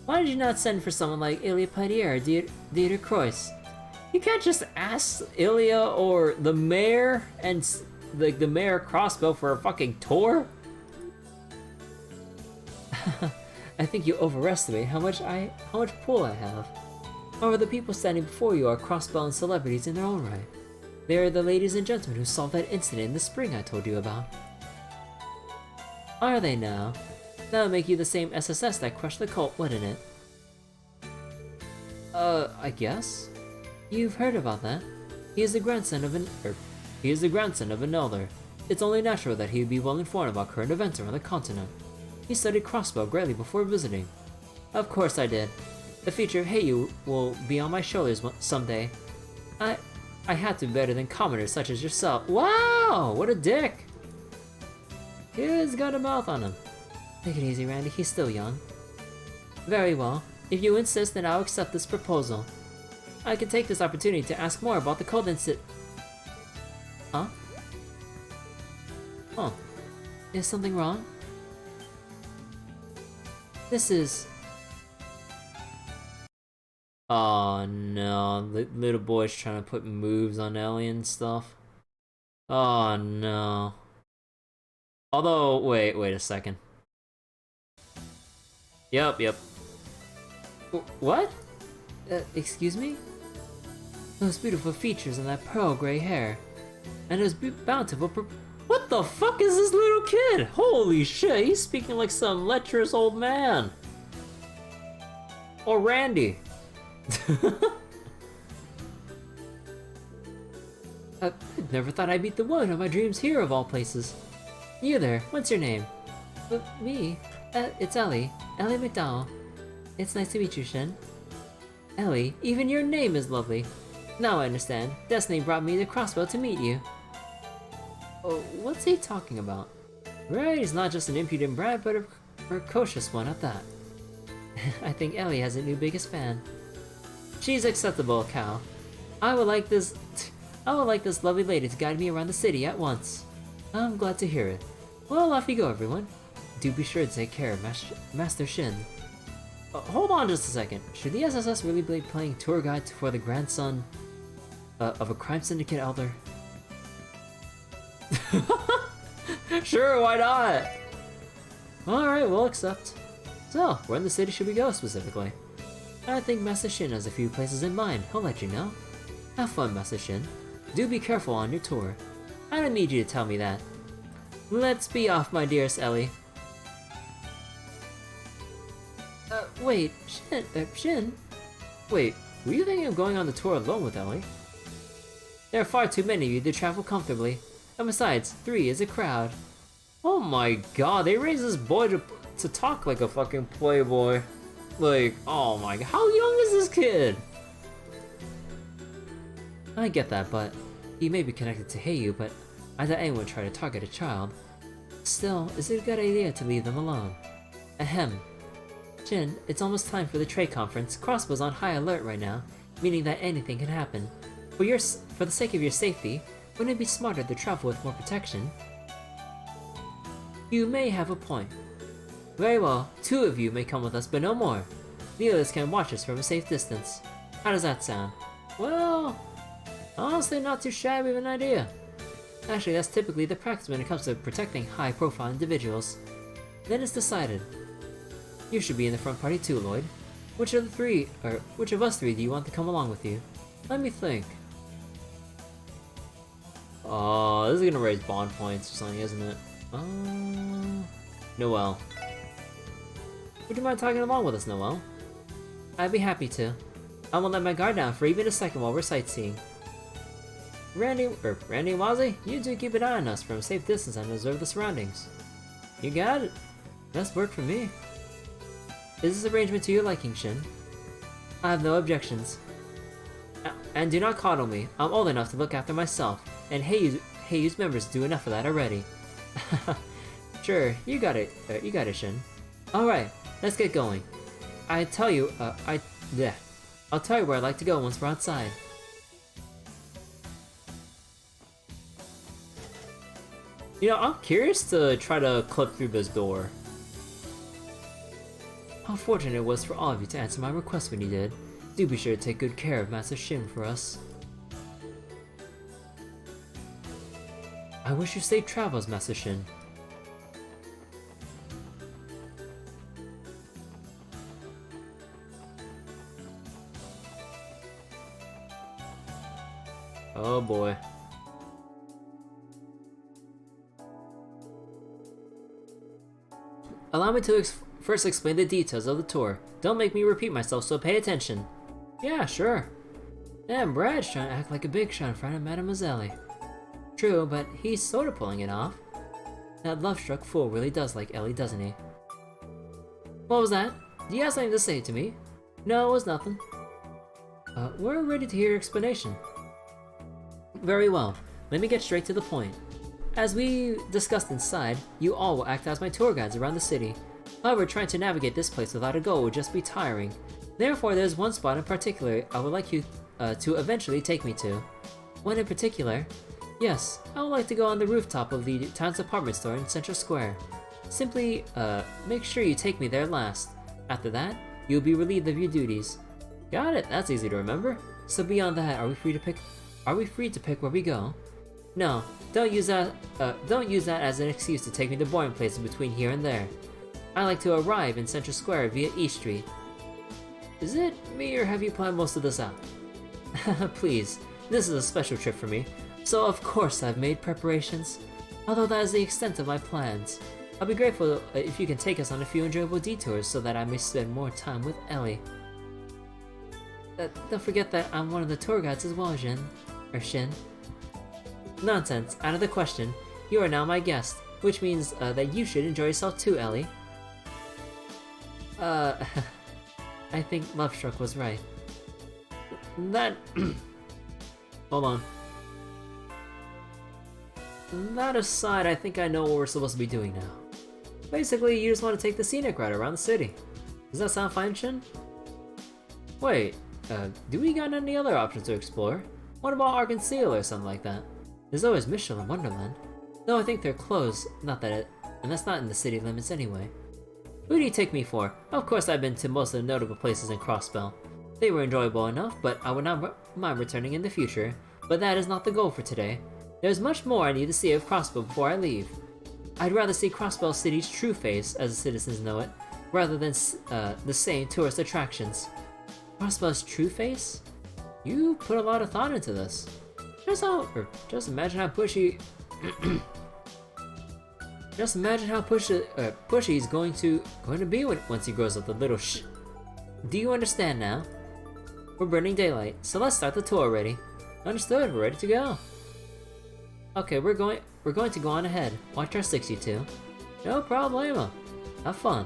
Why did you not send for someone like Ilya Padier or Dieter Croix? You can't just ask Ilya or the mayor and the mayor of Crossbell for a fucking tour? I think you overestimate how much pull I have. However, the people standing before you are Crossbell celebrities in their own right. They are the ladies and gentlemen who solved that incident in the spring I told you about. Are they now? That would make you the same SSS that crushed the cult, wouldn't it? I guess? You've heard about that. He is the grandson of an elder. It's only natural that he would be well informed about current events around the continent. He studied Crossbell greatly before visiting. Of course I did. The future of Heiyu will be on my shoulders someday. I had to be better than commoners such as yourself. Wow, what a dick! Kid's got a mouth on him. Take it easy, Randy, he's still young. Very well. If you insist, then I'll accept this proposal. I can take this opportunity to ask more about the cold incident. Huh? Oh. Is something wrong? This is... Oh no, the little boy's trying to put moves on Ellie and stuff. Oh no. Although, wait a second. Yep. What? Excuse me? Those beautiful features and that pearl gray hair. And those bountiful What the fuck is this little kid? Holy shit, he's speaking like some lecherous old man. Or Randy. I never thought I'd meet the woman of my dreams here of all places. You there, what's your name? Me? It's Ellie. Ellie McDowell. It's nice to meet you, Shin. Ellie, even your name is lovely. Now I understand. Destiny brought me to Crossbell to meet you. Oh, what's he talking about? Right, he's not just an impudent brat, but a precocious one at that. I think Ellie has a new biggest fan. She's acceptable, Cal. I would like this lovely lady to guide me around the city at once. I'm glad to hear it. Well, off you go, everyone. Do be sure to take care of Master Shin. Hold on just a second. Should the SSS really be playing tour guide for the grandson of a crime syndicate elder? Sure, why not? Alright, we'll accept. So, where in the city should we go specifically? I think Master Shin has a few places in mind. He'll let you know. Have fun, Master Shin. Do be careful on your tour. I don't need you to tell me that. Let's be off, my dearest Ellie. Wait, Shin? Wait, were you thinking of going on the tour alone with Ellie? There are far too many of you to travel comfortably. And besides, 3 is a crowd. Oh my god, they raised this boy to talk like a fucking playboy. Like, oh my god, how young is this kid? I get that, but he may be connected to Heiyu, but I doubt anyone would try to target a child. Still, is it a good idea to leave them alone? Ahem. Shin, it's almost time for the trade conference. Crossbell's on high alert right now, meaning that anything can happen. For the sake of your safety, wouldn't it be smarter to travel with more protection? You may have a point. Very well, 2 of you may come with us, but no more. The others can watch us from a safe distance. How does that sound? Well, honestly not too shabby of an idea. Actually, that's typically the practice when it comes to protecting high-profile individuals. Then it's decided. You should be in the front party too, Lloyd. Which of us three do you want to come along with you? Let me think. Oh, this is gonna raise bond points or something, isn't it? Noelle. Would you mind tagging along with us, Noelle? I'd be happy to. I won't let my guard down for even a second while we're sightseeing. Randy and Wazzy, you two keep an eye on us from a safe distance and observe the surroundings. You got it. That's work for me. Is this arrangement to your liking, Shin? I have no objections. And do not coddle me. I'm old enough to look after myself, and Heiyu's members do enough of that already. Sure, you got it, Shin. Alright, let's get going. I'll tell you where I'd like to go once we're outside. You know, I'm curious to try to clip through this door. How fortunate it was for all of you to answer my request when you did. Do be sure to take good care of Master Shin for us. I wish you safe travels, Master Shin. Oh boy. Allow me to first explain the details of the tour. Don't make me repeat myself, so pay attention. Yeah, sure. And Brad's trying to act like a big shot in front of Mademoiselle. True, but he's sort of pulling it off. That love-struck fool really does like Ellie, doesn't he? What was that? Do you have something to say to me? No, it was nothing. We're ready to hear your explanation. Very well. Let me get straight to the point. As we discussed inside, you all will act as my tour guides around the city. However, trying to navigate this place without a goal would just be tiring. Therefore, there's one spot in particular I would like you to eventually take me to. One in particular? Yes, I would like to go on the rooftop of the town's department store in Central Square. Simply, make sure you take me there last. After that, you'll be relieved of your duties. Got it, that's easy to remember. So beyond that, are we free to pick where we go? No, don't use that as an excuse to take me to boring places between here and there. I like to arrive in Central Square via East Street. Is it me, or have you planned most of this out? Please, this is a special trip for me, so of course I've made preparations. Although that is the extent of my plans. I'll be grateful if you can take us on a few enjoyable detours so that I may spend more time with Ellie. Don't forget that I'm one of the tour guides as well, Shin. Nonsense, out of the question. You are now my guest, which means that you should enjoy yourself too, Ellie. I think Lovestruck was right. That... Hold on. That aside, I think I know what we're supposed to be doing now. Basically, you just want to take the scenic route around the city. Does that sound fine, Shin? Wait, do we got any other options to explore? What about Arkansas or something like that? There's always Mitchell and Wonderland. Though I think they're closed, and that's not in the city limits anyway. Who do you take me for? Of course I've been to most of the notable places in Crossbell. They were enjoyable enough, but I would not mind returning in the future. But that is not the goal for today. There's much more I need to see of Crossbell before I leave. I'd rather see Crossbell City's true face, as the citizens know it, rather than the same tourist attractions. Crossbell's true face? You put a lot of thought into this. Just imagine how pushy. Just imagine how pushy he's going to be once he grows up, the little sh. Do you understand now? We're burning daylight, so let's start the tour already. Understood. We're ready to go. Okay, we're going to go on ahead. Watch our 62. No problemo. Have fun.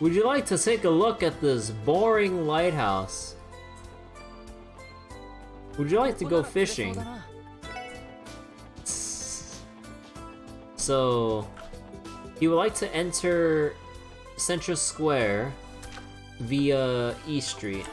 Would you like to take a look at this boring lighthouse? Would you like to go fishing? So, you would like to enter Central Square via E Street.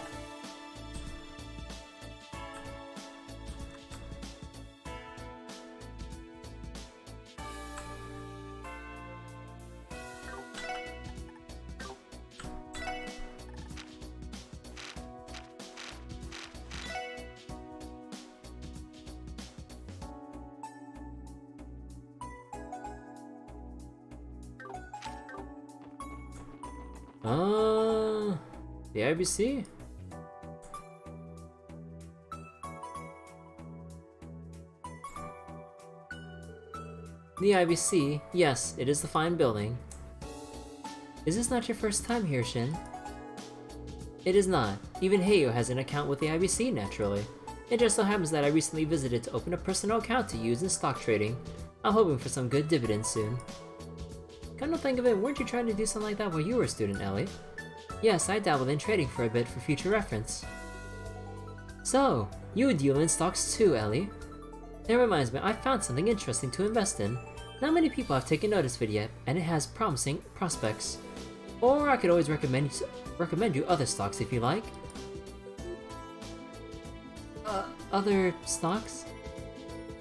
The IBC? The IBC, yes, it is the fine building. Is this not your first time here, Shin? It is not. Even Heyo has an account with the IBC, naturally. It just so happens that I recently visited to open a personal account to use in stock trading. I'm hoping for some good dividends soon. Come to think of it, weren't you trying to do something like that while you were a student, Ellie? Yes, I dabbled in trading for a bit for future reference. So, you deal in stocks too, Ellie? That reminds me, I found something interesting to invest in. Not many people have taken notice of it yet, and it has promising prospects. Or I could always recommend you other stocks if you like. Other stocks?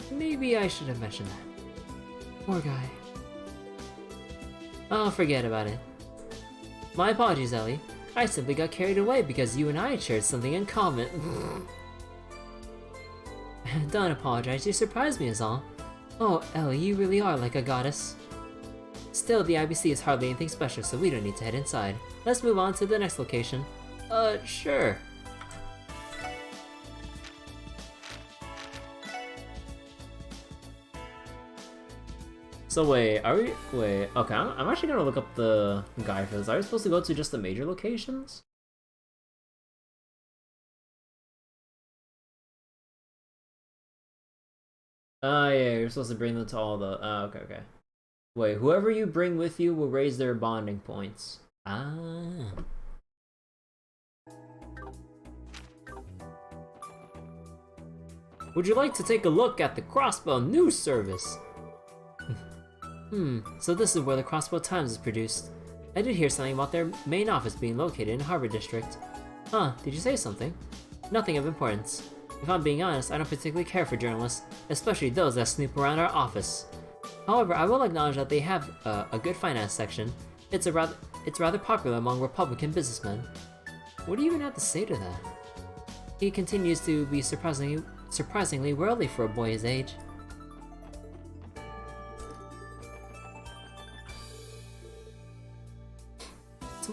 Maybe I should have mentioned that. Poor guy. Oh, forget about it. My apologies, Ellie. I simply got carried away because you and I shared something in common. Don't apologize, you surprised me is all. Oh, Ellie, you really are like a goddess. Still, the IBC is hardly anything special, so we don't need to head inside. Let's move on to the next location. Sure. So wait, okay, I'm actually gonna look up the guide for this. Are we supposed to go to just the major locations? Yeah, you're supposed to bring them to all the, okay. Wait, whoever you bring with you will raise their bonding points. Ah. Would you like to take a look at the Crossbell news service? So this is where the Crossbell Times is produced. I did hear something about their main office being located in Harbor District. Huh, did you say something? Nothing of importance. If I'm being honest, I don't particularly care for journalists, especially those that snoop around our office. However, I will acknowledge that they have a good finance section. It's rather popular among Republican businessmen. What do you even have to say to that? He continues to be surprisingly worldly for a boy his age.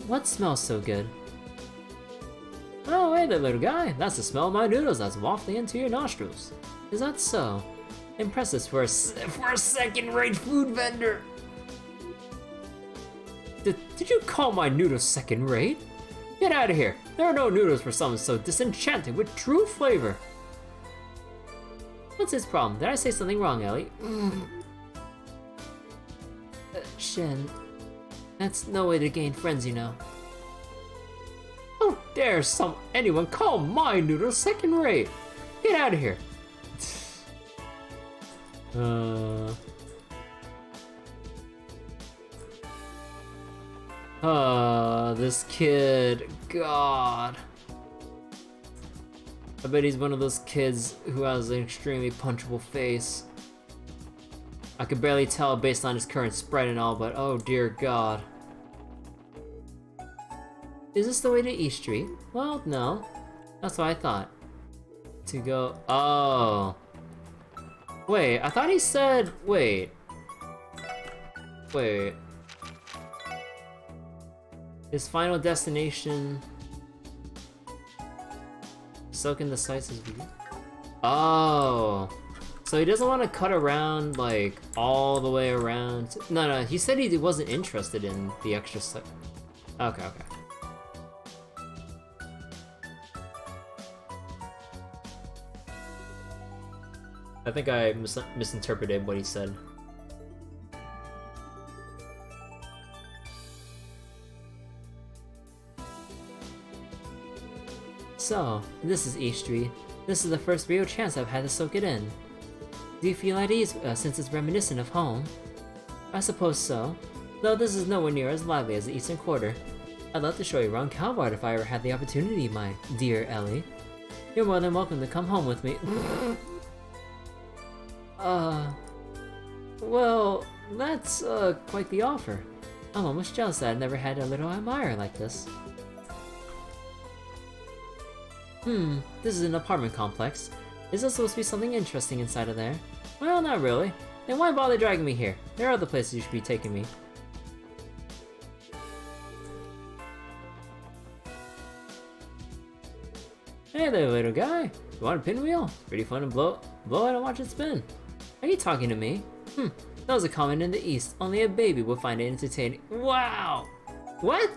What smells so good? Oh, hey there, little guy. That's the smell of my noodles that's wafting into your nostrils. Is that so? Impressive for a second-rate food vendor. Did you call my noodles second-rate? Get out of here. There are no noodles for someone so disenchanted with true flavor. What's his problem? Did I say something wrong, Ellie? Shin. That's no way to gain friends, you know. How dare anyone call my noodles second rate? Get out of here. This kid, God. I bet he's one of those kids who has an extremely punchable face. I could barely tell based on his current spread and all, but oh dear god. Is this the way to East Street? Well, no. That's what I thought. To go... Oh. Wait, I thought he said... Wait. Wait. His final destination... Soak in the sights as we... Oh. So he doesn't want to cut around, like, all the way around... No, he said he wasn't interested in the extra stuff. Okay. I think I misinterpreted what he said. So, this is East Street. This is the first real chance I've had to soak it in. Do you feel at ease since it's reminiscent of home? I suppose so, though this is nowhere near as lively as the Eastern Quarter. I'd love to show you around Calvard if I ever had the opportunity, my dear Ellie. You're more than welcome to come home with me. Well, that's, quite the offer. I'm almost jealous that I've never had a little admirer like this. This is an apartment complex. Is there supposed to be something interesting inside of there? Well, not really. Then why bother dragging me here? There are other places you should be taking me. Hey there, little guy. You want a pinwheel? It's pretty fun to blow it and watch it spin. Are you talking to me? That was a comment in the East. Only a baby would find it entertaining. Wow! What?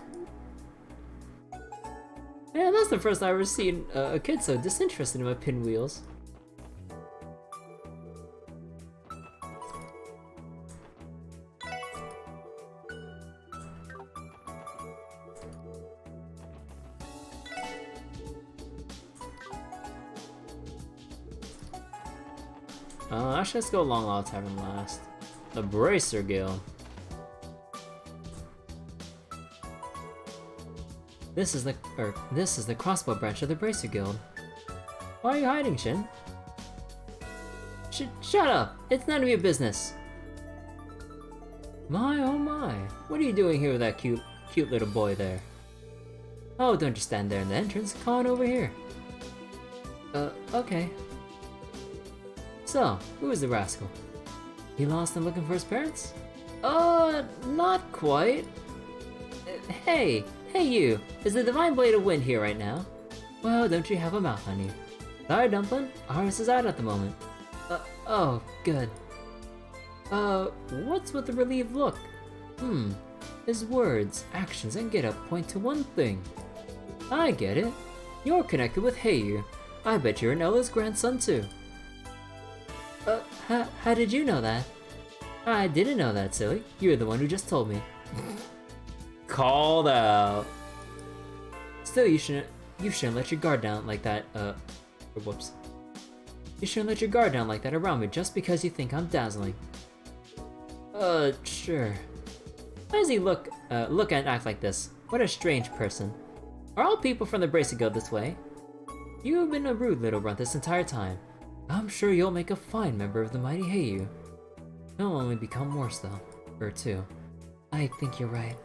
Man, that's the first I've ever seen a kid so disinterested in my pinwheels. Actually, let's go Long Law Tavern last. The Bracer Guild. This is the Crossbell branch of the Bracer Guild. Why are you hiding, Shin? Shut up! It's none of your business. My oh my! What are you doing here with that cute little boy there? Oh, don't just stand there in the entrance. Come on over here. Okay. So, who is the rascal? He lost and looking for his parents? Not quite. Hey you! Is the Divine Blade of Wind here right now? Well, don't you have a mouth on you? Sorry, Dumpling. Iris is out at the moment. Oh, good. What's with the relieved look? His words, actions, and get-up point to one thing. I get it. You're connected with Heiyu. I bet you're Nella's grandson too. How did you know that? I didn't know that, silly. You're the one who just told me. Called out. Still, you shouldn't let your guard down like that, whoops. You shouldn't let your guard down like that around me just because you think I'm dazzling. Sure. Why does he look and act like this? What a strange person. Are all people from the Bracer Guild this way? You've been a rude little runt this entire time. I'm sure you'll make a fine member of the mighty Heiyu. You'll only become worse though. Or two. I think you're right.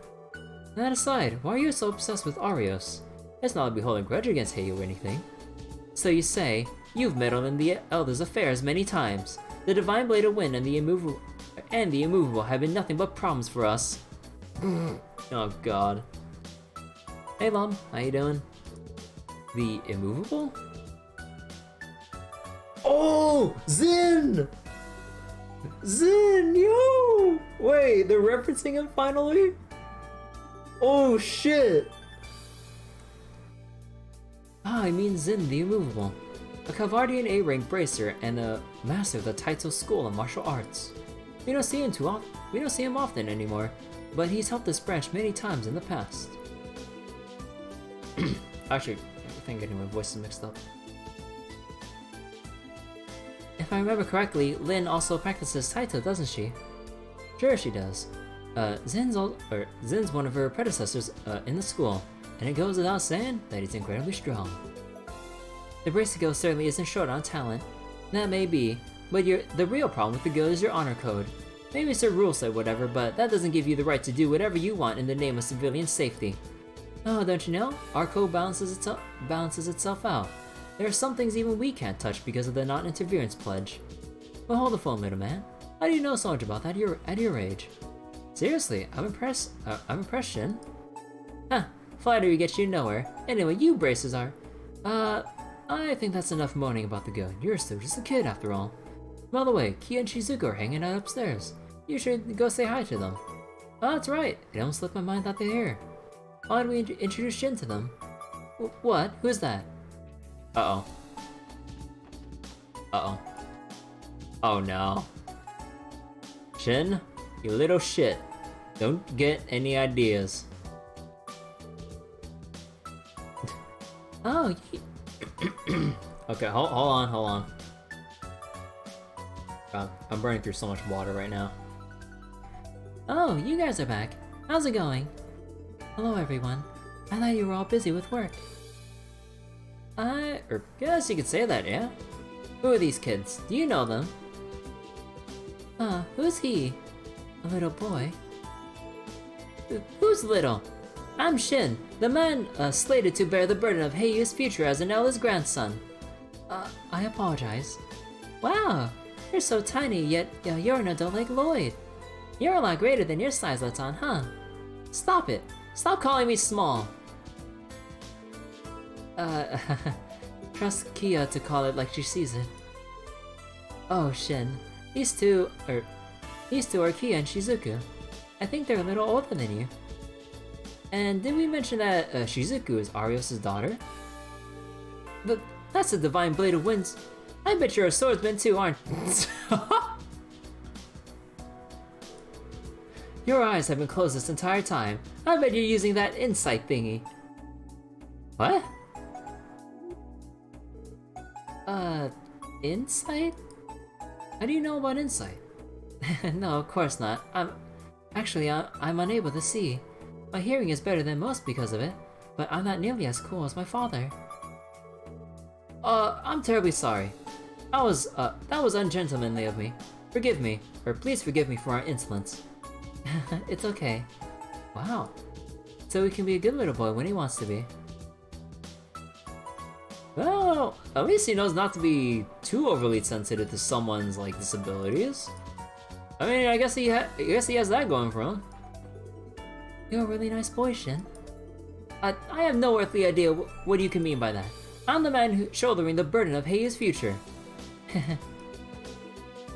That aside, why are you so obsessed with Arios? It's not like we hold a grudge against Heiyu or anything. So you say, you've meddled in the Elder's affairs many times. The Divine Blade of Wind and the Immovable have been nothing but problems for us. Oh god. Hey Mom, how you doing? The Immovable? Oh! Zin! Zin, yo! Wait, they're referencing him finally? Oh shit! I mean Zin the Immovable. A Calvardian A-rank bracer and a master of the Taito School of Martial Arts. We don't see him often anymore, but he's helped this branch many times in the past. Actually, I think I'm getting my voices mixed up. If I remember correctly, Lin also practices Taito, doesn't she? Sure she does. Zin's one of her predecessors in the school, and it goes without saying that he's incredibly strong. The Bracer Guild certainly isn't short on talent. That may be, but the real problem with the guild is your honor code. Maybe it's a rule set whatever, but that doesn't give you the right to do whatever you want in the name of civilian safety. Oh, don't you know? Our code balances itself out. There are some things even we can't touch because of the non-interference pledge. But hold the phone, little man. How do you know so much about that at your age? Seriously, I'm impressed. Shin. Huh, flattery gets you nowhere. Anyway, you braces are. I think that's enough moaning about the gun. You're still just a kid after all. By the way, Kia and Shizuku are hanging out upstairs. You should go say hi to them. Oh, that's right. It almost slipped my mind that they're here. Why don't we introduce Shin to them? What? Who's that? Uh-oh. Uh-oh. Oh no. Shin, you little shit. Don't get any ideas. Oh, okay, hold on. God, I'm burning through so much water right now. Oh, you guys are back. How's it going? Hello, everyone. I thought you were all busy with work. Guess you could say that, yeah? Who are these kids? Do you know them? Who's he? A little boy? Who's little? I'm Shin, the man slated to bear the burden of Heiyu's future as an eldest grandson. I apologize. Wow, you're so tiny, yet you're an adult like Lloyd. You're a lot greater than your size lets on, huh? Stop it. Stop calling me small. Trust Kia to call it like she sees it. Oh, Shin. These two are Kia and Shizuku. I think they're a little older than you. And did we mention that Shizuku is Arios' daughter? But that's a divine blade of winds. I bet you're a swordsman too, aren't you? Your eyes have been closed this entire time. I bet you're using that insight thingy. What? Insight? How do you know about insight? No, of course not. I'm unable to see. My hearing is better than most because of it, but I'm not nearly as cool as my father. I'm terribly sorry. That was ungentlemanly of me. Forgive me, or please forgive me for our insolence. It's okay. Wow. So he can be a good little boy when he wants to be. Well, at least he knows not to be too overly sensitive to someone's, like, disabilities. I mean, I guess he has that going for him. You're a really nice boy, Shin. I have no earthly idea what you can mean by that. I'm the man shouldering the burden of Heiyu's future.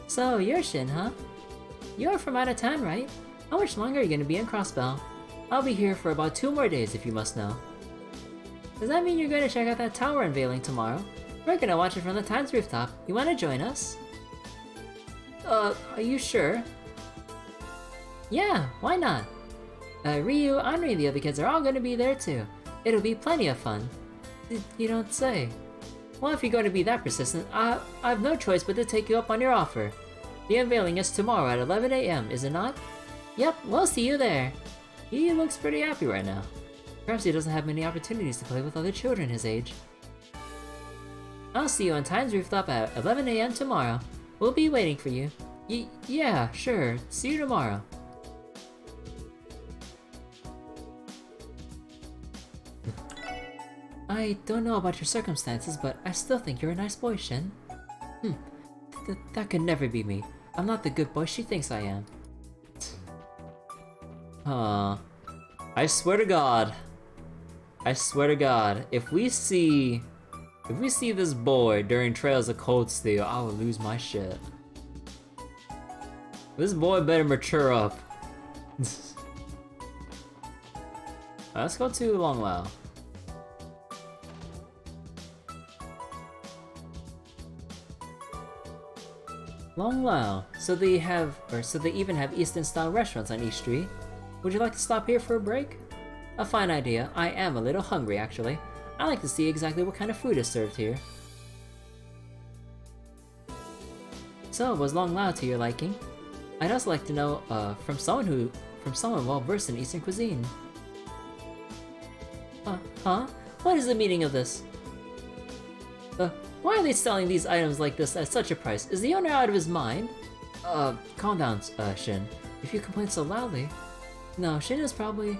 So, you're Shin, huh? You're from out of town, right? How much longer are you gonna be in Crossbell? I'll be here for about 2 more days if you must know. Does that mean you're going to check out that tower unveiling tomorrow? We're gonna watch it from the Times rooftop. You wanna join us? Are you sure? Yeah, why not? Ryu, Henri, and the other kids are all gonna be there too. It'll be plenty of fun. You don't say. Well, if you're going to be that persistent, I've no choice but to take you up on your offer. The unveiling is tomorrow at 11 AM, is it not? Yep, we'll see you there. He looks pretty happy right now. Perhaps he doesn't have many opportunities to play with other children his age. I'll see you on Times Rooftop at 11 AM tomorrow. We'll be waiting for you. Yeah, sure. See you tomorrow. I don't know about your circumstances, but I still think you're a nice boy, Shin. That could never be me. I'm not the good boy she thinks I am. I swear to God. If we see this boy during Trails of Cold Steel, I will lose my shit. This boy better mature up. Let's go to Long Lao. Long Lao. So they even have Eastern-style restaurants on each street. Would you like to stop here for a break? A fine idea. I am a little hungry, actually. I like to see exactly what kind of food is served here. So, was Long Lao to your liking? I'd also like to know, from someone well-versed in Eastern cuisine. Huh? What is the meaning of this? Why are they selling these items like this at such a price? Is the owner out of his mind? Calm down, Shin. If you complain so loudly. No, Shin is probably...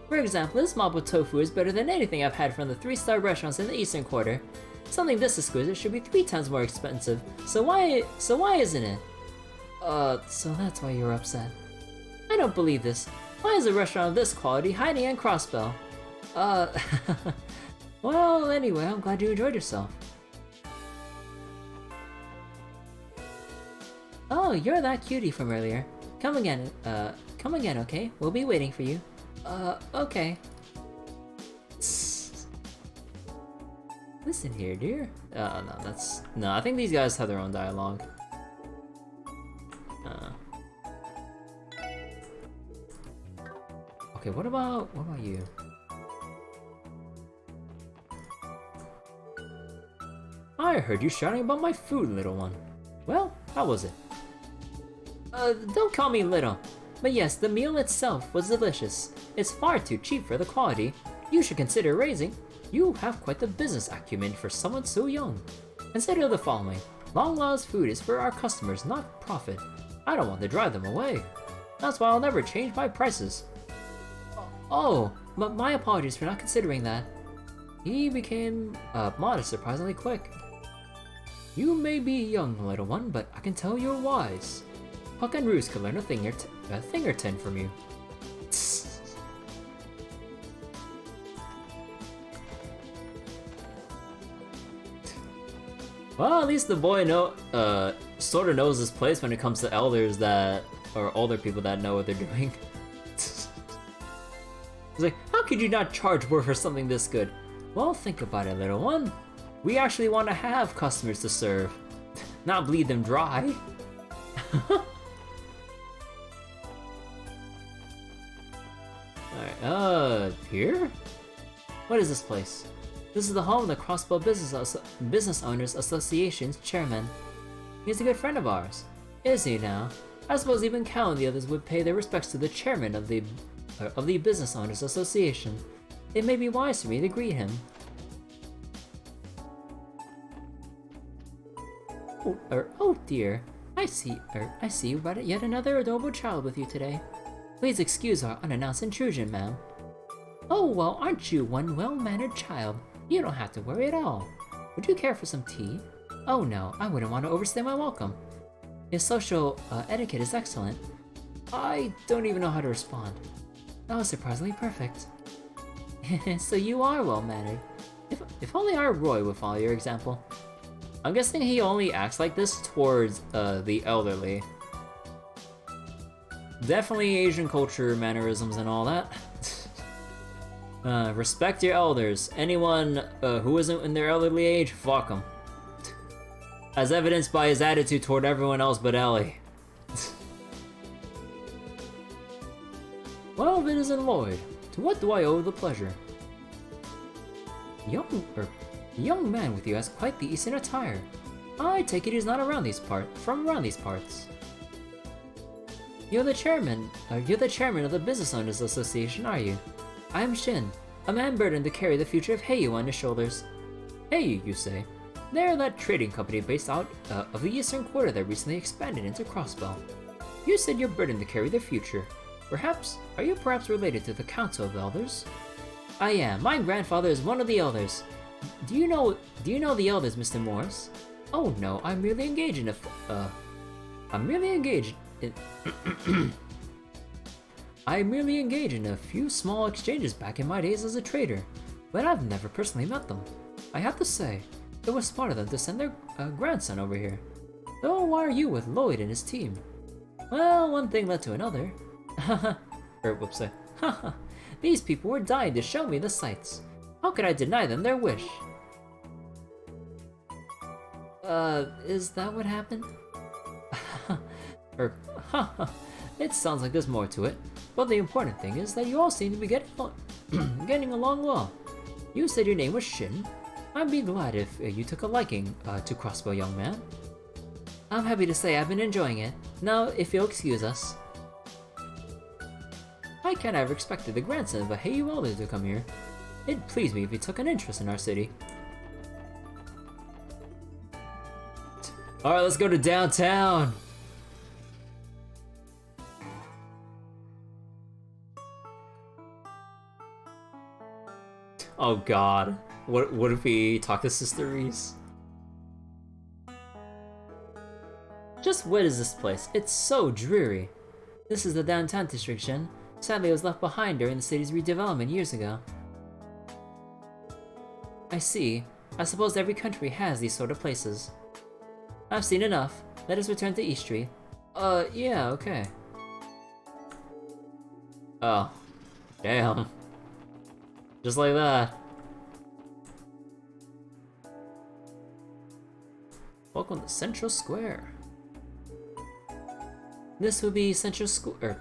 For example, this mapo tofu is better than anything I've had from the 3-star restaurants in the Eastern Quarter. Something this exquisite should be 3 times more expensive. So why isn't it? So that's why you're upset. I don't believe this. Why is a restaurant of this quality hiding in Crossbell? Well, anyway, I'm glad you enjoyed yourself. Oh, you're that cutie from earlier. Come again, okay? We'll be waiting for you. Okay. Listen here, dear. No, I think these guys have their own dialogue. Okay, what about you? I heard you shouting about my food, little one. Well, how was it? Don't call me little. But yes, the meal itself was delicious. It's far too cheap for the quality. You should consider raising. You have quite the business acumen for someone so young. Consider the following. Long Law's food is for our customers, not profit. I don't want to drive them away. That's why I'll never change my prices. Oh, but my apologies for not considering that. He became modest surprisingly quick. You may be young, little one, but I can tell you're wise. Puck and Roost could learn a thing or 10 from you. Well, at least the boy sort of knows his place when it comes to elders or older people that know what they're doing. It's like, how could you not charge more for something this good? Well, think about it, little one. We actually want to have customers to serve, not bleed them dry. Alright, here? What is this place? This is the home of the Crossbell Business Owners Association's chairman. He's a good friend of ours. Is he now? I suppose even Cal and the others would pay their respects to the chairman of the Business Owners Association. It may be wise for me to greet him. Oh dear. I see you brought yet another adorable child with you today. Please excuse our unannounced intrusion, ma'am. Oh, well, aren't you one well-mannered child? You don't have to worry at all. Would you care for some tea? Oh no, I wouldn't want to overstay my welcome. His social etiquette is excellent. I don't even know how to respond. That was surprisingly perfect. So you are well-mannered. If only our Roy would follow your example. I'm guessing he only acts like this towards the elderly. Definitely Asian culture, mannerisms, and all that. Respect your elders. Anyone who isn't in their elderly age, fuck them. As evidenced by his attitude toward everyone else but Ellie. Well, if it isn't Lloyd, to what do I owe the pleasure? Young man with you has quite the Eastern attire. I take it he's not from around these parts. You're the chairman of the Business Owners Association, are you? I'm Shin, a man burdened to carry the future of Heiyu on his shoulders. Heiyu, you say? They're that trading company based out of the Eastern Quarter that recently expanded into Crossbell. You said you're burdened to carry the future. Are you perhaps related to the Council of Elders? I am. My grandfather is one of the elders. Do you know the elders, Mr. Morris? Oh no, I'm merely engaged in a few small exchanges back in my days as a trader, but I've never personally met them. I have to say, it was smart of them to send their grandson over here. Though why are you with Lloyd and his team? Well, one thing led to another. Whoops. These people were dying to show me the sights. How could I deny them their wish? Is that what happened? It sounds like there's more to it, but the important thing is that you all seem to be getting along well. You said your name was Shin. I'd be glad if you took a liking to Crossbell, young man. I'm happy to say I've been enjoying it. Now, if you'll excuse us. I can't have expected the grandson of a Heiyu elder to come here. It'd please me if he took an interest in our city. Alright, let's go to downtown! Oh god. What if we talk to Sister Reese? Just what is this place? It's so dreary. This is the downtown district, Shin. Sadly, it was left behind during the city's redevelopment years ago. I see. I suppose every country has these sort of places. I've seen enough. Let us return to East Street. Yeah, okay. Oh. Damn. Just like that. Welcome to Central Square. This would be Central Square,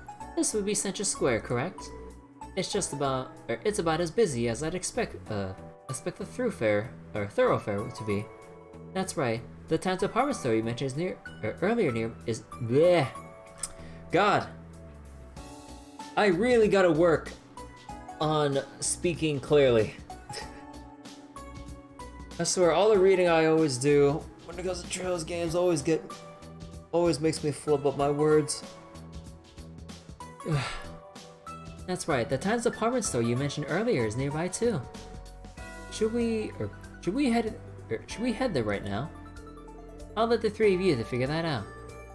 correct? It's about as busy as I'd expect the thoroughfare to be. That's right. The town department store you mentioned is earlier is bleh. God. I really gotta work on speaking clearly. I swear, all the reading I always do when it comes to Trails games always makes me flub up my words. That's right. The town's department store you mentioned earlier is nearby too. Should we head there right now? I'll let the three of you to figure that out.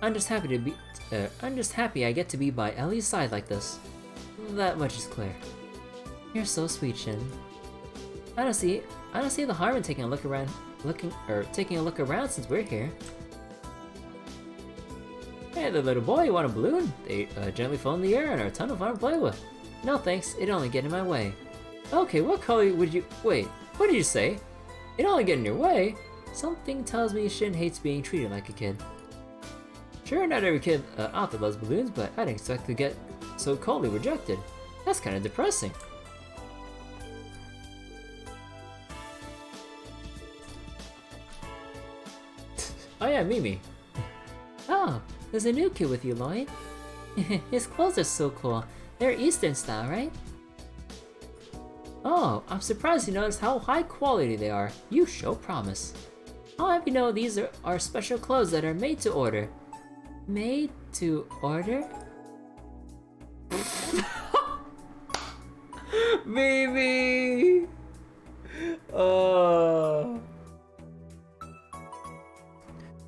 I'm just happy I get to be by Ellie's side like this. That much is clear. You're so sweet, Shin. I don't see the harm in taking a look around since we're here. Hey there, little boy, you want a balloon? They gently float in the air and are a ton of fun to play with. No thanks, it'd only get in my way. Okay, what color would you— wait, what did you say? It'd only get in your way? Something tells me Shin hates being treated like a kid. Sure, not every kid out there loves balloons, but I didn't expect to get so coldly rejected. That's kind of depressing. Oh yeah, Mimi. Oh, there's a new kid with you, Lloyd. His clothes are so cool. They're Eastern style, right? Oh, I'm surprised you noticed how high quality they are. You show promise. I'll have you know these are special clothes that are made to order. Made to order? Mimi! Oh.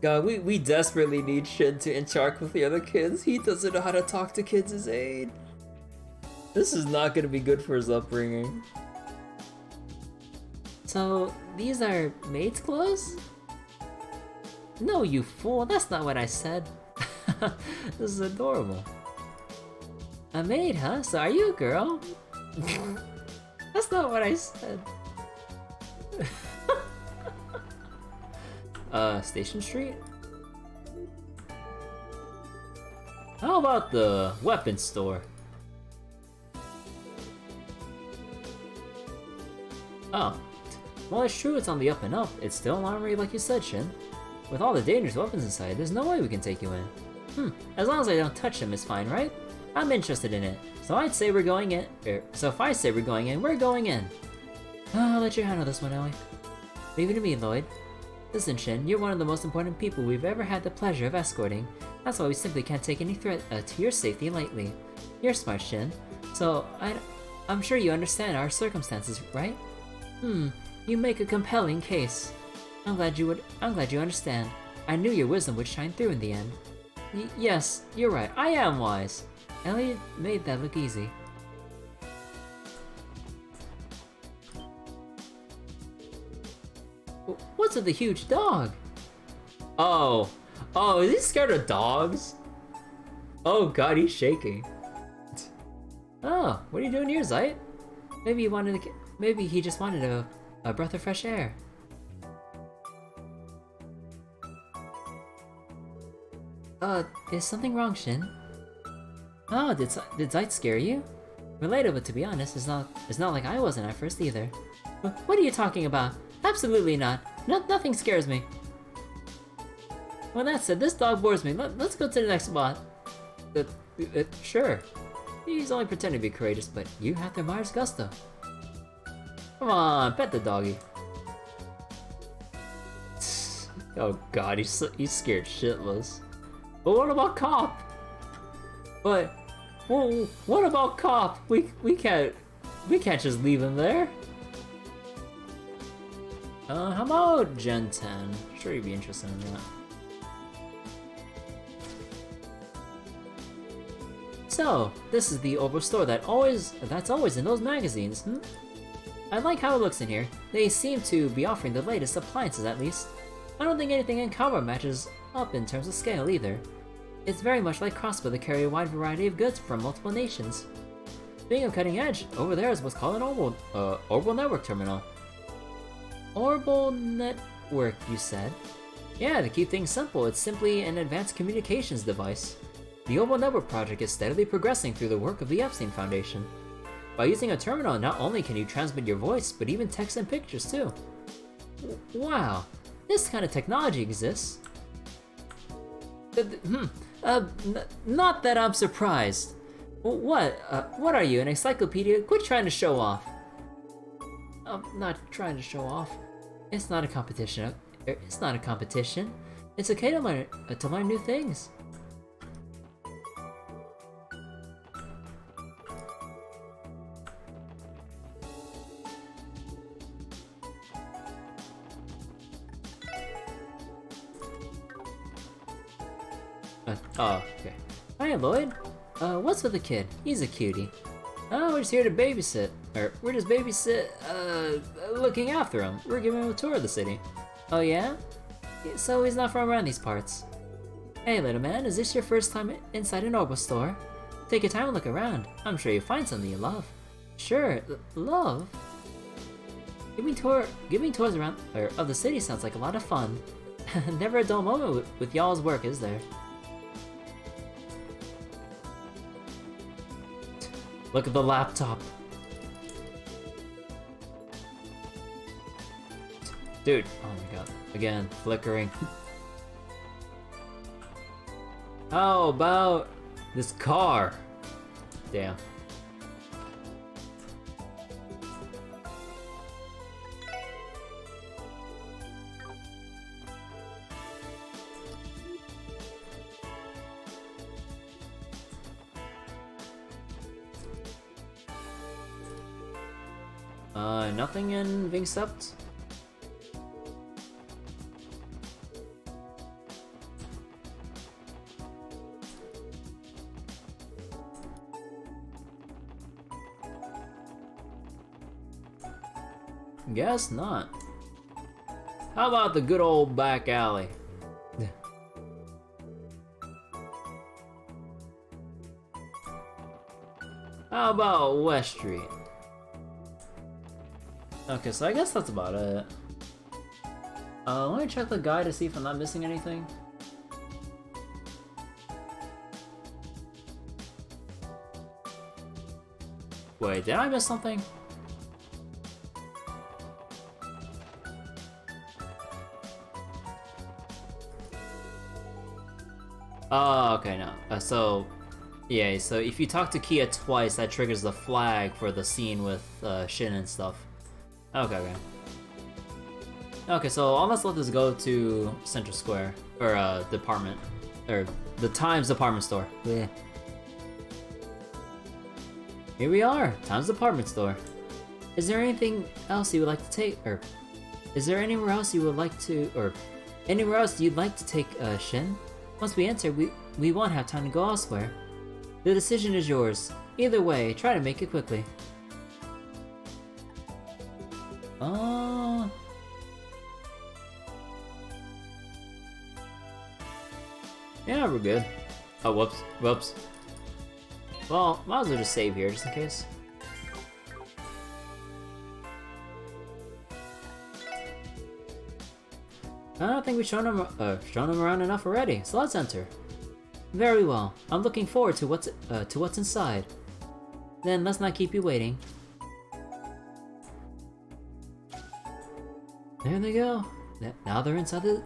God, we desperately need Shin to interact with the other kids. He doesn't know how to talk to kids his age. This is not gonna be good for his upbringing. So, these are maid's clothes? No, you fool, that's not what I said. This is adorable. A maid, huh? So are you a girl? That's not what I said. Station Street? How about the weapons store? Oh. Well, it's true it's on the up and up. It's still an armory like you said, Shin. With all the dangerous weapons inside, there's no way we can take you in. As long as I don't touch them, it's fine, right? I'm interested in it. So I'd say we're going in. So if I say we're going in, we're going in. I'll let you handle this one, Ellie. Leave it to me, Lloyd. Listen, Shin, you're one of the most important people we've ever had the pleasure of escorting. That's why we simply can't take any threat to your safety lightly. You're smart, Shin. So I'm sure you understand our circumstances, right? You make a compelling case. I'm glad you understand. I knew your wisdom would shine through in the end. Yes, you're right. I am wise. Elliot made that look easy. What's with the huge dog? Oh, is he scared of dogs? Oh god, he's shaking. Oh, what are you doing here, Zeit? Maybe he just wanted a breath of fresh air. Is something wrong, Shin? Oh, did Zeit scare you? Relatable, to be honest. It's not like I wasn't at first either. What are you talking about? Absolutely not. Nothing scares me. Well, that said, this dog bores me. Let's go to the next spot. Sure. He's only pretending to be courageous, but you have to admire his gusto. Come on, pet the doggy. Oh god, he's scared shitless. But what about Cop? But, well, what about Cop? We can't just leave him there. How about Gen 10? Sure you'd be interested in that. So, this is the Orbo store that's always in those magazines, hmm? I like how it looks in here. They seem to be offering the latest appliances at least. I don't think anything in Cowboy matches up in terms of scale either. It's very much like Crossbell to carry a wide variety of goods from multiple nations. Speaking of cutting edge, over there is what's called an Orbo Network Terminal. Orbo Network, you said? Yeah, to keep things simple, it's simply an advanced communications device. The Orbo Network project is steadily progressing through the work of the Epstein Foundation. By using a terminal, not only can you transmit your voice, but even text and pictures too. Wow, this kind of technology exists. Not that I'm surprised. What are you, an encyclopedia? Quit trying to show off. I'm not trying to show off. It's not a competition. It's not a competition. It's okay to learn new things. Oh, okay. Hi, Lloyd. What's with the kid? He's a cutie. Oh, we're just here to babysit. Or, we're just looking after him. We're giving him a tour of the city. Oh, yeah? So he's not from around these parts. Hey, little man, is this your first time inside an Orbo store? Take your time and look around. I'm sure you'll find something you love. Sure, love? Giving tours around of the city sounds like a lot of fun. Never a dull moment with y'all's work, is there? Look at the laptop. Dude, oh my god. Again, flickering. How about this car? Damn. Nothing in Wingsept? Guess not. How about the good old back alley? How about West Street? Okay, so I guess that's about it. Let me check the guide to see if I'm not missing anything. Wait, did I miss something? Oh, okay, no. So if you talk to Kia twice, that triggers the flag for the scene with Shin and stuff. Okay. Okay, so all that's left is go to Central Square, or department, or the Times department store. Yeah. Here we are, Times department store. Is there anything else you would like to take, or is there anywhere else you would like to, or anywhere else you'd like to take Shin? Once we enter, we won't have time to go elsewhere. The decision is yours. Either way, try to make it quickly. Yeah, we're good. Oh, whoops. Well, might as well just save here, just in case. I don't think we've shown him around enough already, so let's enter. Very well. I'm looking forward to what's inside. Then let's not keep you waiting. There they go. Now they're inside the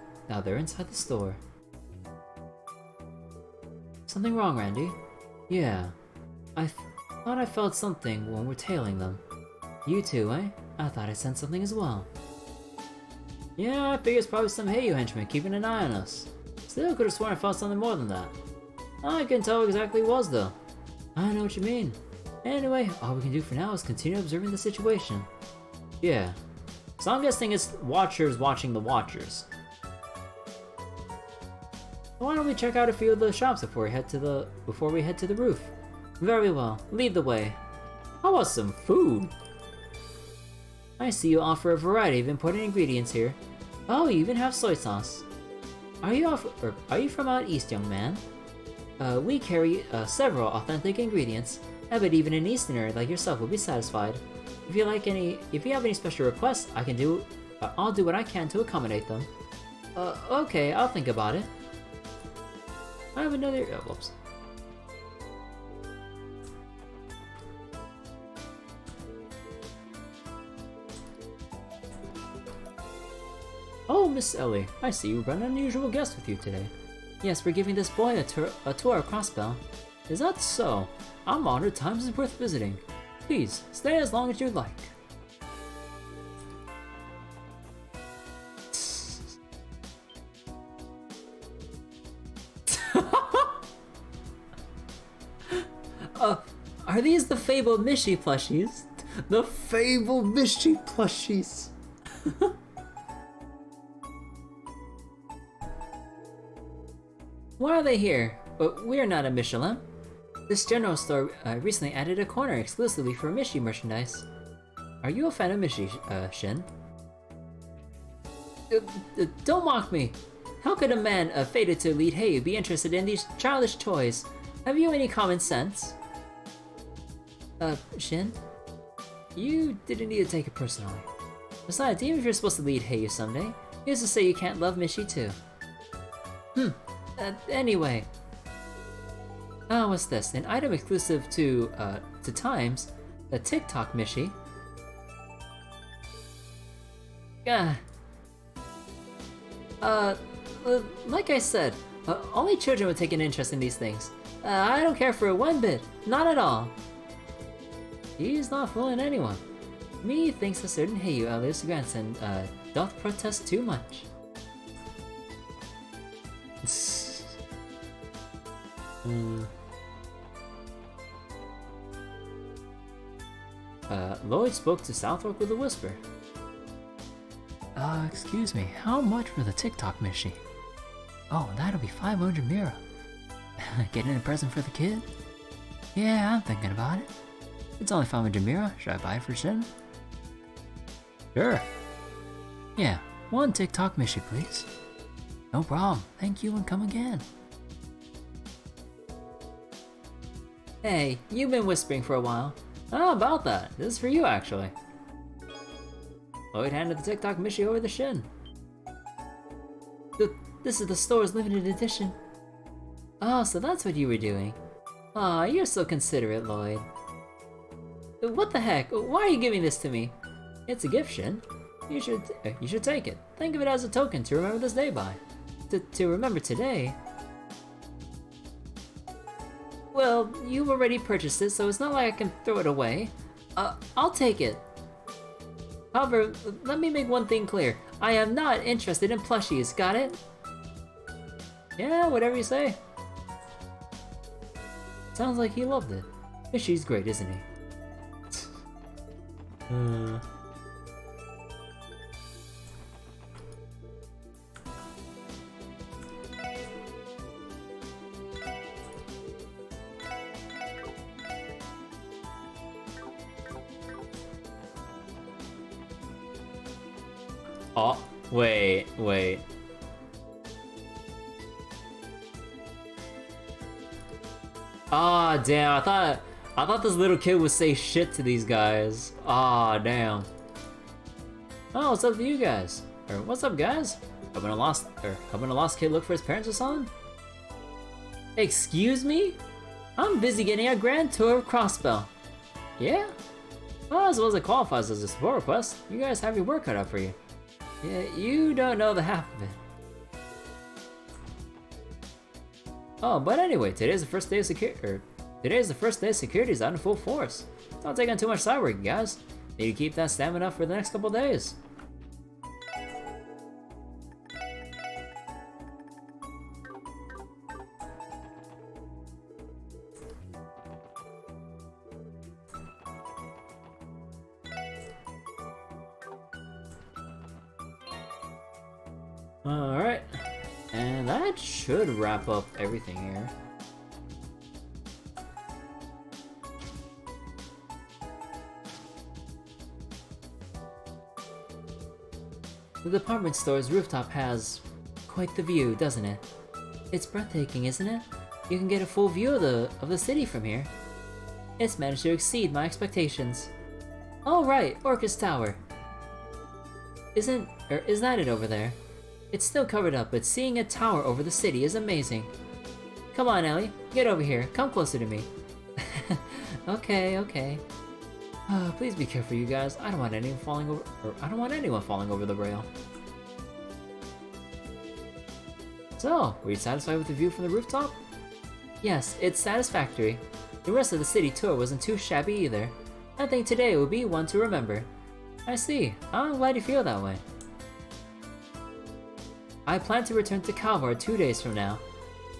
store. Something wrong, Randy? Yeah. I thought I felt something when we're tailing them. You too, eh? I thought I sensed something as well. Yeah, I figure it's probably some Heiyu henchman keeping an eye on us. Still could have sworn I felt something more than that. I couldn't tell what exactly it was though. I know what you mean. Anyway, all we can do for now is continue observing the situation. Yeah. So I'm guessing it's watchers watching the watchers. Why don't we check out a few of the shops before we head to the roof? Very well, lead the way. How about some food? I see you offer a variety of important ingredients here. Oh, you even have soy sauce. Are you from out east, young man? We carry several authentic ingredients. I bet even an Easterner like yourself will be satisfied. If you have any special requests, I'll do what I can to accommodate them. Okay, I'll think about it. I have another. Oh, whoops. Oh, Miss Ellie, I see you brought an unusual guest with you today. Yes, we're giving this boy a tour of Crossbell. Is that so? I'm honored. Times is worth visiting. Please, stay as long as you'd like. Are these the fabled Mishy plushies? The fabled Mishy plushies! Why are they here? But we're not a Michelin. This general store recently added a corner exclusively for Mishy merchandise. Are you a fan of Mishy, Shin? Don't mock me! How could a man fated to lead Heiyu be interested in these childish toys? Have you any common sense? Shin? You didn't need to take it personally. Besides, even if you're supposed to lead Heiyu someday, who's to say you can't love Mishy too? Anyway. Oh, what's this? An item exclusive to Times, a TikTok Mishy. Like I said, only children would take an interest in these things. I don't care for it one bit, not at all. He's not fooling anyone. Me thinks a certain Heiyu Ali's grandson doth protest too much. Lloyd spoke to Southwark with a whisper. Excuse me, how much for the TikTok Mishy? Oh, that'll be 500 Mira. Getting a present for the kid? Yeah, I'm thinking about it. It's only 500 Mira. Should I buy it for Shin? Sure. Yeah, one TikTok Mishy, please. No problem. Thank you and come again. Hey, you've been whispering for a while. How about that? This is for you, actually. Lloyd handed the TikTok Mishy over to Shin. This is the store's limited edition. Oh, so that's what you were doing. Aw, you're so considerate, Lloyd. What the heck? Why are you giving this to me? It's a gift, Shin. You should take it. Think of it as a token to remember this day by. To remember today. Well, you've already purchased it, so it's not like I can throw it away. I'll take it. However, let me make one thing clear. I am not interested in plushies, got it? Yeah, whatever you say. Sounds like he loved it. Mishy's great, isn't he? Oh, wait. Ah, damn, I thought this little kid would say shit to these guys. Ah, damn. Oh, what's up to you guys? Or what's up, guys? Helping a lost kid look for his parents or something? Excuse me? I'm busy getting a grand tour of Crossbell. Yeah? Well, as well as it qualifies as a support request, you guys have your work cut out for you. Yeah, you don't know the half of it. Oh, but anyway, today's the first day of security's out in full force. Don't take on too much side work, guys. Need to keep that stamina up for the next couple days. Alright. And that should wrap up everything here. The department store's rooftop has quite the view, doesn't it? It's breathtaking, isn't it? You can get a full view of the city from here. It's managed to exceed my expectations. Oh right, Orcus Tower. Is that it over there? It's still covered up, but seeing a tower over the city is amazing. Come on, Ellie, get over here. Come closer to me. Okay. Please be careful, you guys. I don't want anyone falling over the rail. So, were you satisfied with the view from the rooftop? Yes, it's satisfactory. The rest of the city tour wasn't too shabby either. I think today will be one to remember. I see. I'm glad you feel that way. I plan to return to Calvar 2 days from now.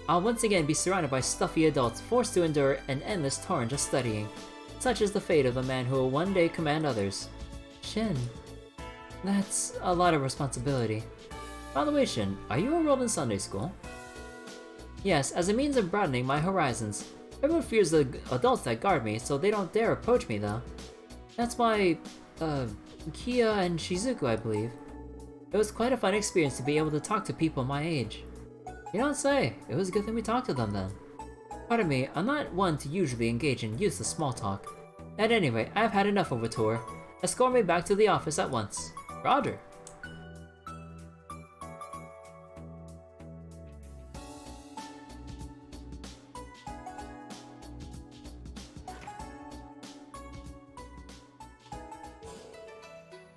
I'll once again be surrounded by stuffy adults forced to endure an endless torrent of studying. Such is the fate of the man who will one day command others. Shin. That's a lot of responsibility. By the way, Shin, are you enrolled in Sunday school? Yes, as a means of broadening my horizons. Everyone fears the adults that guard me, so they don't dare approach me though. That's why, Kia and Shizuku, I believe. It was quite a fun experience to be able to talk to people my age. You don't say. It was a good thing we talked to them then. Pardon me, I'm not one to usually engage in useless small talk. At any rate, I've had enough of a tour. Escort me back to the office at once. Roger.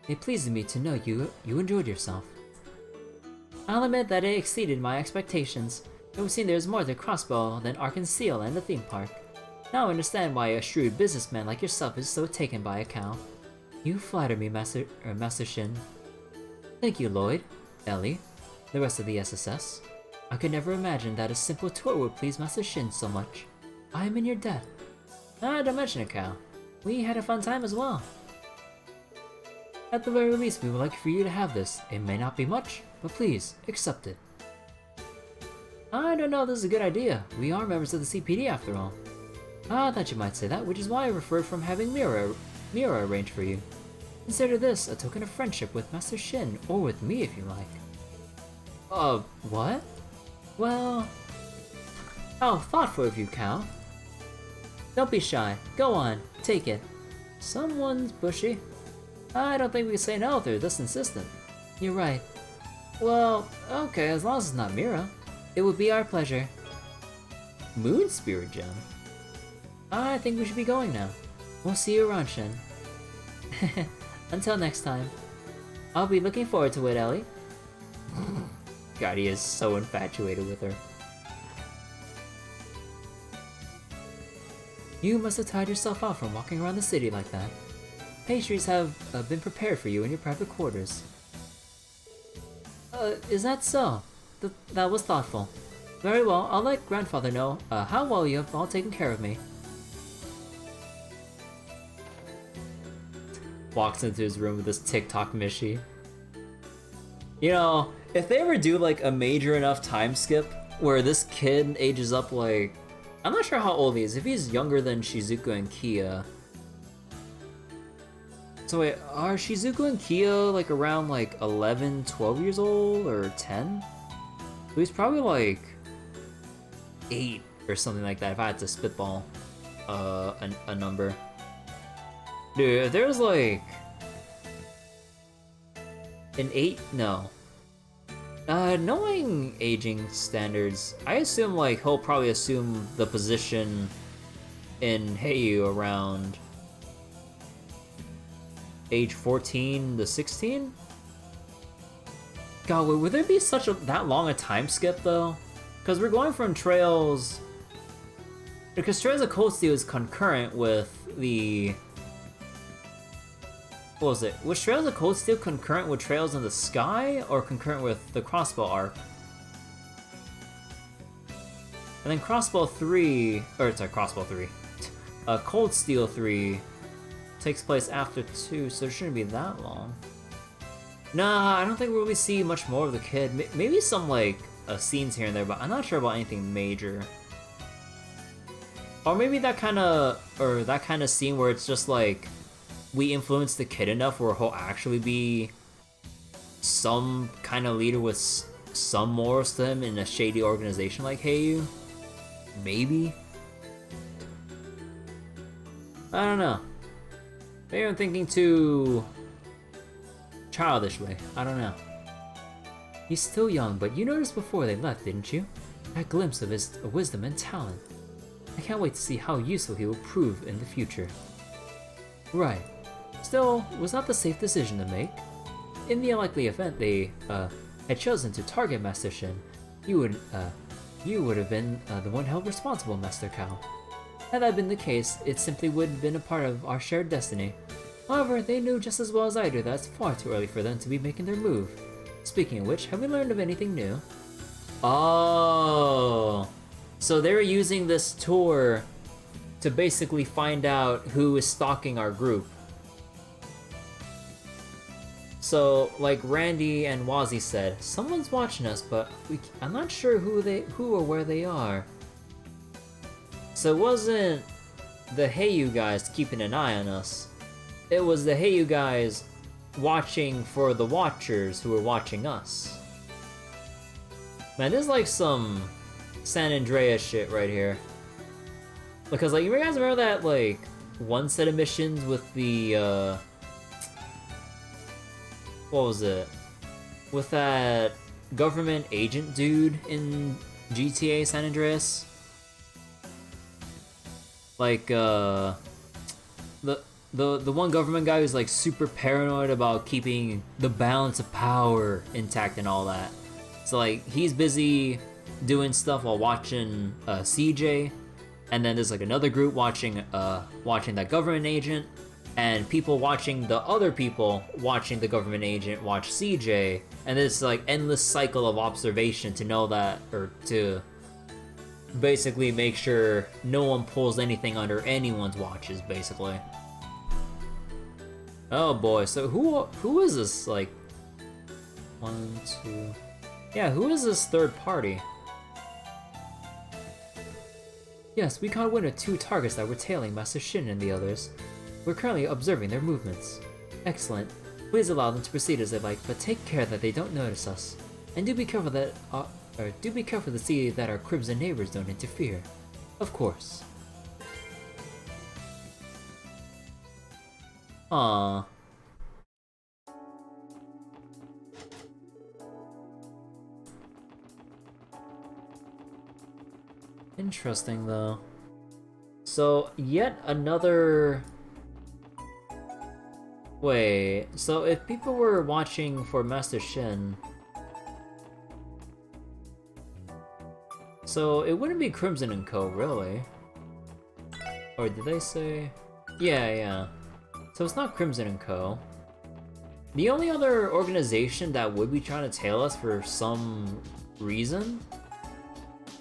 It pleases me to know you enjoyed yourself. I'll admit that it exceeded my expectations. It would seem there's more to Crossbell than Arkansas and the theme park. Now I understand why a shrewd businessman like yourself is so taken by a cow. You flatter me, Master Shin. Thank you, Lloyd, Ellie, the rest of the SSS. I could never imagine that a simple tour would please Master Shin so much. I am in your debt. Don't mention it, Cal. We had a fun time as well. At the very least, we would like for you to have this. It may not be much, but please, accept it. I don't know if this is a good idea. We are members of the CPD after all. I thought you might say that, which is why I referred from having Mira arranged for you. Consider this a token of friendship with Master Shin, or with me if you like. What? Well... How thoughtful of you, Cal. Don't be shy. Go on, take it. Someone's bushy. I don't think we can say no if they're this insistent. You're right. Well, okay, as long as it's not Mira. It would be our pleasure. Moon Spirit Gem? I think we should be going now. We'll see you around, Shin. Until next time. I'll be looking forward to it, Ellie. God, he is so infatuated with her. You must have tired yourself out from walking around the city like that. Pastries have been prepared for you in your private quarters. Is that so? That was thoughtful. Very well, I'll let Grandfather know how well you have all taken care of me. Walks into his room with this TikTok Mishi. You know, if they ever do like a major enough time skip where this kid ages up like... I'm not sure how old he is, if he's younger than Shizuku and Kia. So wait, are Shizuku and Kia like around like 11, 12 years old or 10? So he's probably like 8 or something like that if I had to spitball a number. Dude, if there's like an 8, no. Knowing aging standards, I assume like he'll probably assume the position in Heiyu around age 14 to 16? God, would there be that long a time skip though? Because we're going from Trails... Because Trails of Cold Steel is concurrent with the... What was it? Was Trails of Cold Steel concurrent with Trails in the Sky, or concurrent with the Crossbell arc? And then Crossbell 3... Or, sorry, Crossbell 3. Cold Steel 3 takes place after 2, so it shouldn't be that long. Nah, I don't think we'll really see much more of the kid. Maybe some, like, scenes here and there, but I'm not sure about anything major. Or maybe that kind of scene where it's just like, we influence the kid enough where he'll actually be some kind of leader with some morals to him in a shady organization like Heiyu? Maybe? I don't know. Maybe I'm thinking too childishly. I don't know. He's still young, but you noticed before they left, didn't you? That glimpse of his wisdom and talent. I can't wait to see how useful he will prove in the future. Right. Still, it was not the safe decision to make. In the unlikely event they had chosen to target Master Shin, you would have been the one held responsible, Master Kao. Had that been the case, it simply would have been a part of our shared destiny. However, they knew just as well as I do that it's far too early for them to be making their move. Speaking of which, have we learned of anything new? Oh, so they're using this tour to basically find out who is stalking our group. So, like Randy and Wazzy said, someone's watching us, but I'm not sure who or where they are. So it wasn't the Heiyu guys keeping an eye on us. It was the Heiyu guys watching for the Watchers who were watching us. Man, this is like some San Andreas shit right here. Because, like, you guys remember that, like, one set of missions with the, what was it? With that government agent dude in GTA San Andreas? Like, the one government guy who's, like, super paranoid about keeping the balance of power intact and all that. So, like, he's busy doing stuff while watching CJ, and then there's, like, another group watching that government agent, and people watching the other people watching the government agent watch CJ, and this, like, endless cycle of observation to know that, or to basically make sure no one pulls anything under anyone's watches, basically. Oh boy, so who is this, like, 1, 2... Yeah, who is this third party? Yes, we caught wind of 2 targets that were tailing Master Shin and the others. We're currently observing their movements. Excellent. Please allow them to proceed as they like, but take care that they don't notice us. And do be careful to see that our Crimson neighbors don't interfere. Of course. Aww. Interesting, though. So, yet another... Wait, so if people were watching for Master Shin... So, it wouldn't be Crimson & Co., really. Or did they say... Yeah. So it's not Crimson & Co. The only other organization that would be trying to tail us for some reason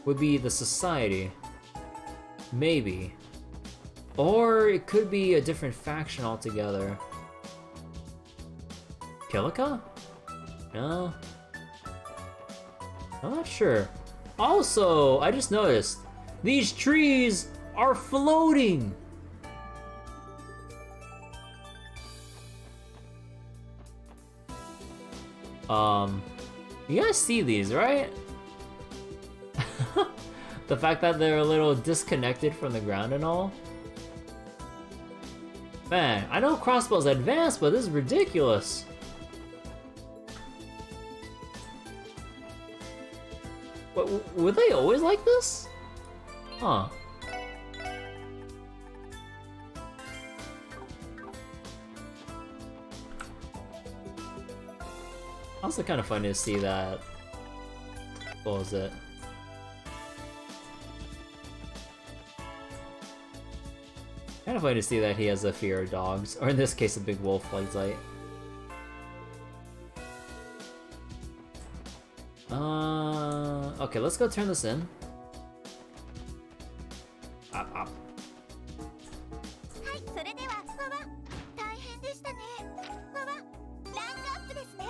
would be the Society. Maybe. Or it could be a different faction altogether. Kilika? No? I'm not sure. Also, I just noticed, these trees are floating! You guys see these, right? The fact that they're a little disconnected from the ground and all. Man, I know Crossbell's advanced, but this is ridiculous. Were they always like this? Huh. Also kind of funny to see that. What was it? Kind of funny to see that he has a fear of dogs, or in this case, a big wolf like Light. Okay, let's go turn this in. Up. はい、それではわわ大変でしたね。わわランクアップですね。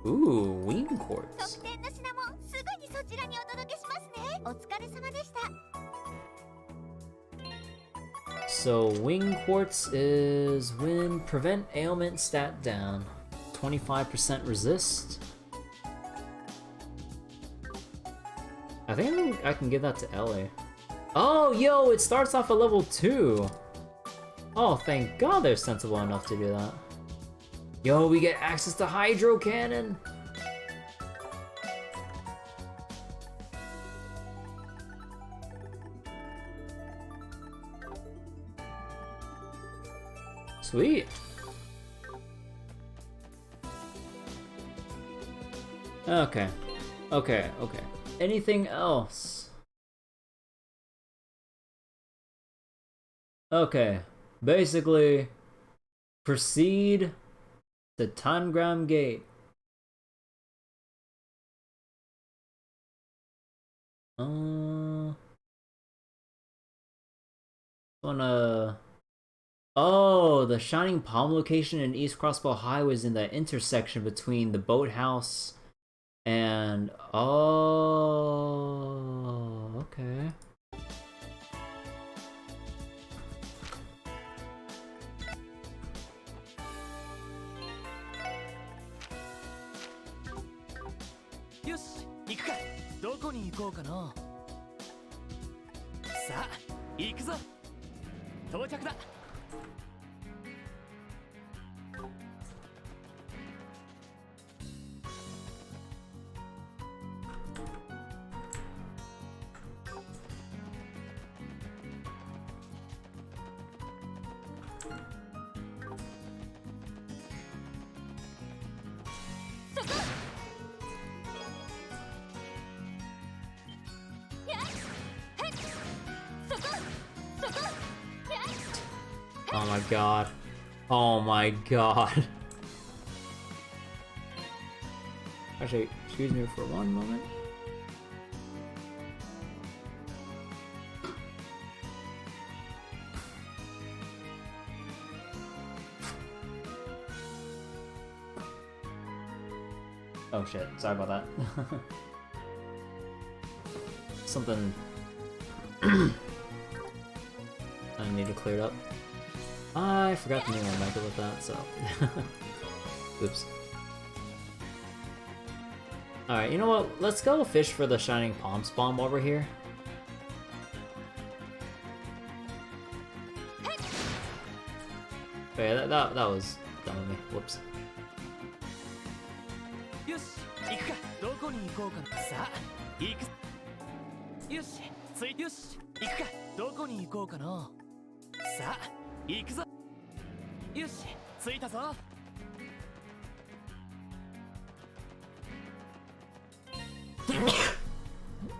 Ooh, wing quartz. 特典の品もすぐにそちらにお届けしますね。お疲れ様でした。 So wing quartz is when prevent ailment stat down, 25% resist. I think I can give that to Ellie. Oh, yo, it starts off at level 2. Oh, thank God they're sensible enough to do that. Yo, we get access to Hydro Cannon! Sweet! Okay. Okay. Anything else? Okay. Basically, proceed to Tangram Gate. Oh, the Shining Palm location in East Crossbell High was in the intersection between the boathouse and... Oh, okay. Yoshi, 行くか。どこに行こうかな。さあ、行くぞ。到着だ。Oh my god. Oh my god. Actually, excuse me for one moment. Oh shit, sorry about that. Something I need to clear it up. I forgot to name my mega with that, so... Oops. Alright, you know what? Let's go fish for the Shining Palm spawn while we're here. Okay, that was dumb of me. Whoops.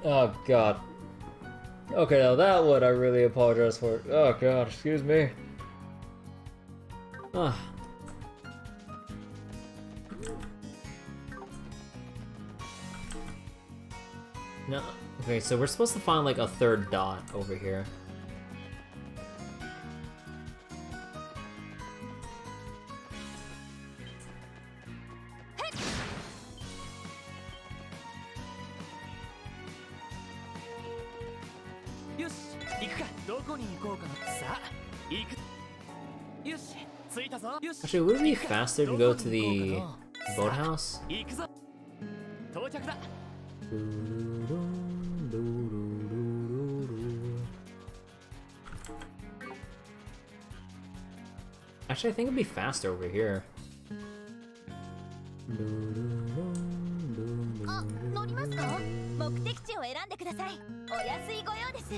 Oh god. Okay, now that one I really apologize for. Oh god, excuse me. Ah. No. Okay, so we're supposed to find like a third dot over here. Actually, would it be faster to go to the boathouse? Actually, I think it'd be faster over here. あ、乗りますか？目的地を選んでください。お安いご用です。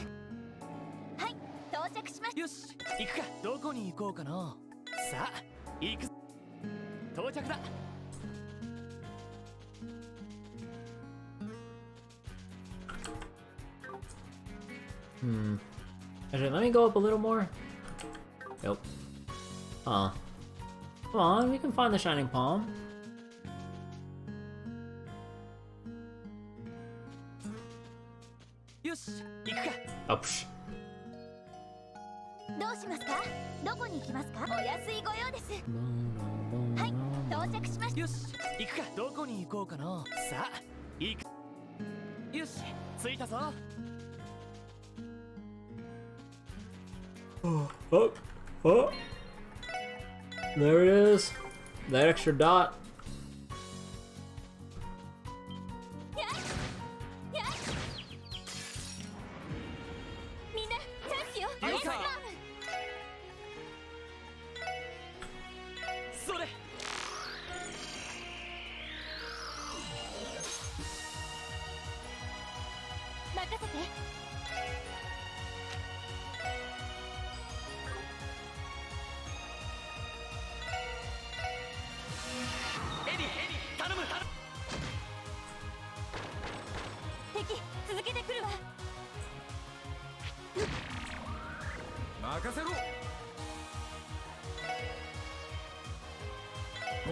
はい、到着しました。よし、行くか。どこに行こうかな。さあ、行く。到着だ。Actually, let me go up a little more. Nope. Come on, we can find the Shining Palm. Oh, psh. どうしますか？どこに行きますか？お安いご用です。はい、到着しました。よし行くか。どこに行こうかな。さあ行く。よし着いたぞ。 Oh, oh. There it is. That extra dot. みんなチャンスよ。了解。それ。任せて。エリ頼む。敵続けてくるわ。任せろ。こ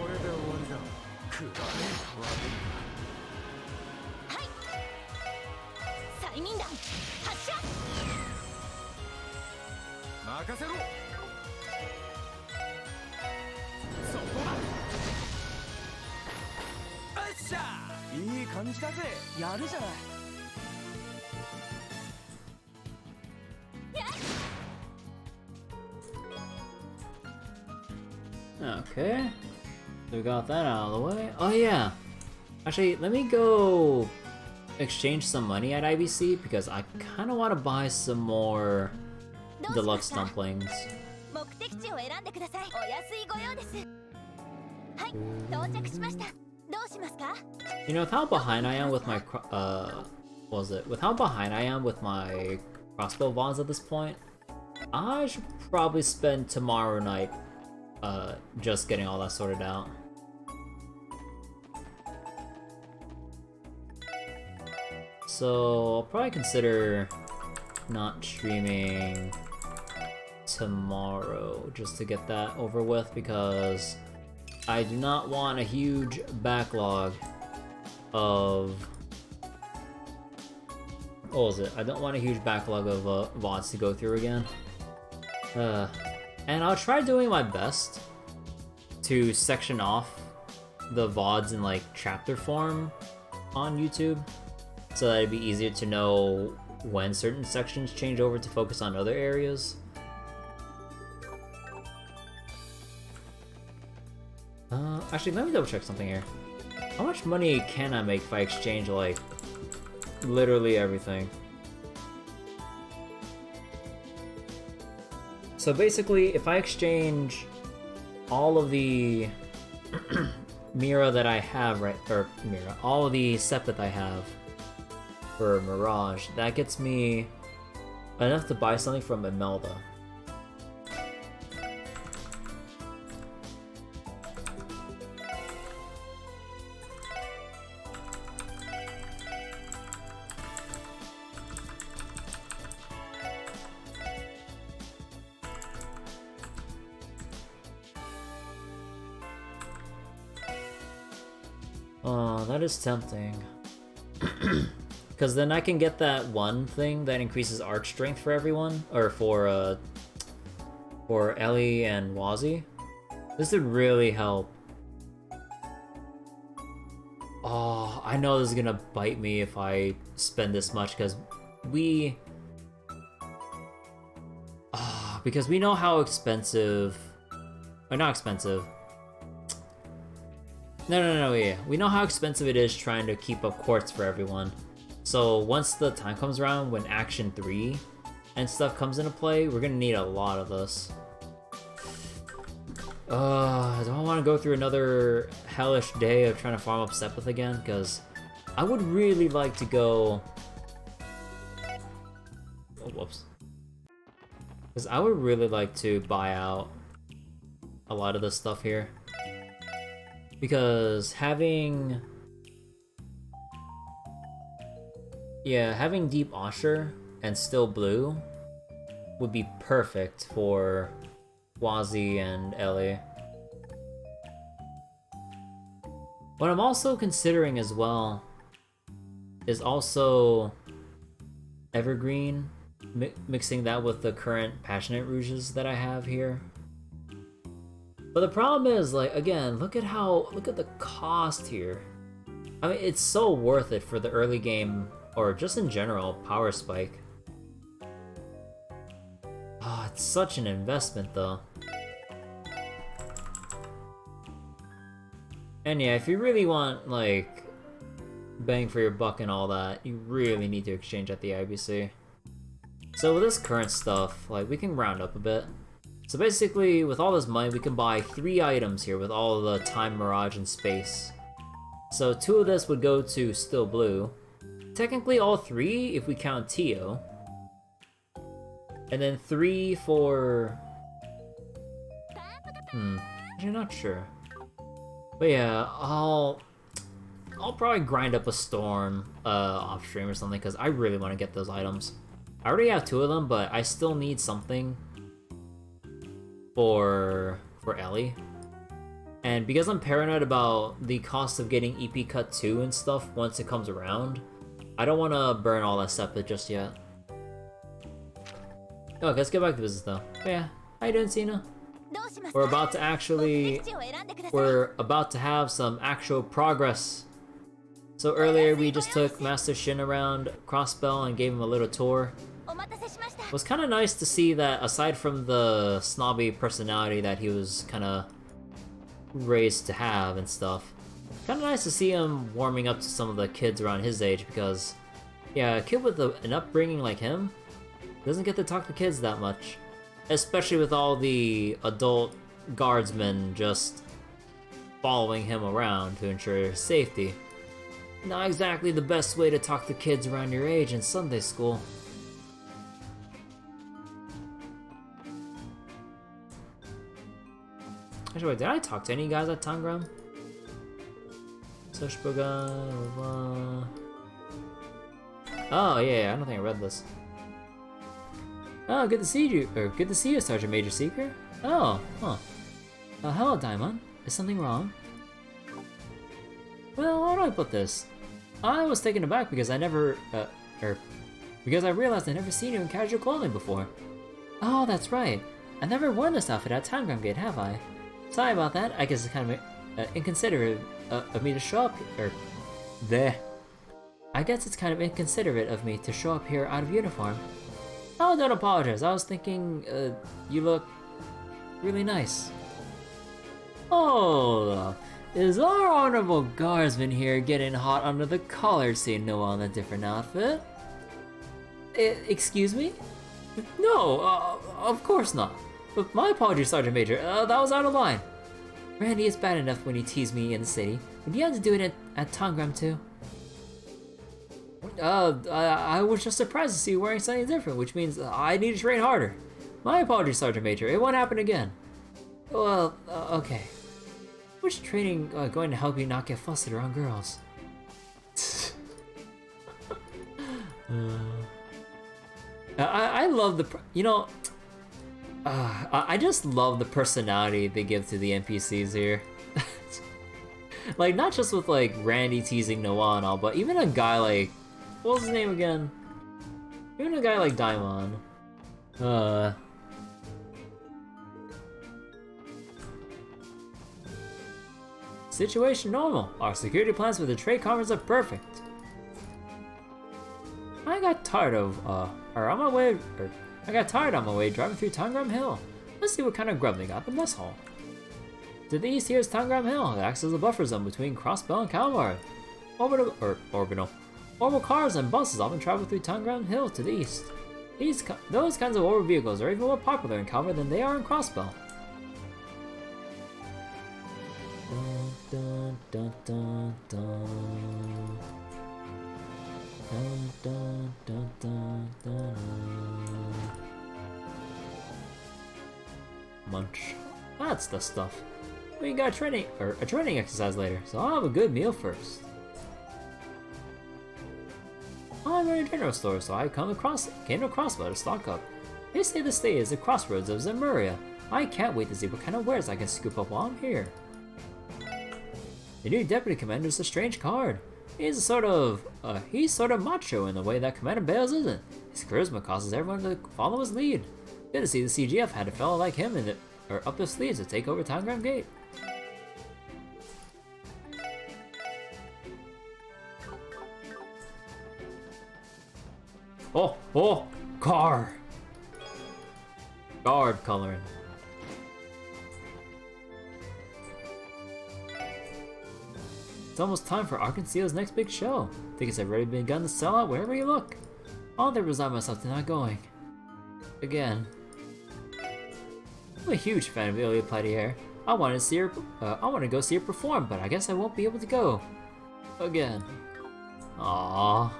れで終わりだ。くだれ。はい催眠弾発射。任せろ。そこだ。よっしゃ。いい感じだぜ。やるじゃない。 Okay. So we got that out of the way. Oh yeah. Actually, let me go exchange some money at IBC because I kind of want to buy some more どうしま deluxe した？ dumplings. 目的地を選んでください。お安いご用です。はい到着しました。どうしますか？ You know, with how behind I am with my what was it? With how behind I am with my crossbow bonds at this point, I should probably spend tomorrow night just getting all that sorted out. So I'll probably consider not streaming tomorrow just to get that over with because I do not want a huge backlog of what was it? I don't want a huge backlog of VODs to go through again. And I'll try doing my best to section off the VODs in like chapter form on YouTube so that it'd be easier to know when certain sections change over to focus on other areas. Actually, let me double check something here. How much money can I make if I exchange like literally everything? So basically, if I exchange all of the Mira that I have, all of the Sepith I have for Mirage, that gets me enough to buy something from Imelda. Oh, that is tempting. Because then I can get that one thing that increases arch strength for everyone, or for Ellie and Wazzy. This would really help. Oh, I know this is gonna bite me if I spend this much, because we know how expensive, or not expensive. No, yeah. We know how expensive it is trying to keep up quartz for everyone. So once the time comes around when Action 3 and stuff comes into play, we're gonna need a lot of this. Do I want to go through another hellish day of trying to farm up Sepith again? Because I would really like to go... Oh, whoops. Because I would really like to buy out a lot of this stuff here. Because having Deep Osher and Still Blue would be perfect for Wazzy and Ellie. What I'm also considering as well is also Evergreen, mixing that with the current Passionate Rouges that I have here. But the problem is, like, again, look at the cost here. I mean, it's so worth it for the early game, or just in general, power spike. Oh, it's such an investment, though. And yeah, if you really want, like, bang for your buck and all that, you really need to exchange at the IBC. So with this current stuff, like, we can round up a bit. So basically, with all this money, we can buy 3 items here with all the time, mirage, and space. So 2 of this would go to Still Blue. Technically all 3 if we count Tio. And then 3 for... I'm not sure. But yeah, I'll probably grind up a Storm off stream or something, because I really want to get those items. I already have 2 of them, but I still need something for Ellie. And because I'm paranoid about the cost of getting EP Cut 2 and stuff once it comes around, I don't want to burn all that septa just yet. Okay, let's get back to business though. But yeah, how you doing, Cena? We're about to have some actual progress. So earlier we just took Master Shin around Crossbell and gave him a little tour. It was kind of nice to see that aside from the snobby personality that he was kind of raised to have and stuff, kind of nice to see him warming up to some of the kids around his age, because yeah, a kid with an upbringing like him doesn't get to talk to kids that much, especially with all the adult guardsmen just following him around to ensure his safety. Not exactly the best way to talk to kids around your age in Sunday school. Actually, wait, did I talk to any guys at Tangram? Oh yeah, I don't think I read this. Oh, good to see you, Sergeant Major Seeker. Oh, huh. Hello, Daimon. Is something wrong? Well, how do I put this? I was taken aback because I realized I'd never seen you in casual clothing before. Oh, that's right. I've never worn this outfit at Tangram Gate, have I? Sorry about that. I guess it's kind of inconsiderate of me to show up here. I guess it's kind of inconsiderate of me to show up here out of uniform. Oh, don't apologize. I was thinking, you look really nice. Oh, is our honorable guardsman here getting hot under the collar seeing Noah in a different outfit? Excuse me? No, of course not. But my apologies, Sergeant Major. That was out of line. Randy is bad enough when he teased me in the city. Would you have to do it at Tangram too? I was just surprised to see you wearing something different, which means I need to train harder. My apologies, Sergeant Major. It won't happen again. Well, okay. Which training going to help you not get flustered around girls? I love the, I just love the personality they give to the NPCs here. Like, not just with, like, Randy teasing Noah and all, but even a guy like, what was his name again? Even a guy like Daimon. Situation normal. Our security plans for the trade conference are perfect. I got tired on my way driving through Tangram Hill. Let's see what kind of grub they got at the mess hall. To the east here is Tangram Hill. It acts as a buffer zone between Crossbell and Calvary. Orbital cars and buses often travel through Tangram Hill to the east. Those kinds of orbital vehicles are even more popular in Calvary than they are in Crossbell. Dun, dun, dun, dun. Dun, dun, dun, dun, dun. Munch. That's the stuff. We got a training exercise later, so I'll have a good meal first. I'm in a general store, so I came to Crossbell to stock up. They say the state is the crossroads of Zemuria. I can't wait to see what kind of wares I can scoop up while I'm here. The new deputy commander is a strange card. He's sort of macho in the way that Commander Bales isn't. His charisma causes everyone to follow his lead. Good to see the CGF had a fellow like him in up their sleeves to take over Tangram Gate. Oh, car. Guard coloring. It's almost time for Arkanseal's next big show. Tickets have already begun to sell out wherever you look. I'll never resign myself to not going. Again. I'm a huge fan of Ilya Platier. I want to go see her perform, but I guess I won't be able to go. Again. Aww.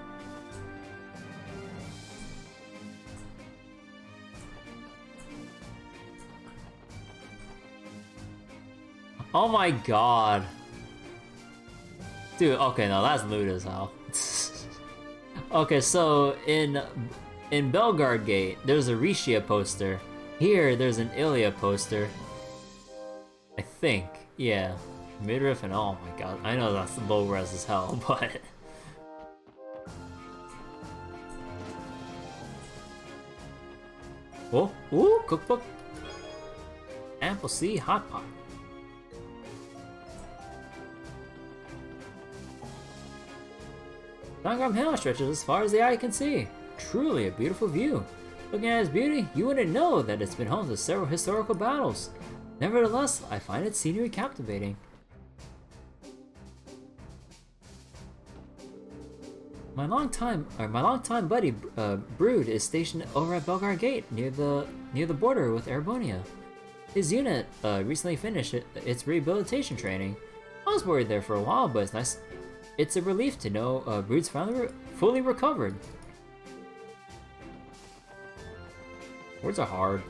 Oh my god. Dude, okay, no, that's lewd as hell. Okay, so in Belgard Gate, there's a Rishia poster. Here, there's an Ilya poster. I think, yeah. Midriff and oh my god, I know that's low res as hell, but... Oh, ooh, cookbook. Ample C hot pot. Tangram Hill stretches as far as the eye can see. Truly a beautiful view. Looking at its beauty, you wouldn't know that it's been home to several historical battles. Nevertheless, I find its scenery captivating. My longtime buddy Brood is stationed over at Belgard Gate near the border with Erebonia. His unit recently finished its rehabilitation training. I was worried there for a while, but it's nice. It's a relief to know Brood's finally fully recovered. Words are hard.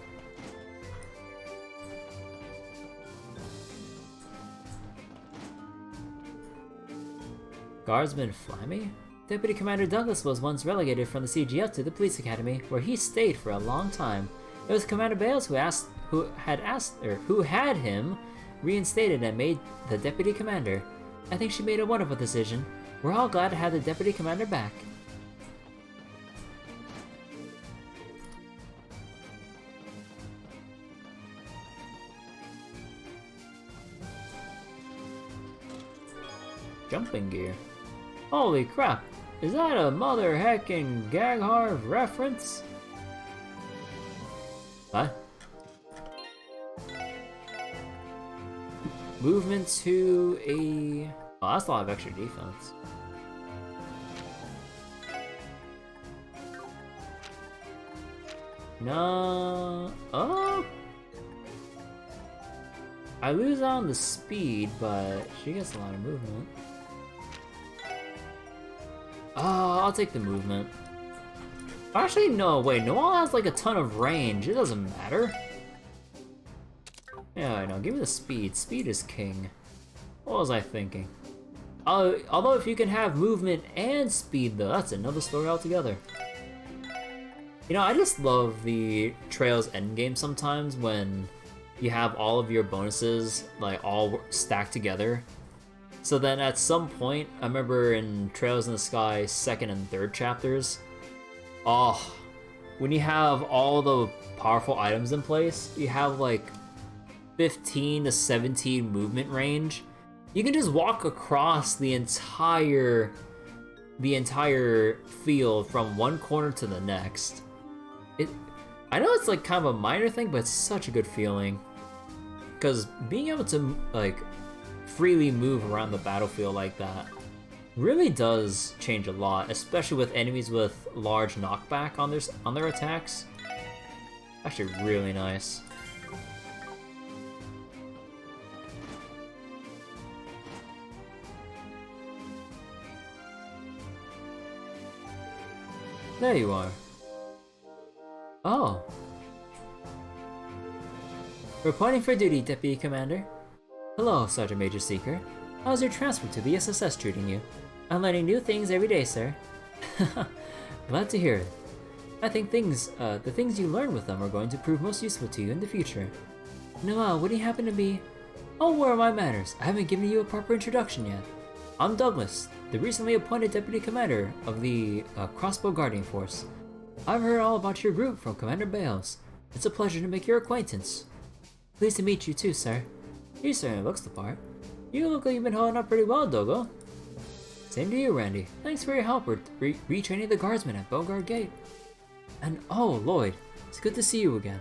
Guardsman Flammy? Deputy Commander Douglas was once relegated from the CGF to the police academy, where he stayed for a long time. It was Commander Bales who had him reinstated and made the deputy commander. I think she made a wonderful decision. We're all glad to have the deputy commander back. Jumping gear. Holy crap! Is that a mother hecking Gagharv reference? What? Movement to a... Oh, that's a lot of extra defense. No... Oh! I lose on the speed, but she gets a lot of movement. Oh, I'll take the movement. Actually, no, wait, Noelle has like a ton of range. It doesn't matter. Yeah, I know. Give me the speed. Speed is king. What was I thinking? Although if you can have movement and speed, though, that's another story altogether. You know, I just love the Trails endgame sometimes when you have all of your bonuses, like, all stacked together. So then at some point, I remember in Trails in the Sky 2nd and 3rd chapters, oh, when you have all the powerful items in place, you have like 15 to 17 movement range. You can just walk across the entire field from one corner to the next. I know it's like kind of a minor thing, but it's such a good feeling. Because being able to like freely move around the battlefield like that really does change a lot, especially with enemies with large knockback on their attacks. Actually really nice. There you are. Oh. Reporting for duty, Deputy Commander. Hello, Sergeant Major Seeker. How's your transfer to the SSS treating you? I'm learning new things every day, sir. Glad to hear it. I think the things you learn with them are going to prove most useful to you in the future. Noelle, would you happen to be... Oh, where are my manners? I haven't given you a proper introduction yet. I'm Douglas, the recently appointed Deputy Commander of the Crossbow Guardian Force. I've heard all about your group from Commander Bales. It's a pleasure to make your acquaintance. Pleased to meet you too, sir. He certainly looks the part. You look like you've been holding up pretty well, Dogo. Same to you, Randy. Thanks for your help with retraining the guardsmen at Bogard Gate. And oh, Lloyd, it's good to see you again.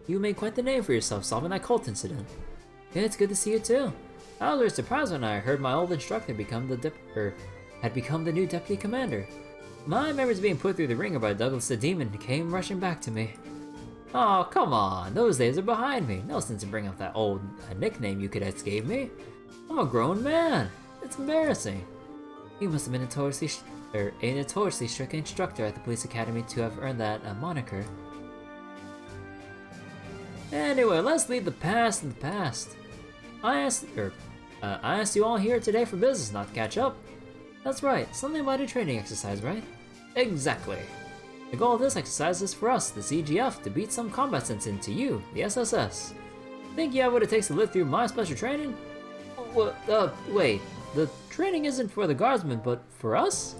You made quite the name for yourself solving that cult incident. Yeah, it's good to see you too. I was very surprised when I heard my old instructor had become the new deputy commander. My memories being put through the ringer by Douglas the Demon came rushing back to me. Oh, come on, those days are behind me. No sense in bringing up that old nickname you cadets gave me. I'm a grown man. It's embarrassing. You must have been a notoriously strict instructor at the police academy to have earned that moniker. Anyway, let's leave the past in the past. I asked you all here today for business, not to catch up. That's right, something about a training exercise, right? Exactly. The goal of this exercise is for us, the CGF, to beat some combat sense into you, the SSS. Think you have what it takes to live through my special training? Wait, the training isn't for the guardsmen, but for us?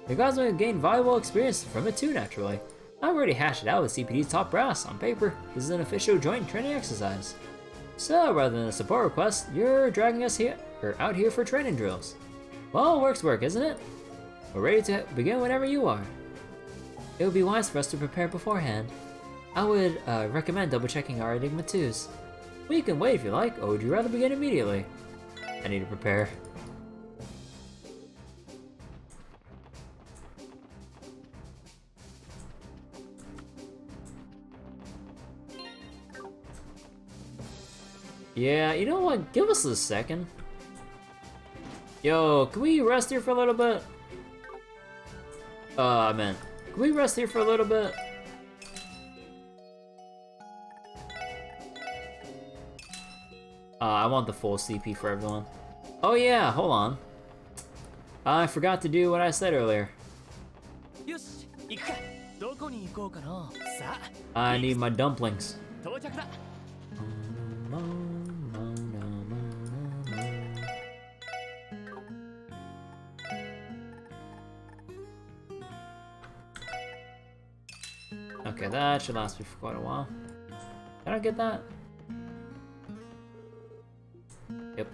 The guardsmen have gained valuable experience from it too, naturally. I've already hashed it out with CPD's top brass. On paper, this is an official joint training exercise. So, rather than a support request, you're dragging us out here for training drills. Well, work's work, isn't it? We're ready to begin whenever you are. It would be wise for us to prepare beforehand. I would recommend double-checking our Enigma 2s. We can wait if you like, or would you rather begin immediately? I need to prepare. Yeah, you know what? Give us a second. Yo, can we rest here for a little bit? Can we rest here for a little bit? I want the full CP for everyone. Oh yeah, hold on. I forgot to do what I said earlier. I need my dumplings. Okay, that should last me for quite a while. Can I get that? Yep.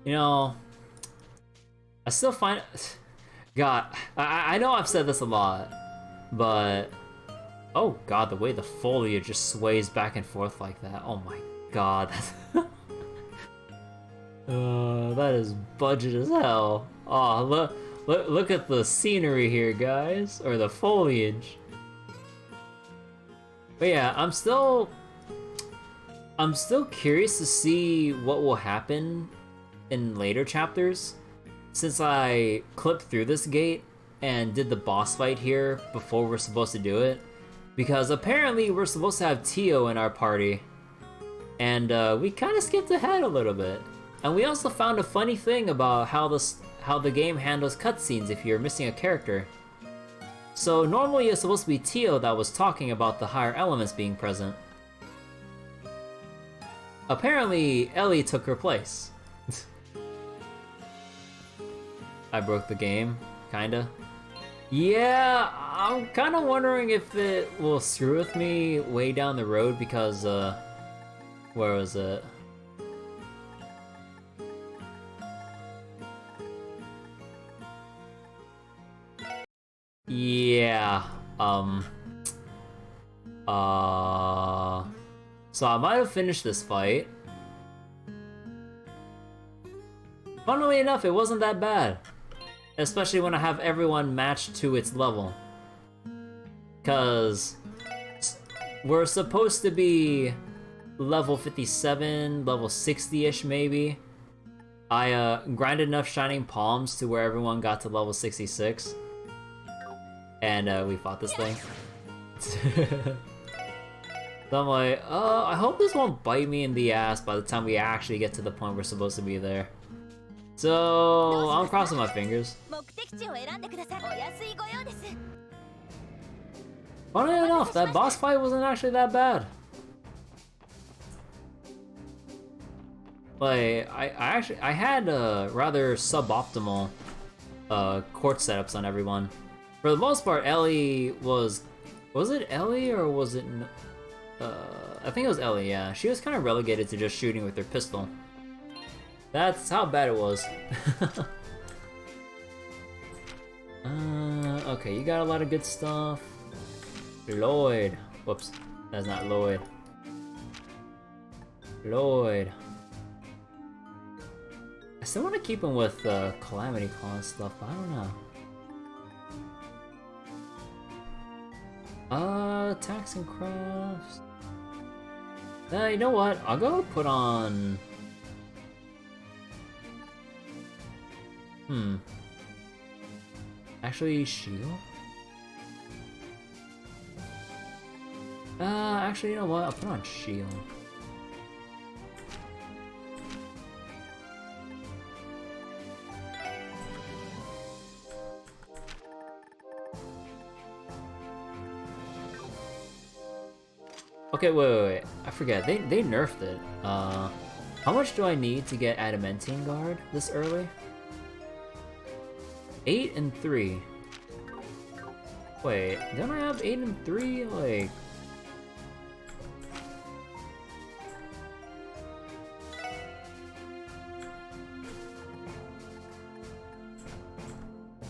You know, I still find it... God, I know I've said this a lot, but... Oh god, the way the foliage just sways back and forth like that. Oh my god. That is budget as hell. Oh, look at the scenery here, guys. Or the foliage. But yeah, I'm still curious to see what will happen in later chapters, since I clipped through this gate and did the boss fight here before we're supposed to do it. Because apparently we're supposed to have Tio in our party, and we kind of skipped ahead a little bit. And we also found a funny thing about how the game handles cutscenes if you're missing a character. So normally it's supposed to be Tio that was talking about the higher elements being present. Apparently Ellie took her place. I broke the game, kinda. Yeah, I'm kind of wondering if it will screw with me way down the road because, where was it? Yeah, so I might have finished this fight. Funnily enough, it wasn't that bad. Especially when I have everyone matched to its level. Cause we're supposed to be level 57, level 60-ish maybe. I grinded enough Shining Palms to where everyone got to level 66. And we fought this thing. So I'm like, I hope this won't bite me in the ass by the time we actually get to the point we're supposed to be there. So I'm crossing my fingers. Funny enough, that boss fight wasn't actually that bad. Like, I had rather suboptimal court setups on everyone. For the most part, Ellie was it Ellie or was it? I think it was Ellie. Yeah, she was kind of relegated to just shooting with her pistol. That's how bad it was. Okay, you got a lot of good stuff. Lloyd. Whoops, that's not Lloyd. Lloyd. I still want to keep him with Calamity Claw and stuff, but I don't know. Attacks and crafts. You know what? I'll go put on... Actually, shield? Actually, you know what? I'll put on shield. Okay, wait. I forget. They nerfed it. How much do I need to get Adamantine Guard this early? 8 and 3. Wait, don't I have 8 and 3? Like...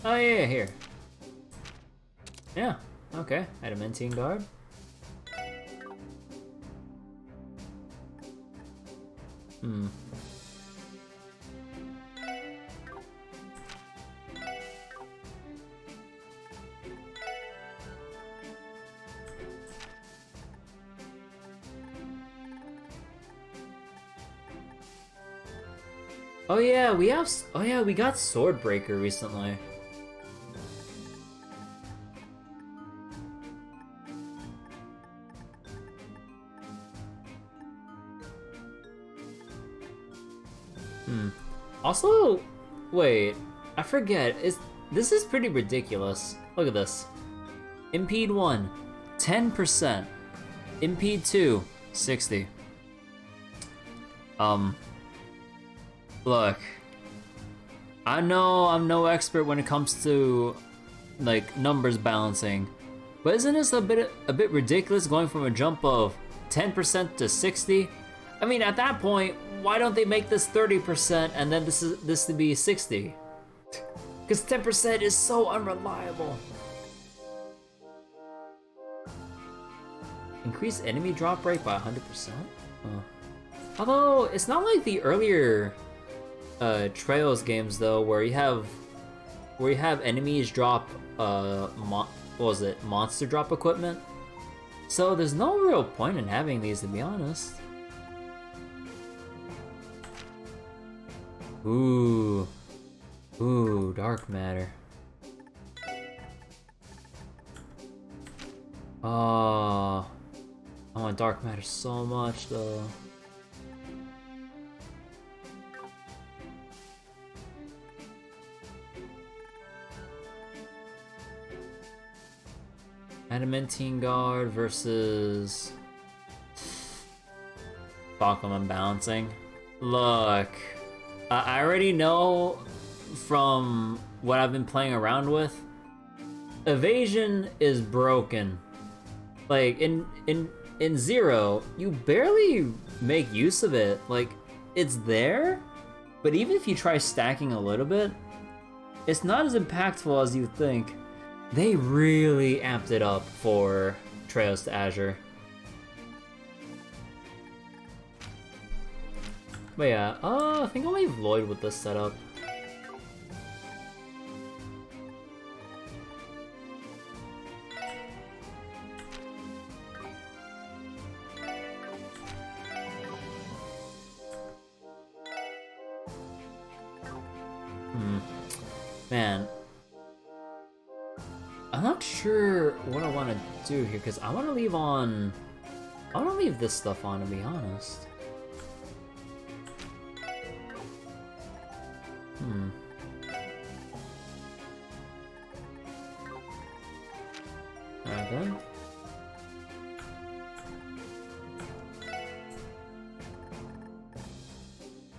Oh yeah, here. Yeah, okay. Adamantine Guard. Oh yeah, we have. Oh yeah, we got Swordbreaker recently. Also, wait, I forget. This is pretty ridiculous. Look at this. Impede 1, 10%. Impede 2, 60. Look. I know I'm no expert when it comes to like numbers balancing, but isn't this a bit ridiculous going from a jump of 10% to 60? I mean, at that point, why don't they make this 30% and then this to be 60? Because 10% is so unreliable. Increase enemy drop rate by 100%? Although, it's not like the earlier Trails games though, where you have enemies drop what was it, monster drop equipment. So there's no real point in having these, to be honest. Ooh, dark matter. Oh, I want dark matter so much though. Adamantine Guard versus Pokemon Balancing. Look, I already know from what I've been playing around with, evasion is broken. Like in Zero, you barely make use of it. Like, it's there, but even if you try stacking a little bit, it's not as impactful as you think. They really amped it up for Trails to Azure. But yeah, I think I'll leave Lloyd with this setup. Man. I'm not sure what I want to do here, because I want to leave this stuff on, to be honest. Alright then.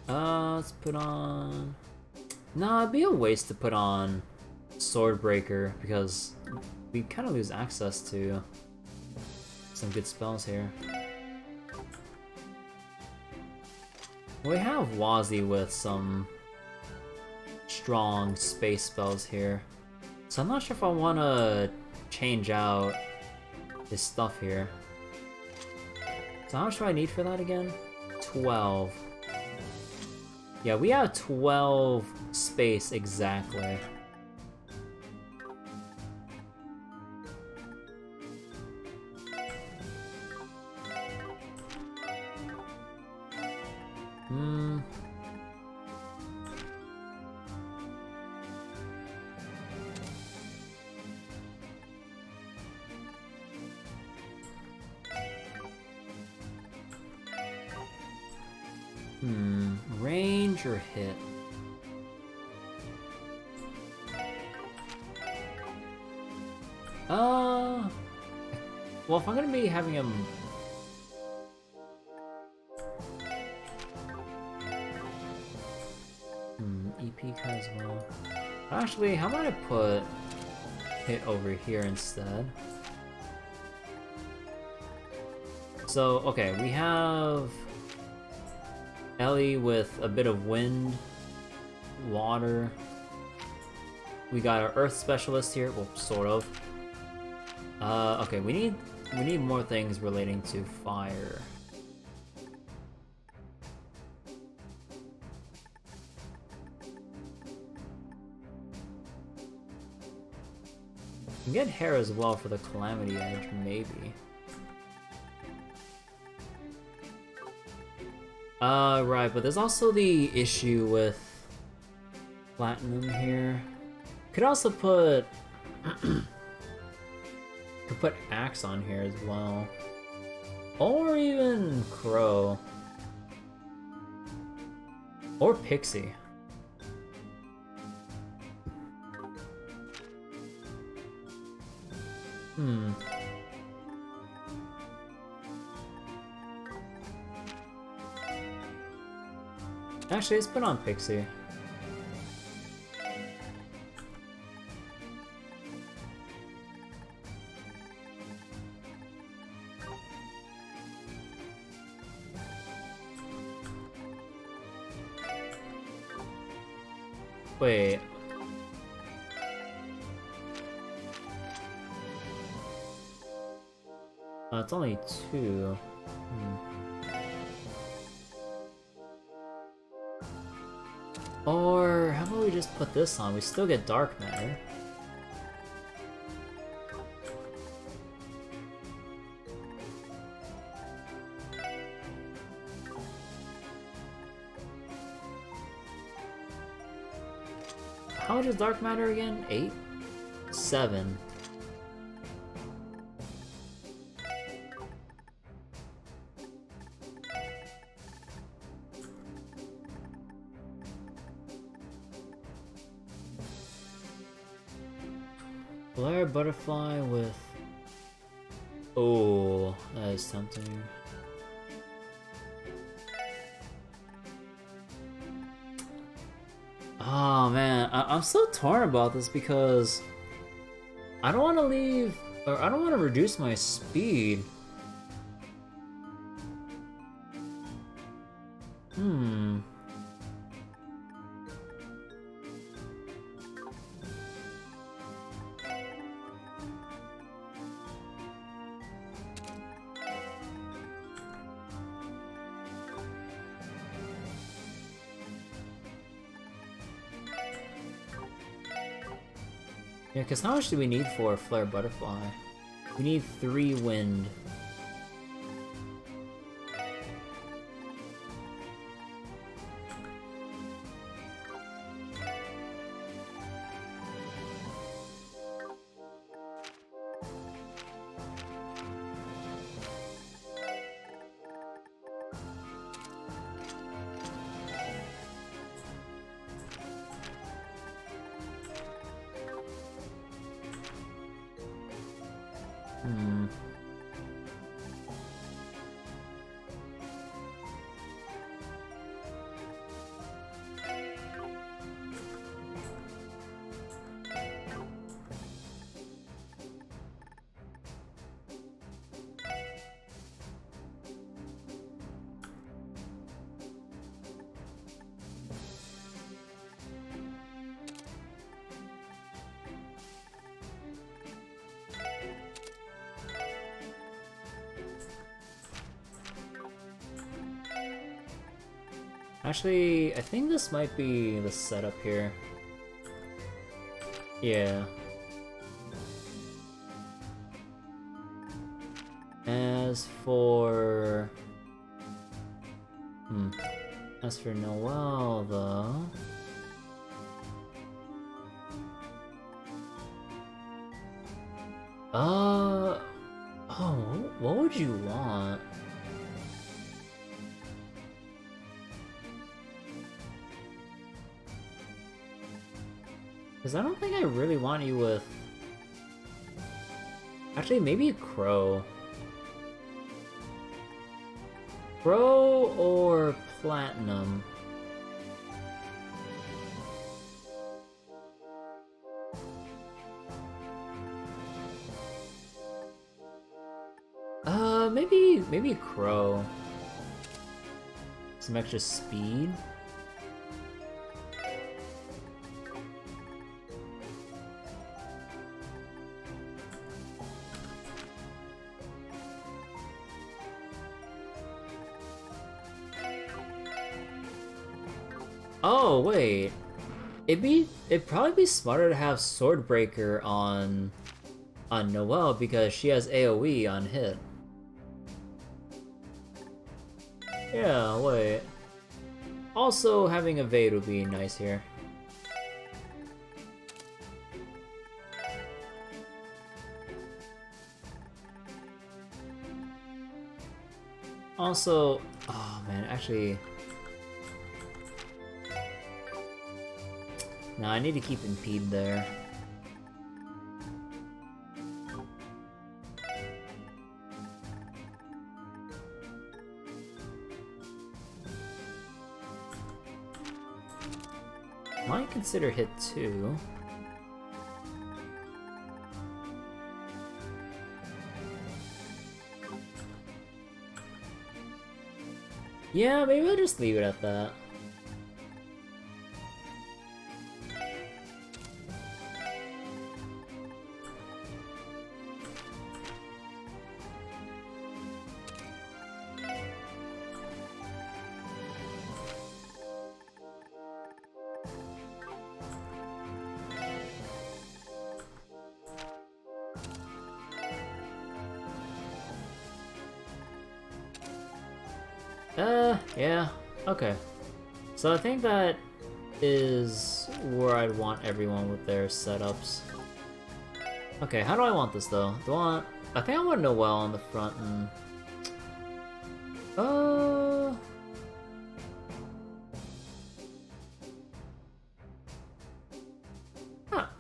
Let's put on... Nah, it'd be a waste to put on Sword Breaker because we kind of lose access to some good spells here. We have Wazi with some strong space spells here, so I'm not sure if I want to change out his stuff here. So how much do I need for that again? 12. Yeah, we have 12 space exactly. Range or hit? Well, if I'm gonna be having him... EP as well. Actually, how about I put hit over here instead? So, okay, we have Ellie with a bit of wind, water. We got our earth specialist here, well, sort of. Okay, we need more things relating to fire. We can get hair as well for the Calamity Edge, maybe. Right, but there's also the issue with Platinum here. Could also put... could put Axe on here as well. Or even Crow. Or Pixie. Actually, let's put on Pixie. Wait. It's only 2. Or how about we just put this on? We still get Dark Matter. How much is Dark Matter again? 8? 7. Flare Butterfly with... Oh, that is tempting. Oh man, I'm so torn about this because I don't want to leave, or I don't want to reduce my speed. Yeah, because how much do we need for a Flare Butterfly? We need 3 wind. Actually, I think this might be the setup here. Yeah. As for... As for Noelle, though... Oh, what would you want? Because I don't think I really want you with... Actually, maybe a Crow. Crow or Platinum? Maybe Crow. Some extra speed. Oh wait, it'd probably be smarter to have Swordbreaker on Noelle because she has AoE on hit. Yeah, wait. Also, having Evade would be nice here. Also, oh man, actually... No, I need to keep Impede there. Might consider hit 2. Yeah, maybe I'll just leave it at that. Yeah, okay. So I think that is where I'd want everyone with their setups. Okay, how do I want this though? I think I want Noelle on the front and...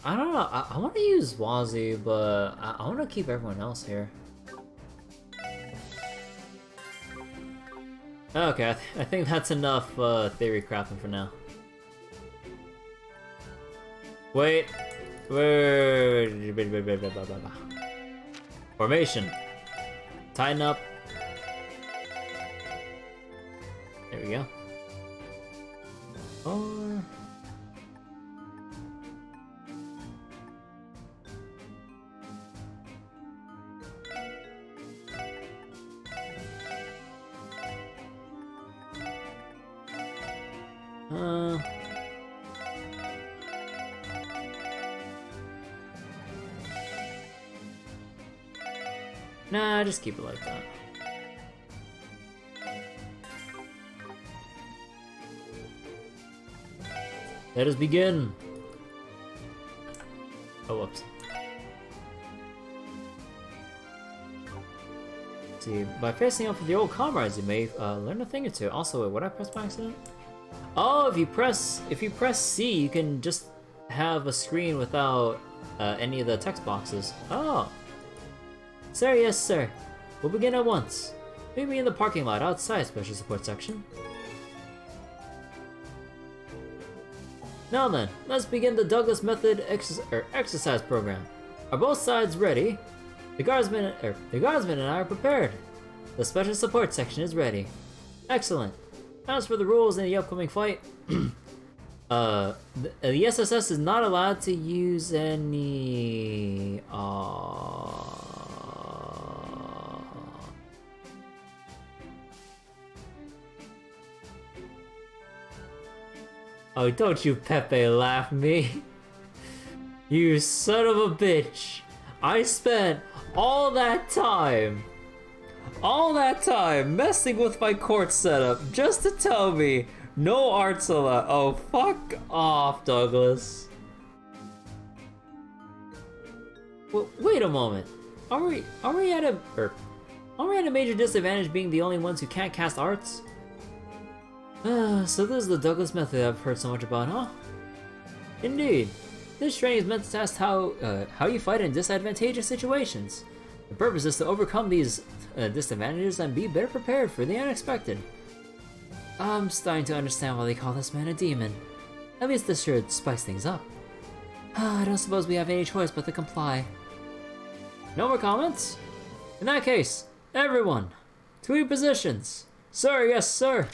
I don't know, I want to use Wazi, but I want to keep everyone else here. Okay, I think that's enough theory crafting for now. Wait. Formation. Tighten up. There we go. Nah, just keep it like that. Let us begin! Oh, whoops. See, by facing off with the old comrades, you may learn a thing or two. Also, wait, what did I press by accident? Oh, if you press C, you can just have a screen without any of the text boxes. Oh! Sir, yes sir. We'll begin at once. Meet me in the parking lot outside Special Support Section. Now then, let's begin the Douglas Method exercise program. Are both sides ready? The guardsmen and I are prepared. The Special Support Section is ready. Excellent. As for the rules in the upcoming fight, the SSS is not allowed to use any... Oh, don't you Pepe laugh me. You son of a bitch. I spent all that time messing with my court setup just to tell me no arts allowed. Oh, fuck off, Douglas. Wait a moment. Are we at a major disadvantage being the only ones who can't cast arts? So this is the Douglas method I've heard so much about, huh? Indeed. This training is meant to test how you fight in disadvantageous situations. The purpose is to overcome these disadvantages and be better prepared for the unexpected. I'm starting to understand why they call this man a demon. At least this should spice things up. I don't suppose we have any choice but to comply. No more comments? In that case, everyone, to your positions. Sir, yes sir.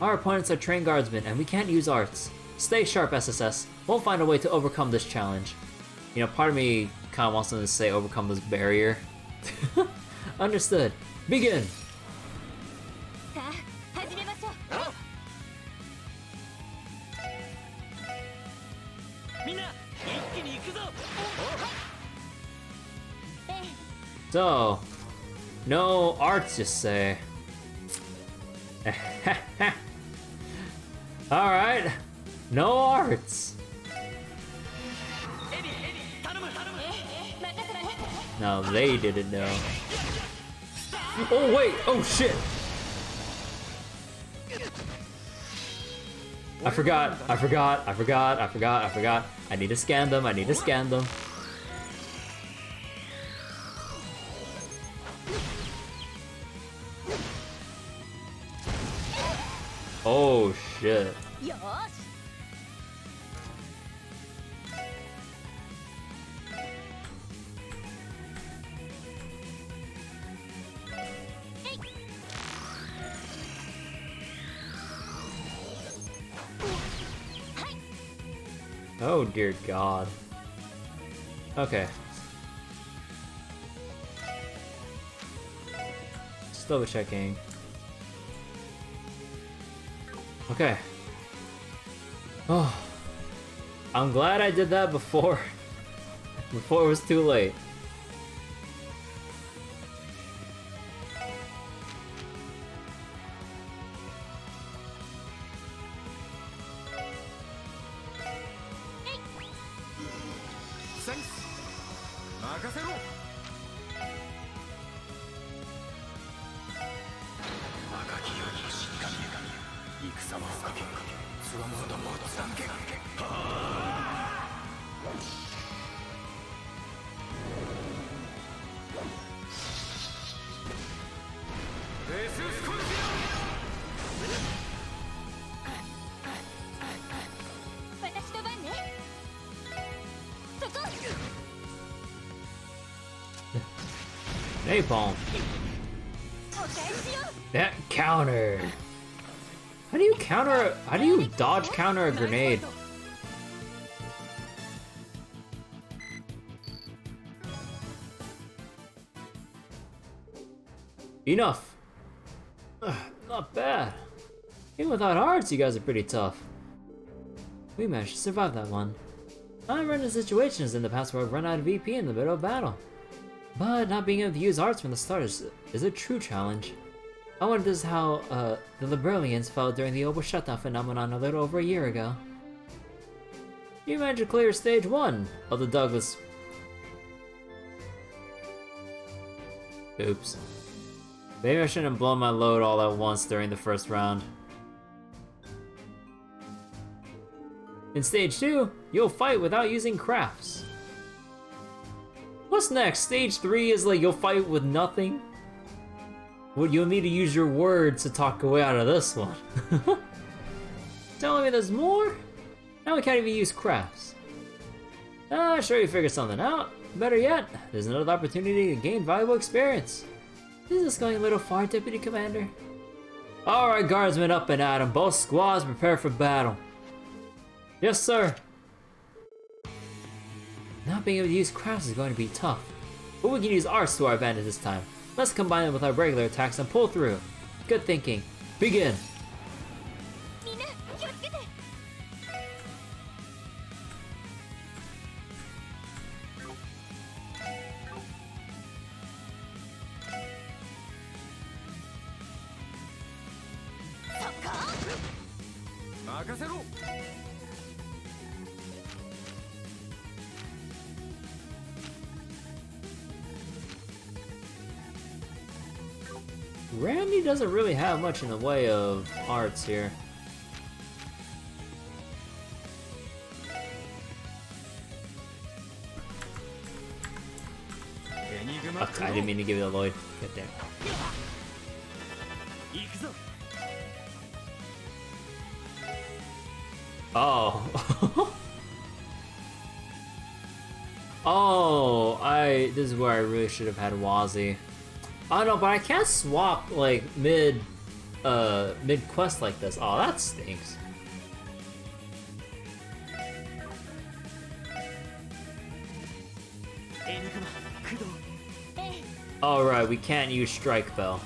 Our opponents are trained guardsmen and we can't use arts. Stay sharp, SSS. We'll find a way to overcome this challenge. You know, part of me kind of wants them to say overcome this barrier. Understood. Begin! さあ始めましょう。みんな一気に行くぞ。 So, no arts, you say? Alright, no arts. No, they didn't know. Oh wait, oh shit! I forgot. I need to scan them, Oh shit. よーし。Oh dear God. Okay. Just double checking. Okay. Oh. I'm glad I did that before it was too late. Napalm. That counter. How do you dodge counter a grenade? Enough. Not bad. Even without hearts, you guys are pretty tough. We managed to survive that one. I've run into situations in the past where I've run out of EP in the middle of battle. But not being able to use arts from the start is a true challenge. I wonder this is how the Liberalians felt during the Obo shutdown phenomenon a little over a year ago. You managed to clear stage 1 of the Douglas. Oops. Maybe I shouldn't have blown my load all at once during the first round. In stage 2, you'll fight without using crafts. What's next? Stage 3 is like you'll fight with nothing? Well, you'll need to use your words to talk your way out of this one. Telling me there's more? Now we can't even use crafts. Sure you figured something out. Better yet, there's another opportunity to gain valuable experience. Is this going a little far, Deputy Commander? Alright, guardsmen up and at 'em. Both squads prepare for battle. Yes, sir. Not being able to use crafts is going to be tough, but we can use arts to our advantage this time. Let's combine them with our regular attacks and pull through. Good thinking. Begin. みんな気をつけて。Randy doesn't really have much in the way of arts here. Okay, I didn't mean to give it to Lloyd. Get there. Oh. Oh, this is where I really should have had Wazzy. Oh no, but I can't swap like mid quest like this. Oh, that stinks. Alright, we can't use Strike Bell.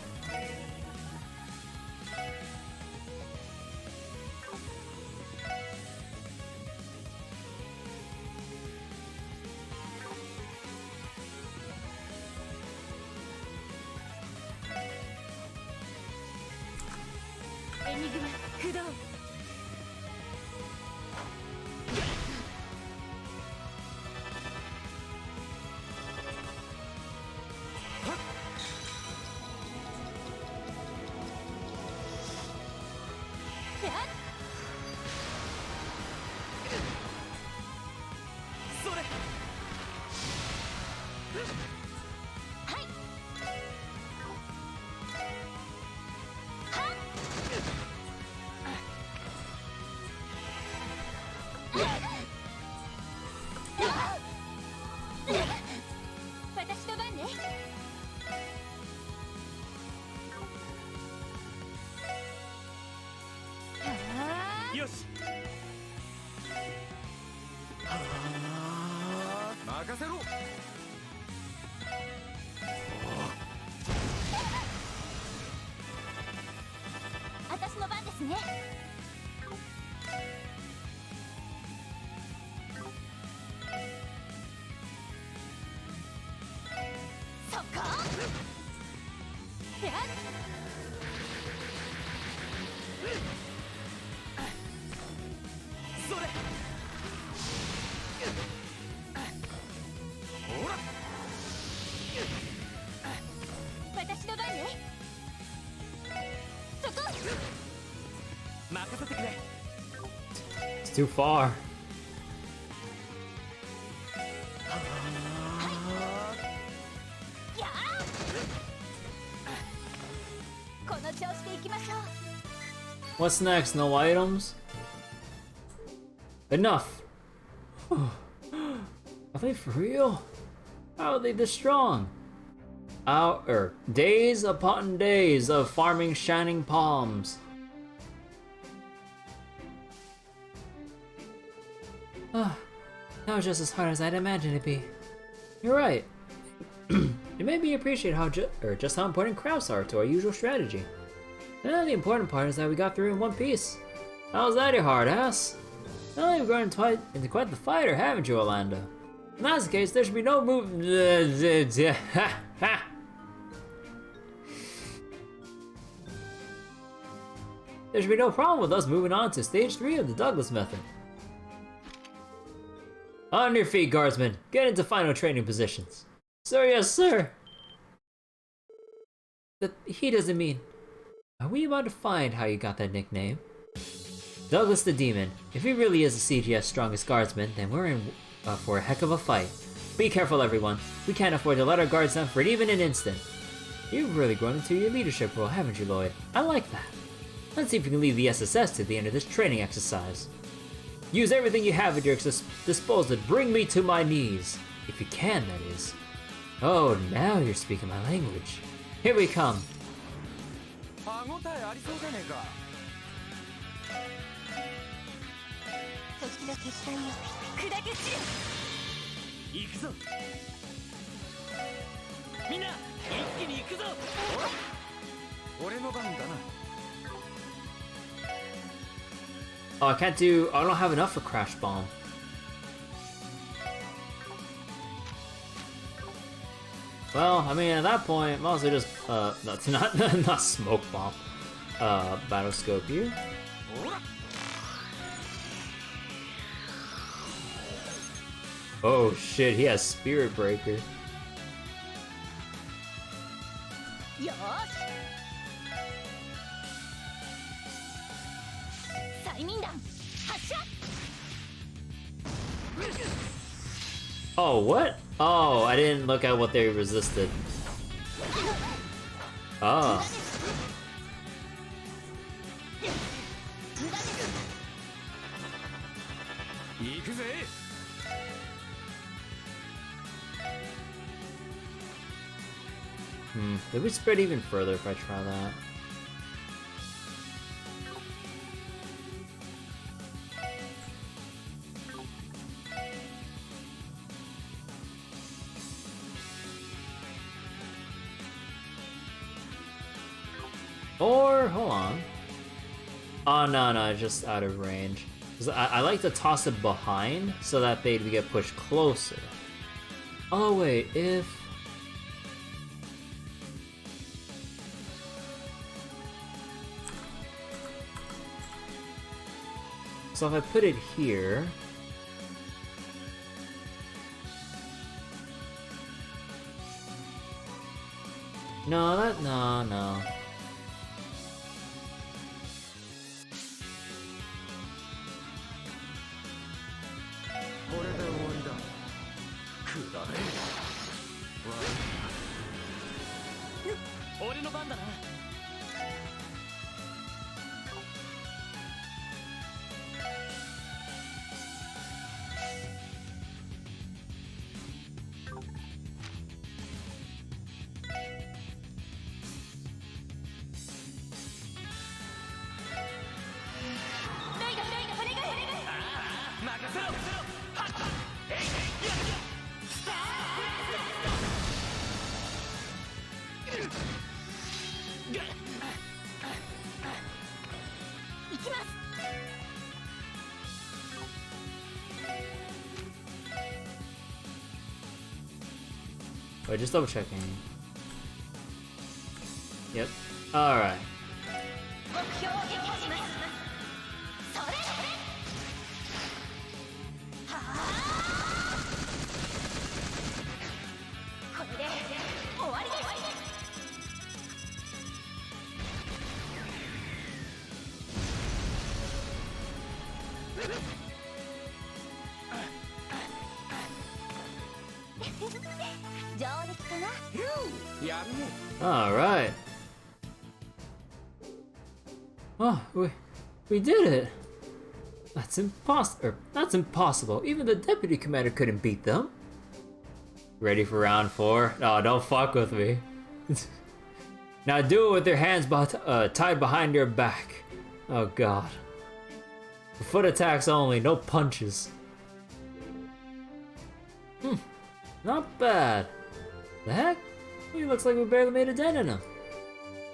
It's too far. What's next? No items? Enough! Are they for real? How are they this strong? Days upon days of farming shining palms. That was just as hard as I'd imagined it'd be. You're right. It made me appreciate just how important crafts are to our usual strategy. And the important part is that we got through in one piece. How's that, you hard ass? Well, you've grown into quite the fighter, haven't you, Orlando? If that's the case, there should be no move. There should be no problem with us moving on to stage 3 of the Douglas method. On your feet, guardsmen. Get into final training positions. Sir, yes, sir. He doesn't mean. Are we about to find how you got that nickname? Douglas the Demon. If he really is the CGS strongest guardsman, then we're in for a heck of a fight. Be careful, everyone. We can't afford to let our guards down for even an instant. You've really grown into your leadership role, haven't you, Lloyd? I like that. Let's see if we can leave the SSS to the end of this training exercise. Use everything you have at your disposal to bring me to my knees. If you can, that is. Oh, now you're speaking my language. Here we come. Oh, I don't have enough for Crash Bomb. Well, I mean, at that point, might as well just, not Smoke Bomb. Battle Scope you. Oh shit, he has Spirit Breaker. 催眠弾発射 Oh, what? Oh, I didn't look at what they resisted. Oh. 無駄です 行くぜ Did we spread even further if I try that? Or, hold on. Oh, no, just out of range. 'Cause I like to toss it behind so that they'd get pushed closer. Oh, wait, if... So if I put it here... No, no. これで終わりだくだれ俺の番だな Wait, just double checking. Yep. Alright. 目標を撃破しますそれはあこれで終わりです 上出来かな やるね Alright. Oh, we did it! That's impossible. Even the deputy commander couldn't beat them. Ready for round 4? No, don't fuck with me. Now do it with your hands tied behind your back. Oh god. Foot attacks only, no punches. Not bad. The heck? He looks like we barely made a dent in him.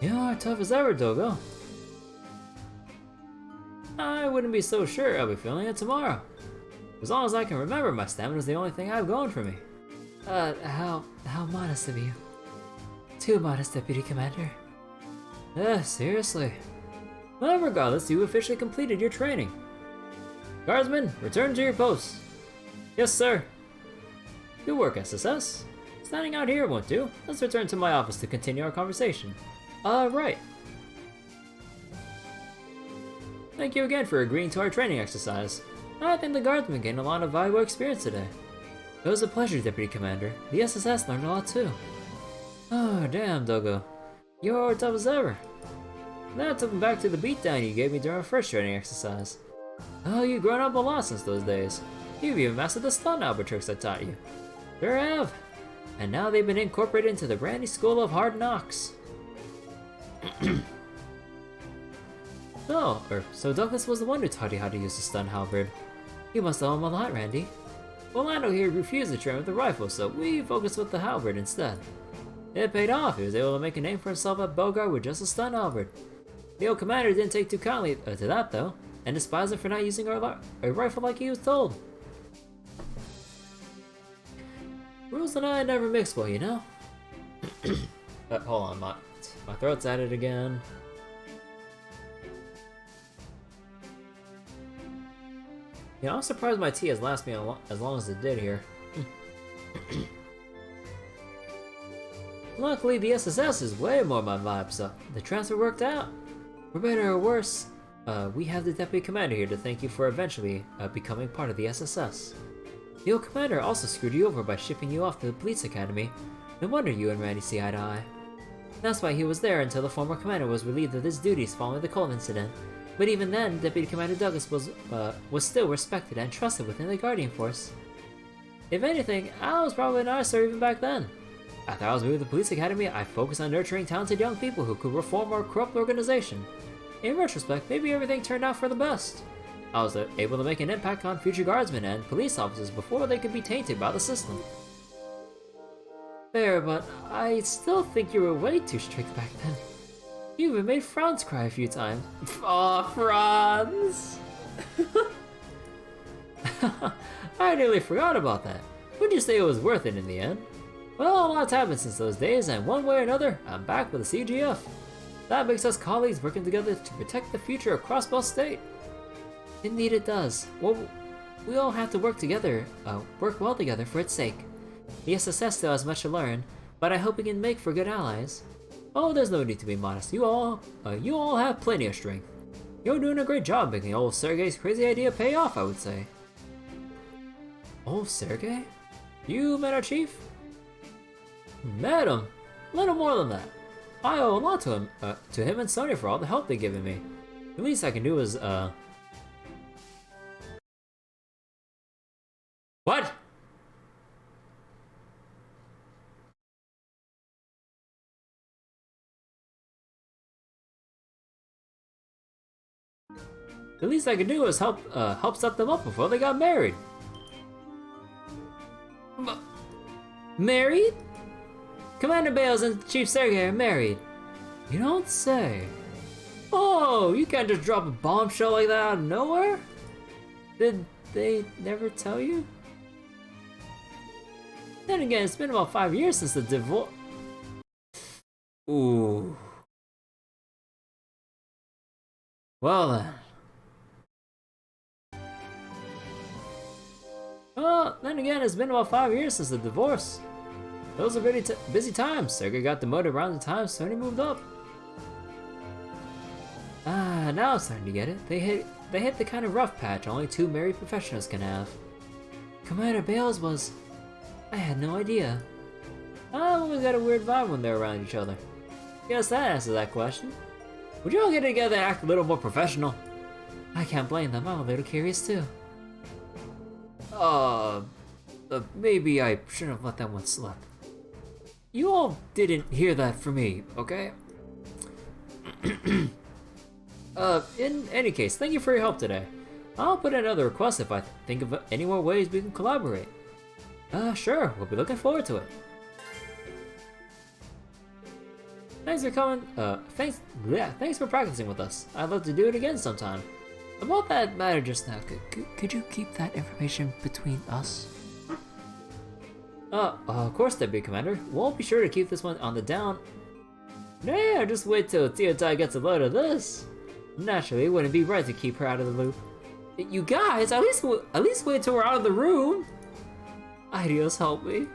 You are tough as ever, Dogo. I wouldn't be so sure I'll be feeling it tomorrow. As long as I can remember, my stamina's the only thing I have going for me. How modest of you. Too modest, Deputy Commander. Seriously. Well, regardless, you officially completed your training. Guardsmen, return to your posts. Yes, sir. Good work, SSS. Standing out here won't do. Let's return to my office to continue our conversation. Right. Thank you again for agreeing to our training exercise. I think the guardsmen gained a lot of valuable experience today. It was a pleasure, Deputy Commander. The SSS learned a lot too. Oh, damn, Dogo. You're tough as ever. That took me back to the beatdown you gave me during our first training exercise. Oh, you've grown up a lot since those days. You've even mastered the stun albert tricks I taught you. Sure have. And now they've been incorporated into the Brandy School of Hard Knocks. So Douglas was the one who taught you how to use the stun halberd. You must owe him a lot, Randy. Well, Lando here refused to train with the rifle, so we focused with the halberd instead. It paid off. He was able to make a name for himself at Bogart with just a stun halberd. The old commander didn't take too kindly to that, though, and despised him for not using a rifle like he was told. Rules and I never mix well, you know? Hold on, my throat's at it again. You know, I'm surprised my tea has lasted me as long as it did here. Luckily, the SSS is way more my vibe, so the transfer worked out. For better or worse, We have the Deputy Commander here to thank you for eventually becoming part of the SSS. The old Commander also screwed you over by shipping you off to the Police Academy. No wonder you and Randy see eye to eye. That's why he was there until the former Commander was relieved of his duties following the Colt incident. But even then, Deputy Commander Douglas was still respected and trusted within the Guardian Force. If anything, I was probably nicer even back then. After I was moved to the Police Academy, I focused on nurturing talented young people who could reform our corrupt organization. In retrospect, maybe everything turned out for the best. I was able to make an impact on future guardsmen and police officers before they could be tainted by the system. Fair, but I still think you were way too strict back then. You even made Franz cry a few times. Aw, Franz! I nearly forgot about that. Would you say it was worth it in the end? Well, a lot's happened since those days, and one way or another, I'm back with the CGF. That makes us colleagues working together to protect the future of Crossbell State. Indeed it does. Well, we all have to work well together for its sake. The SSS still has much to learn, but I hope we can make for good allies. Oh, there's no need to be modest. You all have plenty of strength. You're doing a great job making old Sergei's crazy idea pay off, I would say. Old Sergei? You met our chief? Met him? Little more than that. I owe a lot to him and Sonya for all the help they've given me. The least I can do is, What? The least I could do is help set them up before they got married. Married? Commander Bales and Chief Sergei are married. You don't say. Oh, you can't just drop a bombshell like that out of nowhere? Did they never tell you? Then again, it's been about 5 years since the divorce. Ooh. Well then. Well, then again, it's been about 5 years since the divorce. Those are pretty busy times. Sergei got demoted around the time Sony moved up. Ah, now I'm starting to get it. They hit the kind of rough patch only 2 married professionals can have. Commander Bales was... I had no idea. I've always got a weird vibe when they're around each other. Guess that answers that question. Would you all get together and act a little more professional? I can't blame them, I'm a little curious too. Maybe I shouldn't have let that one slip. You all didn't hear that from me, okay? In any case, thank you for your help today. I'll put in another request if I think of any more ways we can collaborate. Sure, we'll be looking forward to it. Thanks for coming, thanks for practicing with us. I'd love to do it again sometime. About that matter just now, could you keep that information between us? Of course, Deputy Commander. We'll be sure to keep this one on the down. Nah, just wait till Tiotai gets a load of this. Naturally, it wouldn't be right to keep her out of the loop. You guys, at least wait till we're out of the room. Ideas help me.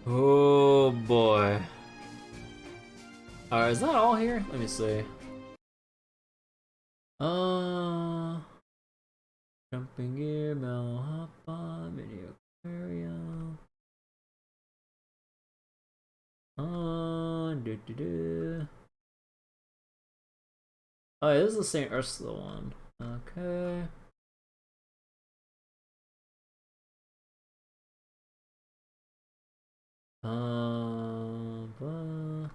Oh boy. Alright, is that all here? Let me see. Jumping gear, Mel hop on, mini aquarium. Oh, yeah, this is the St. Ursula one. Okay. Blah.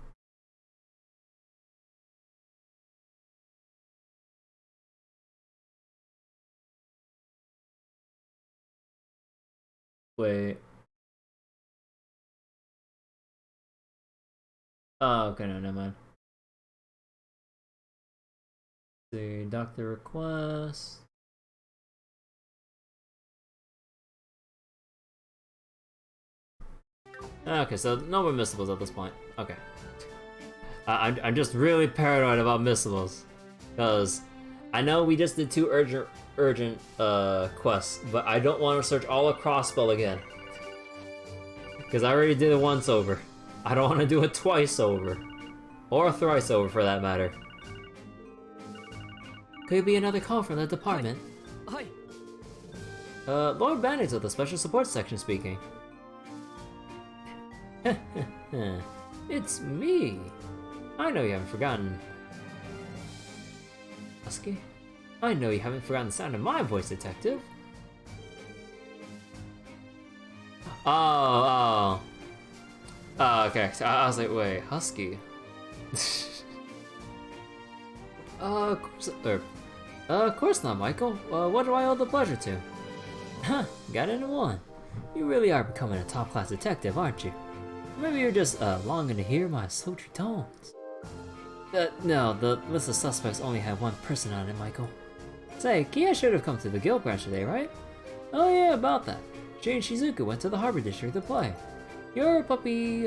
Wait. Oh, okay, no, never mind. Let's see, doctor request. Okay, so no more missiles at this point. Okay. I'm just really paranoid about missiles, because I know we just did 2 urgent quests, but I don't want to search all of Crossbell again. Because I already did it once over. I don't want to do it twice over. Or thrice over, for that matter. Could be another call from the department. Hi. Lord Bandits of the Special Support Section speaking. It's me. I know you haven't forgotten. Husky? I know you haven't forgotten the sound of my voice, Detective. Oh, okay. So I was like, wait, Husky? Of course not, Michael. What do I owe the pleasure to? Huh, got into one. You really are becoming a top-class detective, aren't you? Maybe you're just longing to hear my sultry tones. No, the list of suspects only had one person on it, Michael. Say, Kia should have come to the guild branch today, right? Oh yeah, about that. She and Shizuku went to the Harbor District to play. Your puppy,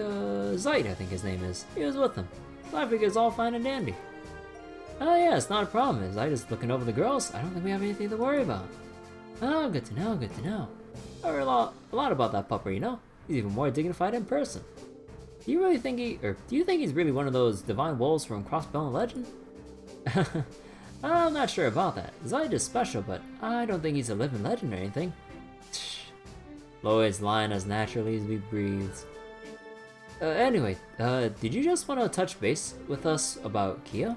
Zeit, I think his name is. He was with them. Traffic is all fine and dandy. Oh yeah, it's not a problem. Zeit is looking over the girls. I don't think we have anything to worry about. Oh, good to know, good to know. I heard a lot about that pupper, you know? He's even more dignified in person. Do you think he's really one of those divine wolves from Crossbell Legend? I'm not sure about that. Zeit is special, but I don't think he's a living legend or anything. Lloyd's lying as naturally as he breathes. Anyway, did you just want to touch base with us about Kia?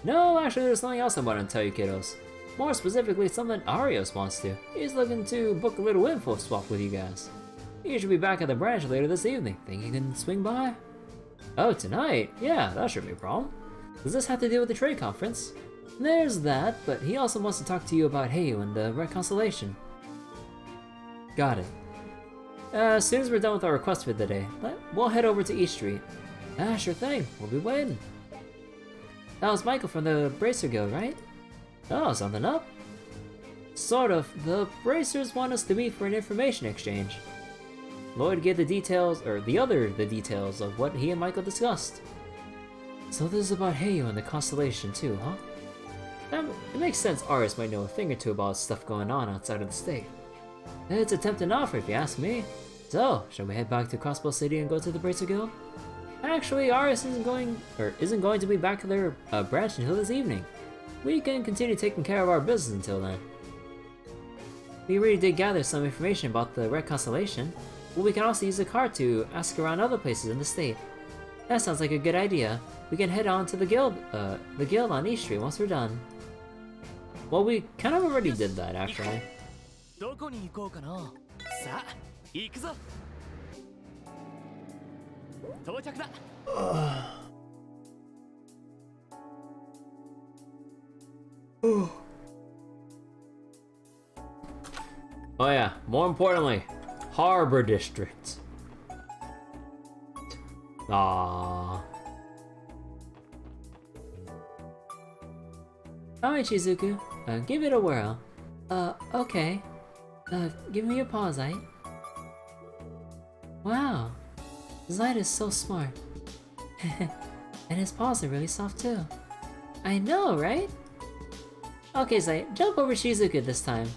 No, actually there's something else I want to tell you kiddos. More specifically, something Arios wants to. He's looking to book a little info swap with you guys. He should be back at the branch later this evening. Think you can swing by? Oh, tonight? Yeah, that shouldn't be a problem. Does this have to do with the trade conference? There's that, but he also wants to talk to you about Heiyu and the Red Constellation. Got it. As soon as we're done with our request for the day, we'll head over to East Street. Sure thing. We'll be waiting. That was Michael from the Bracer Guild, right? Oh, something up? Sort of. The Bracers want us to meet for an information exchange. Lloyd gave the details of what he and Michael discussed. So this is about Heiyu and the Constellation too, huh? It makes sense Arius might know a thing or two about stuff going on outside of the state. It's a tempting offer if you ask me. So, shall we head back to Crossbell City and go to the Bracer Guild? Actually, Arius isn't going to be back at their branch until this evening. We can continue taking care of our business until then. We really did gather some information about the Red Constellation, but we can also use the car to ask around other places in the state. That sounds like a good idea. We can head on to the guild on East Street once we're done. Well, we kind of already did that, actually. Oh yeah, more importantly, Harbor District. Aww. Alright, Shizuku. Give it a whirl. Okay. Give me your paw, Zeit. Wow. Zeit is so smart. And his paws are really soft too. I know, right? Okay, Zeit, jump over Shizuku this time.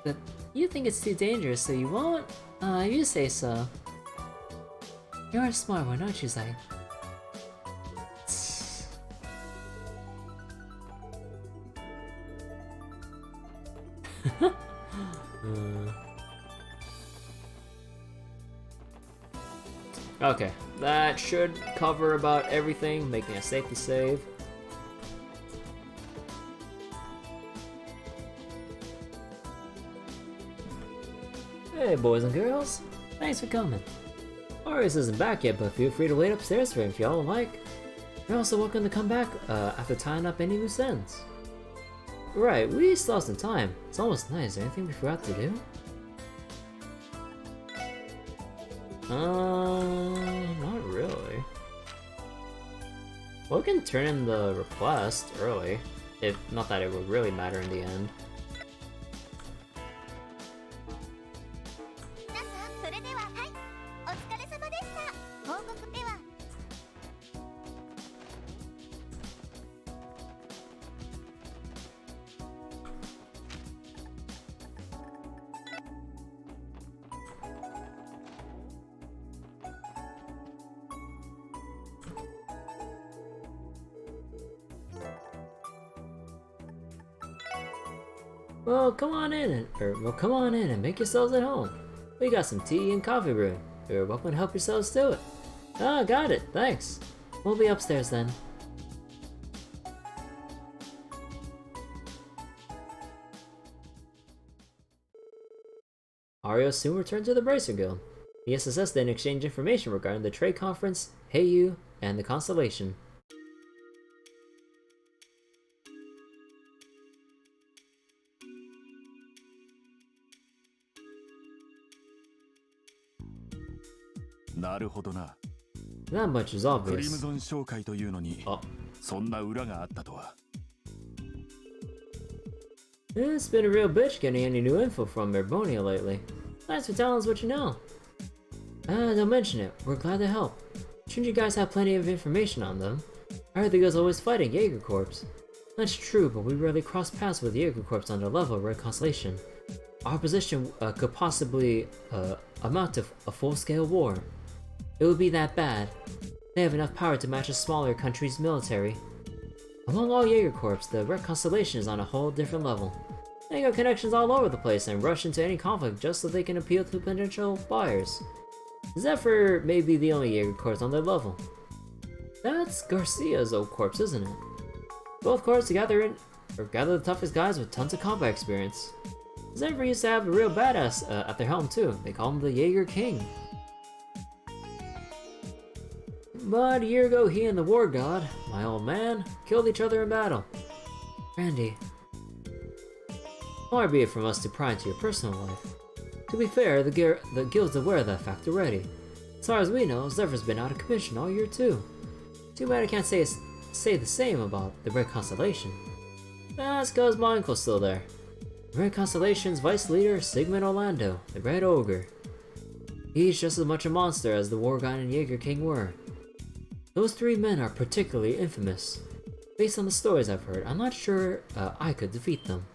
But you think it's too dangerous, so you won't? You say so. You're a smart one, aren't you, Zeit? Okay, that should cover about everything, making a safety save. Hey boys and girls, thanks for coming. Arius isn't back yet, but feel free to wait upstairs for him if y'all like. You're also welcome to come back after tying up any loose ends. Right, we still have some time. It's almost night. Is there anything we forgot to do? Not really. Well, we can turn in the request early. If not that it would really matter in the end. Well, come on in and make yourselves at home. We got some tea and coffee brewing. You're welcome to help yourselves to it. Ah, got it, thanks. We'll be upstairs then. Ario soon returned to the Bracer Guild. The SSS then exchanged information regarding the trade conference, Heiyu, and the Constellation. Not much is obvious. Oh. It's been a real bitch getting any new info from Merbonia lately. Thanks for telling us what you know. Don't mention it. We're glad to help. Shouldn't you guys have plenty of information on them? I heard the guys always fighting Jaeger Corps. That's true, but we rarely cross paths with Jaeger Corps on the level of Red Constellation. Our position could possibly amount to a full-scale war. It would be that bad. They have enough power to match a smaller country's military. Among all Jaeger Corps, the Red Constellation is on a whole different level. They got connections all over the place and rush into any conflict just so they can appeal to potential buyers. Zephyr may be the only Jaeger Corps on their level. That's Garcia's old corps, isn't it? Both corps gather the toughest guys with tons of combat experience. Zephyr used to have a real badass at their helm too. They call him the Jaeger King. But a year ago, he and the War God, my old man, killed each other in battle. Randy. Far be it from us to pry into your personal life. To be fair, the guild's aware of that fact already. As far as we know, Zephyr's been out of commission all year too. Too bad I can't say the same about the Red Constellation. That's cause my uncle's still there. The Red Constellation's vice leader, Sigmund Orlando, the Red Ogre. He's just as much a monster as the War God and Jaeger King were. Those three men are particularly infamous. Based on the stories I've heard, I'm not sure I could defeat them.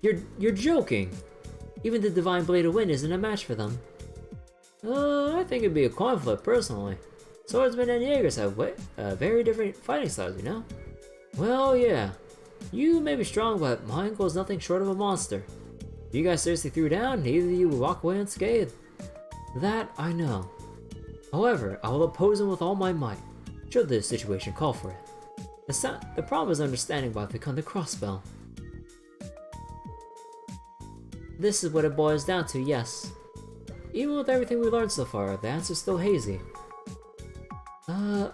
You're joking! Even the Divine Blade of Wind isn't a match for them. I think it'd be a coin flip, personally. Swordsmen and Jaegers have very different fighting styles, you know? Well, yeah. You may be strong, but my uncle is nothing short of a monster. If you guys seriously threw down, neither of you will walk away unscathed. That I know. However, I will oppose him with all my might, should the situation call for it. The problem is understanding why they become the Crossbell. This is what it boils down to, yes. Even with everything we learned so far, the answer's still hazy.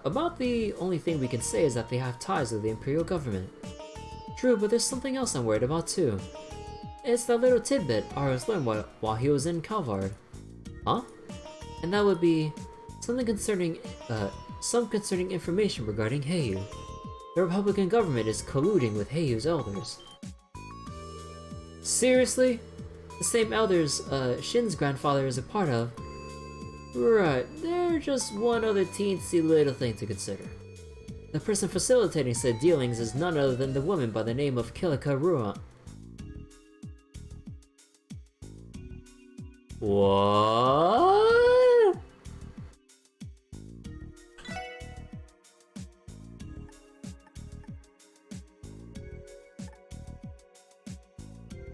About the only thing we can say is that they have ties with the Imperial government. True, but there's something else I'm worried about too. It's that little tidbit Aros learned while he was in Calvard. Huh? And that would be something concerning, some concerning information regarding Heiyu. The Republican government is colluding with Heiyu's elders. Seriously? The same elders Shin's grandfather is a part of? Right, they're just one other teensy little thing to consider. The person facilitating said dealings is none other than the woman by the name of Kilika Ruan. What?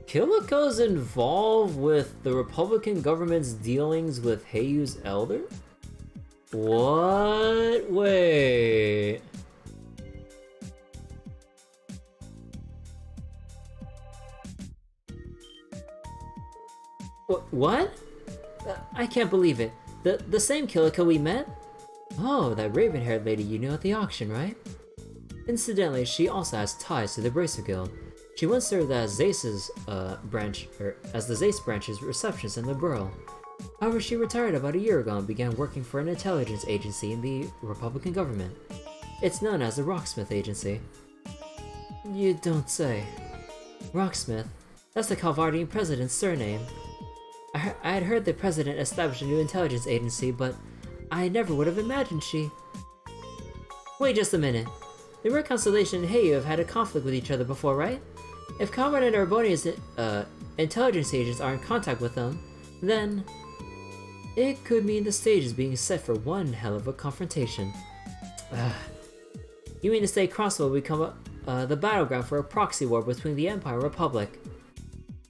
Kilika's involved with the Republican government's dealings with Heiyu's elder? What? Wait. What? I can't believe it. The same Kilika we met? Oh, that raven-haired lady you knew at the auction, right? Incidentally, she also has ties to the Bracer Guild. She once served as Zace's as the Zace branch's receptionist in the borough. However, she retired about a year ago and began working for an intelligence agency in the Republican government. It's known as the Rocksmith Agency. You don't say. Rocksmith? That's the Calvardian president's surname. I had heard the president established a new intelligence agency, but I never would have imagined she... Wait just a minute. The Red Constellation and Heiyu have had a conflict with each other before, right? If Calvard and Arbonia's intelligence agents are in contact with them, then... it could mean the stage is being set for one hell of a confrontation. You mean to say Crossbell will become the battleground for a proxy war between the Empire and Republic.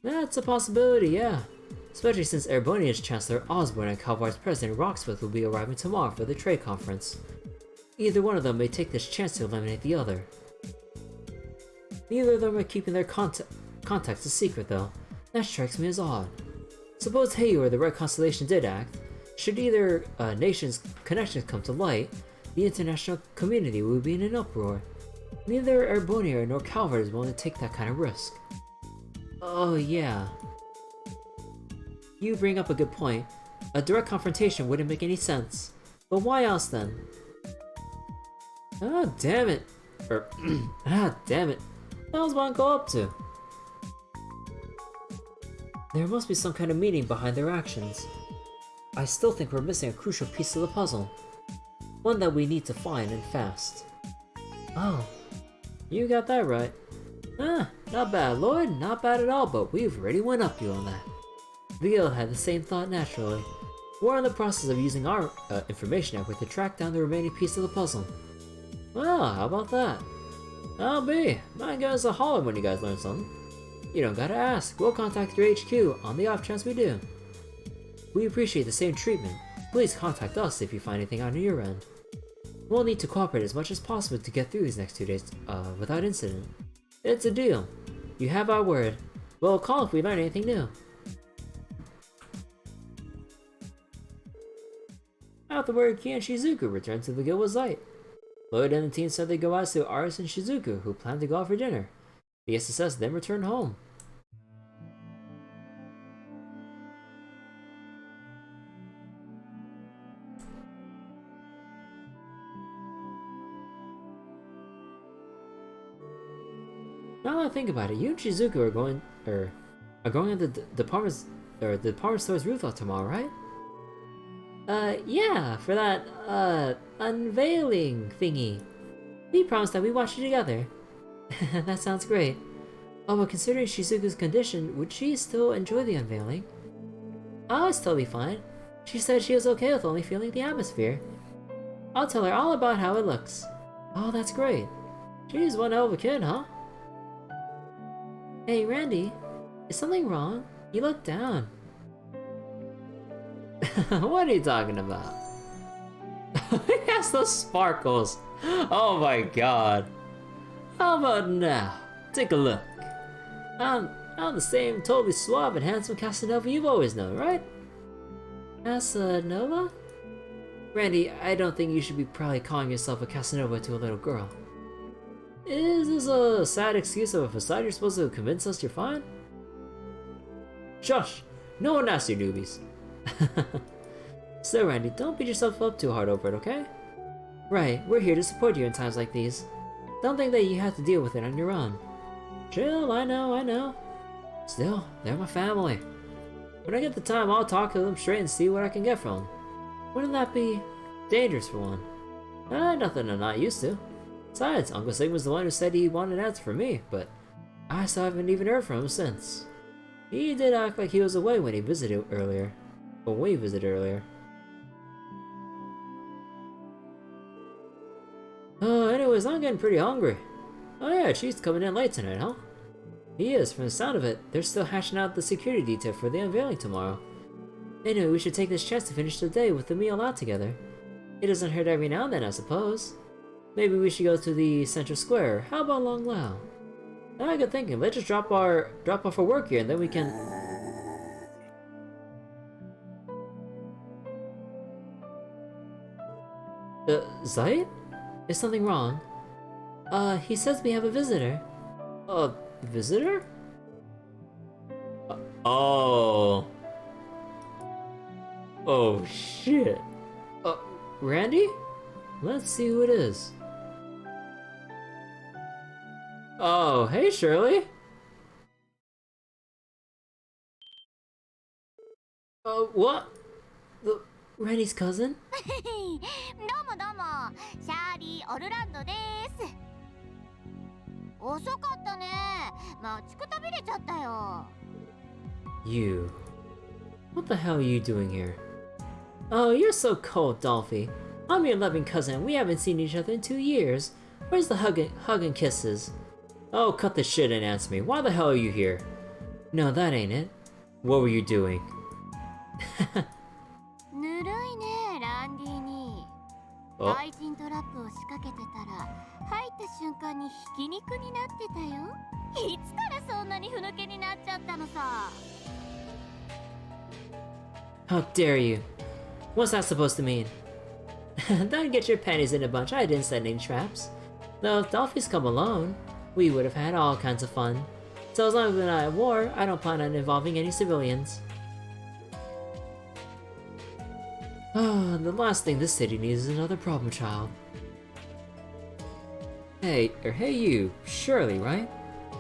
That's a possibility, yeah. Especially since Erebonia's Chancellor Osborne and Calvar's President Rocksmith will be arriving tomorrow for the trade conference. Either one of them may take this chance to eliminate the other. Neither of them are keeping their contacts a secret though. That strikes me as odd. Suppose Heiau or the Red Constellation did act. Should either nation's connections come to light, the international community would be in an uproar. Neither Erebonia nor Calvert is willing to take that kind of risk. Oh yeah. You bring up a good point. A direct confrontation wouldn't make any sense. But why else then? Ah, damn it. Damn it. What was one go up to? There must be some kind of meaning behind their actions. I still think we're missing a crucial piece of the puzzle. One that we need to find and fast. Oh, you got that right. Not bad, Lloyd, not bad at all, but we've already went up you on that. The guild had the same thought naturally. We're in the process of using our information network to track down the remaining piece of the puzzle. Well, how about that? I'll be. Might give us a holler when you guys learn something. You don't gotta ask, we'll contact your HQ on the off chance we do. We appreciate the same treatment. Please contact us if you find anything on your end. We'll need to cooperate as much as possible to get through these next 2 days without incident. It's a deal. You have our word. We'll call if we learn anything new. Afterward, Ki and Shizuku returned to the guild with Zeit. Lloyd and the team said they'd go out to Aris and Shizuku, who planned to go out for dinner. The SSS then returned home. Now that I think about it, you and Shizuku are going on the department store's rooftop tomorrow, right? Yeah, for that, unveiling thingy. We promised that we'd watch it together. That sounds great. Oh, but considering Shizuku's condition, would she still enjoy the unveiling? Oh, it's totally fine. She said she was okay with only feeling the atmosphere. I'll tell her all about how it looks. Oh, that's great. She's one hell of a kid, huh? Hey, Randy, is something wrong? You look down. What are you talking about? He has those sparkles. Oh my god. How about now? Take a look. I'm the same totally suave and handsome Casanova you've always known, right? Casanova? Randy, I don't think you should be proudly calling yourself a Casanova to a little girl. Is this a sad excuse of a facade you're supposed to convince us you're fine? Shush! No one asked you, newbies. So Randy, don't beat yourself up too hard over it, okay? Right, we're here to support you in times like these. Don't think that you have to deal with it on your own. Chill, I know. Still, they're my family. When I get the time, I'll talk to them straight and see what I can get from them. Wouldn't that be dangerous for one? Nothing I'm not used to. Besides, Uncle Sigma's the one who said he wanted an answer from me, but I still haven't even heard from him since. He did act like he was away when he visited earlier. Or when we visited earlier. Anyways, I'm getting pretty hungry. Oh yeah, Chief's coming in late tonight, huh? He is, from the sound of it. They're still hashing out the security detail for the unveiling tomorrow. Anyway, we should take this chance to finish the day with the meal out together. It doesn't hurt every now and then, I suppose. Maybe we should go to the central square. How about Long Lao? Good thinking. Let's just drop off our work here and then we can... Zeit? Is something wrong? He says we have a visitor. A visitor? Oh. Oh shit. Randy? Let's see who it is. Oh, hey Shirley. What? Randy's cousin? どうもどうも、シャーリー・オルランドです。遅かったね。待ちくたびれちゃったよ。You. What the hell are you doing here? Oh, you're so cold, Dolphy. I'm your loving cousin and we haven't seen each other in 2 years. Where's the hug and kisses? Oh, cut the shit and answer me. Why the hell are you here? No, that ain't it. What were you doing? ぬるいねランディに Oh, 愛人トラップを仕掛けてたら入った瞬間にひき肉になってたよいつからそんなにふぬけになっちゃったのさ how dare you? What's that supposed to mean? Don't get your panties in a bunch. I didn't set any traps. Though if dolphins come alone, we would have had all kinds of fun. So as long as we're not at war, I don't plan on involving any civilians. The last thing this city needs is another problem child. Hey you, Shirley, right?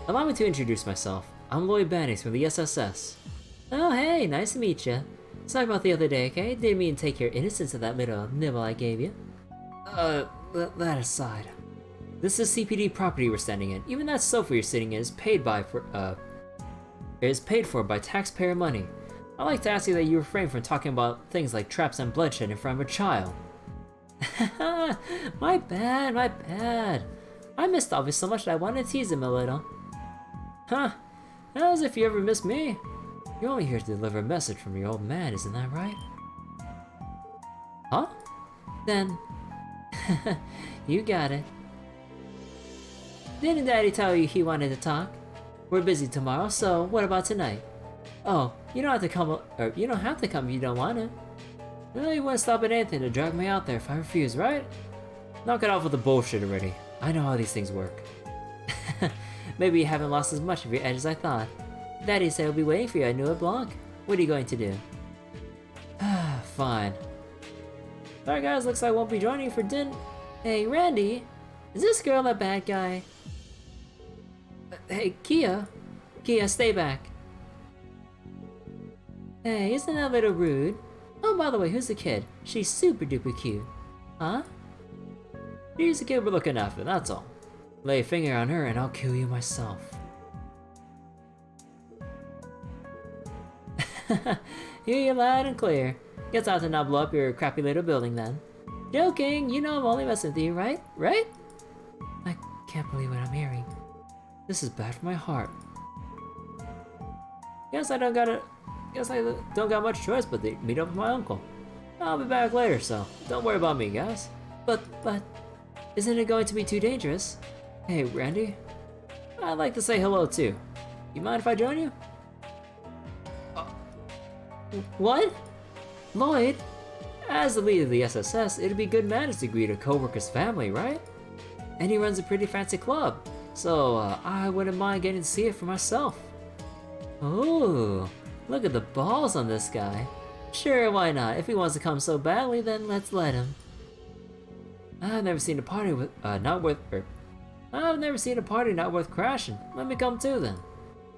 Allow me to introduce myself. I'm Lloyd Bannings from the SSS. Oh hey, nice to meet ya. Sorry about the other day, okay? Didn't mean to take your innocence of that little nibble I gave you. That aside. This is CPD property we're standing in. Even that sofa you're sitting in is paid for by taxpayer money. I'd like to ask you that you refrain from talking about things like traps and bloodshed in front of a child. My bad. I missed Obby so much that I wanted to tease him a little. Huh, as if you ever missed me. You're only here to deliver a message from your old man, isn't that right? Huh? Then, you got it. Didn't Daddy tell you he wanted to talk? We're busy tomorrow, so what about tonight? Oh, you don't have to come, or you don't have to come if you don't want to. No, you wouldn't stop at anything to drag me out there if I refuse, right? Knock it off with the bullshit already. I know how these things work. Maybe you haven't lost as much of your edge as I thought. Daddy said he'll be waiting for you at Neue Blanc. What are you going to do? Fine. Sorry guys, looks like I won't be joining you for dinner. Hey, Randy, is this girl a bad guy? Hey, Kia, stay back. Hey, isn't that a little rude? Oh, by the way, who's the kid? She's super duper cute. Huh? She's the kid we're looking after, that's all. Lay a finger on her and I'll kill you myself. Hear you loud and clear. Guess I'll have to not blow up your crappy little building then. Joking, you know I'm only messing with you, right? Right? I can't believe what I'm hearing. This is bad for my heart. Guess I don't got much choice but to meet up with my uncle. I'll be back later, so don't worry about me, guys. But, isn't it going to be too dangerous? Hey, Randy, I'd like to say hello too. You mind if I join you? What? Lloyd? As the leader of the SSS, it'd be good manners to greet a co-worker's family, right? And he runs a pretty fancy club, so I wouldn't mind getting to see it for myself. Ooh, look at the balls on this guy. Sure, why not? If he wants to come so badly, then let's let him. I've never seen a party not worth crashing. Let me come too then.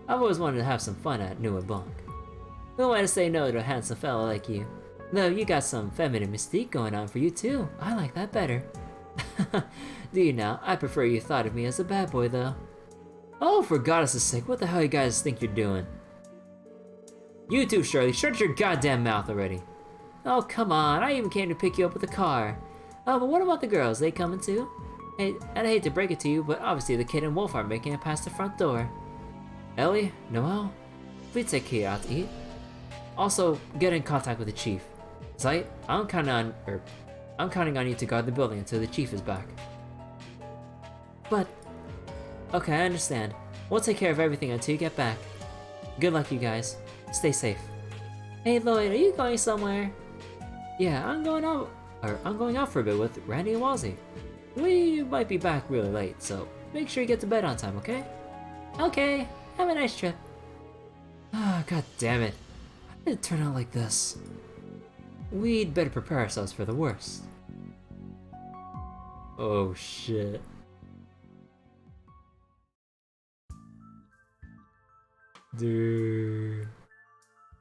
I've always wanted to have some fun at Neue Blanc. Who am I to say no to a handsome fella like you? Though you got some feminine mystique going on for you too. I like that better. Do you now? I prefer you thought of me as a bad boy though. Oh, for goddess' sake, what the hell you guys think you're doing? You too, Shirley, shut your goddamn mouth already. Oh, come on, I even came to pick you up with a car. Oh, but what about the girls? They coming too? Hey, and I hate to break it to you, but obviously the kid and Wolf aren't making it past the front door. Ellie, Noel, please take Kia out to eat. Also, get in contact with the chief. Zeit, I'm counting on you to guard the building until the chief is back. But, okay, I understand. We'll take care of everything until you get back. Good luck, you guys. Stay safe. Hey, Lloyd, are you going somewhere? Yeah, I'm going out for a bit with Randy and Wazzy. We might be back really late, so make sure you get to bed on time, okay? Okay, have a nice trip. Ah, god damn it. How did it turn out like this? We'd better prepare ourselves for the worst. Oh shit. Dude.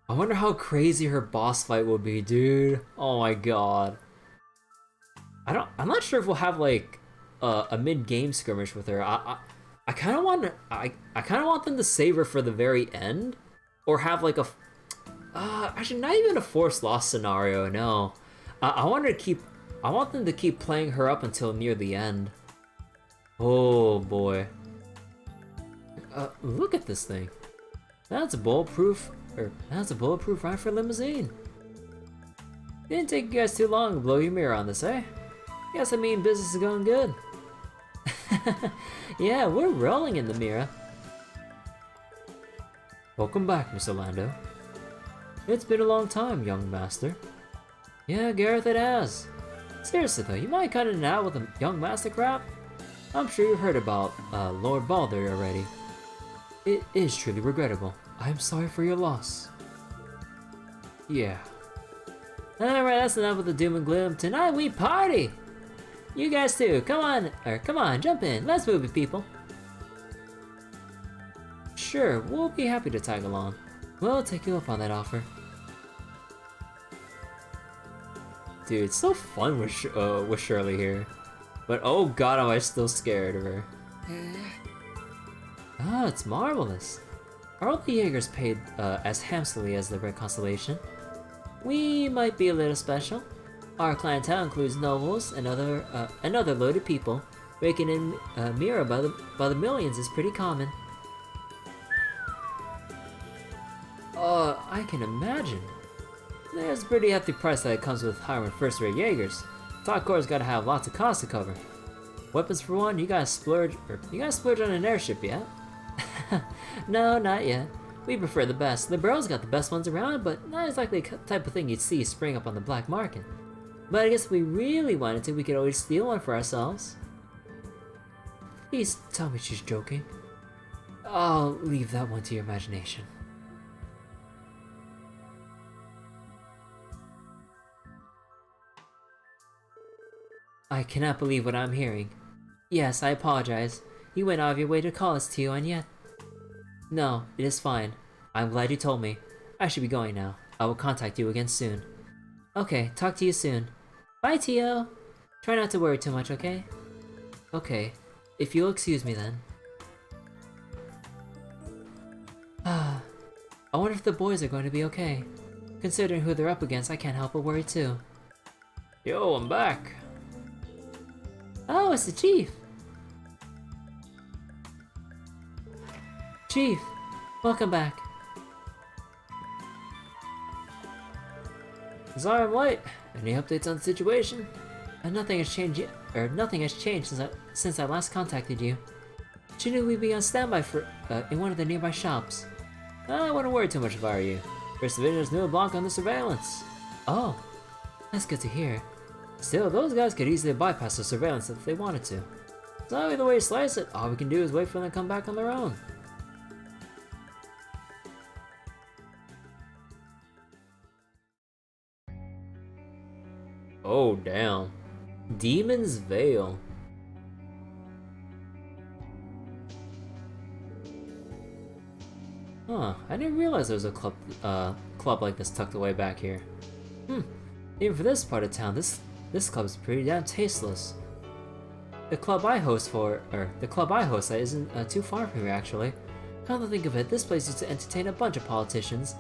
I wonder how crazy her boss fight will be, dude. Oh my god. I'm not sure if we'll have like a mid-game skirmish with her. I kind of want them to save her for the very end, or have like a actually not even a forced loss scenario. No, I want them to keep playing her up until near the end. Oh boy. Look at this thing. That's a bulletproof ride for a limousine. Didn't take you guys too long to blow your mirror on this, eh? Guess I mean business is going good. Yeah, we're rolling in the mirror. Welcome back, Mr. Lando. It's been a long time, young master. Yeah, Gareth, it has. Seriously though, you mind cutting it out with the young master crap? I'm sure you heard about Lord Balder already. It is truly regrettable. I'm sorry for your loss. Yeah. Alright, that's enough with the doom and gloom. Tonight we party! You guys too, come on, jump in. Let's move it, people. Sure, we'll be happy to tag along. We'll take you up on that offer. Dude, it's so fun with Shirley here. But oh god, am I still scared of her. Ah, it's marvelous. Are all the Jaegers paid as handsomely as the Red Constellation? We might be a little special. Our clientele includes nobles and other loaded people. Raking in Mira by the millions is pretty common. I can imagine. There's a pretty hefty price that comes with hiring first-rate Jaegers. Top Corps gotta have lots of costs to cover. Weapons for one, you guys splurge on an airship yet? No, not yet. We prefer the best. The Burrow's got the best ones around, but not exactly the type of thing you'd see spring up on the black market. But I guess if we really wanted to, we could always steal one for ourselves. Please tell me she's joking. I'll leave that one to your imagination. I cannot believe what I'm hearing. Yes, I apologize. You went out of your way to call us to you, and yet... No, it is fine. I'm glad you told me. I should be going now. I will contact you again soon. Okay, talk to you soon. Bye, Tio! Try not to worry too much, okay? Okay, if you'll excuse me then. I wonder if the boys are going to be okay. Considering who they're up against, I can't help but worry too. Yo, I'm back! Oh, it's the Chief! Chief, welcome back. Sorry I'm late. Any updates on the situation? Nothing has changed yet, nothing has changed since I last contacted you. She knew we'd be on standby for in one of the nearby shops. I wouldn't worry too much if I were you. First Division is Neue Blanc on the surveillance. Oh, that's good to hear. Still, those guys could easily bypass the surveillance if they wanted to. So either way you slice it, all we can do is wait for them to come back on their own. Oh damn. Demon's Veil. Huh, I didn't realize there was a club like this tucked away back here. Even for this part of town, this club is pretty damn tasteless. The club I host at isn't too far from here actually. Come to think of it, this place used to entertain a bunch of politicians,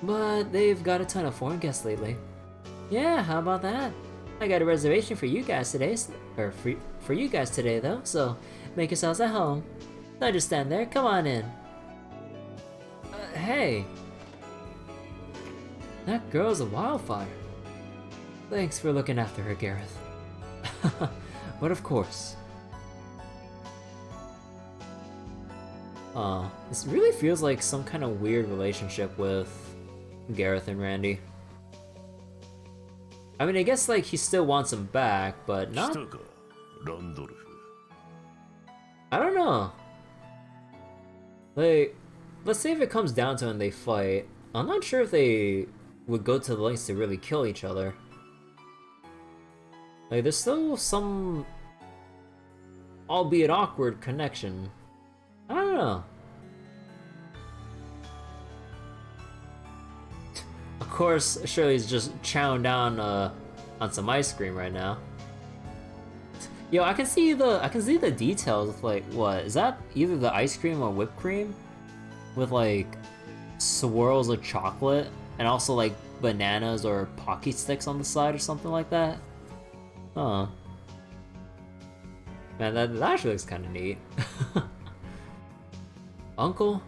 but they've got a ton of foreign guests lately. Yeah, how about that? I got a reservation for you guys today, for you guys today though, so make yourselves at home. Don't just stand there, come on in. Hey! That girl's a wildfire. Thanks for looking after her, Gareth. But of course. This really feels like some kind of weird relationship with Gareth and Randy. I mean, I guess like he still wants him back, but not... I don't know. Like, let's say if it comes down to it and they fight, I'm not sure if they would go to the lengths to really kill each other. Like, there's still some, albeit awkward, connection. I don't know. Of course, Shirley's just chowing down on some ice cream right now. Yo, I can see the details of like, what is that? Either the ice cream or whipped cream, with like swirls of chocolate and also like bananas or Pocky sticks on the side or something like that. Huh. Man, that actually looks kind of neat. Uncle?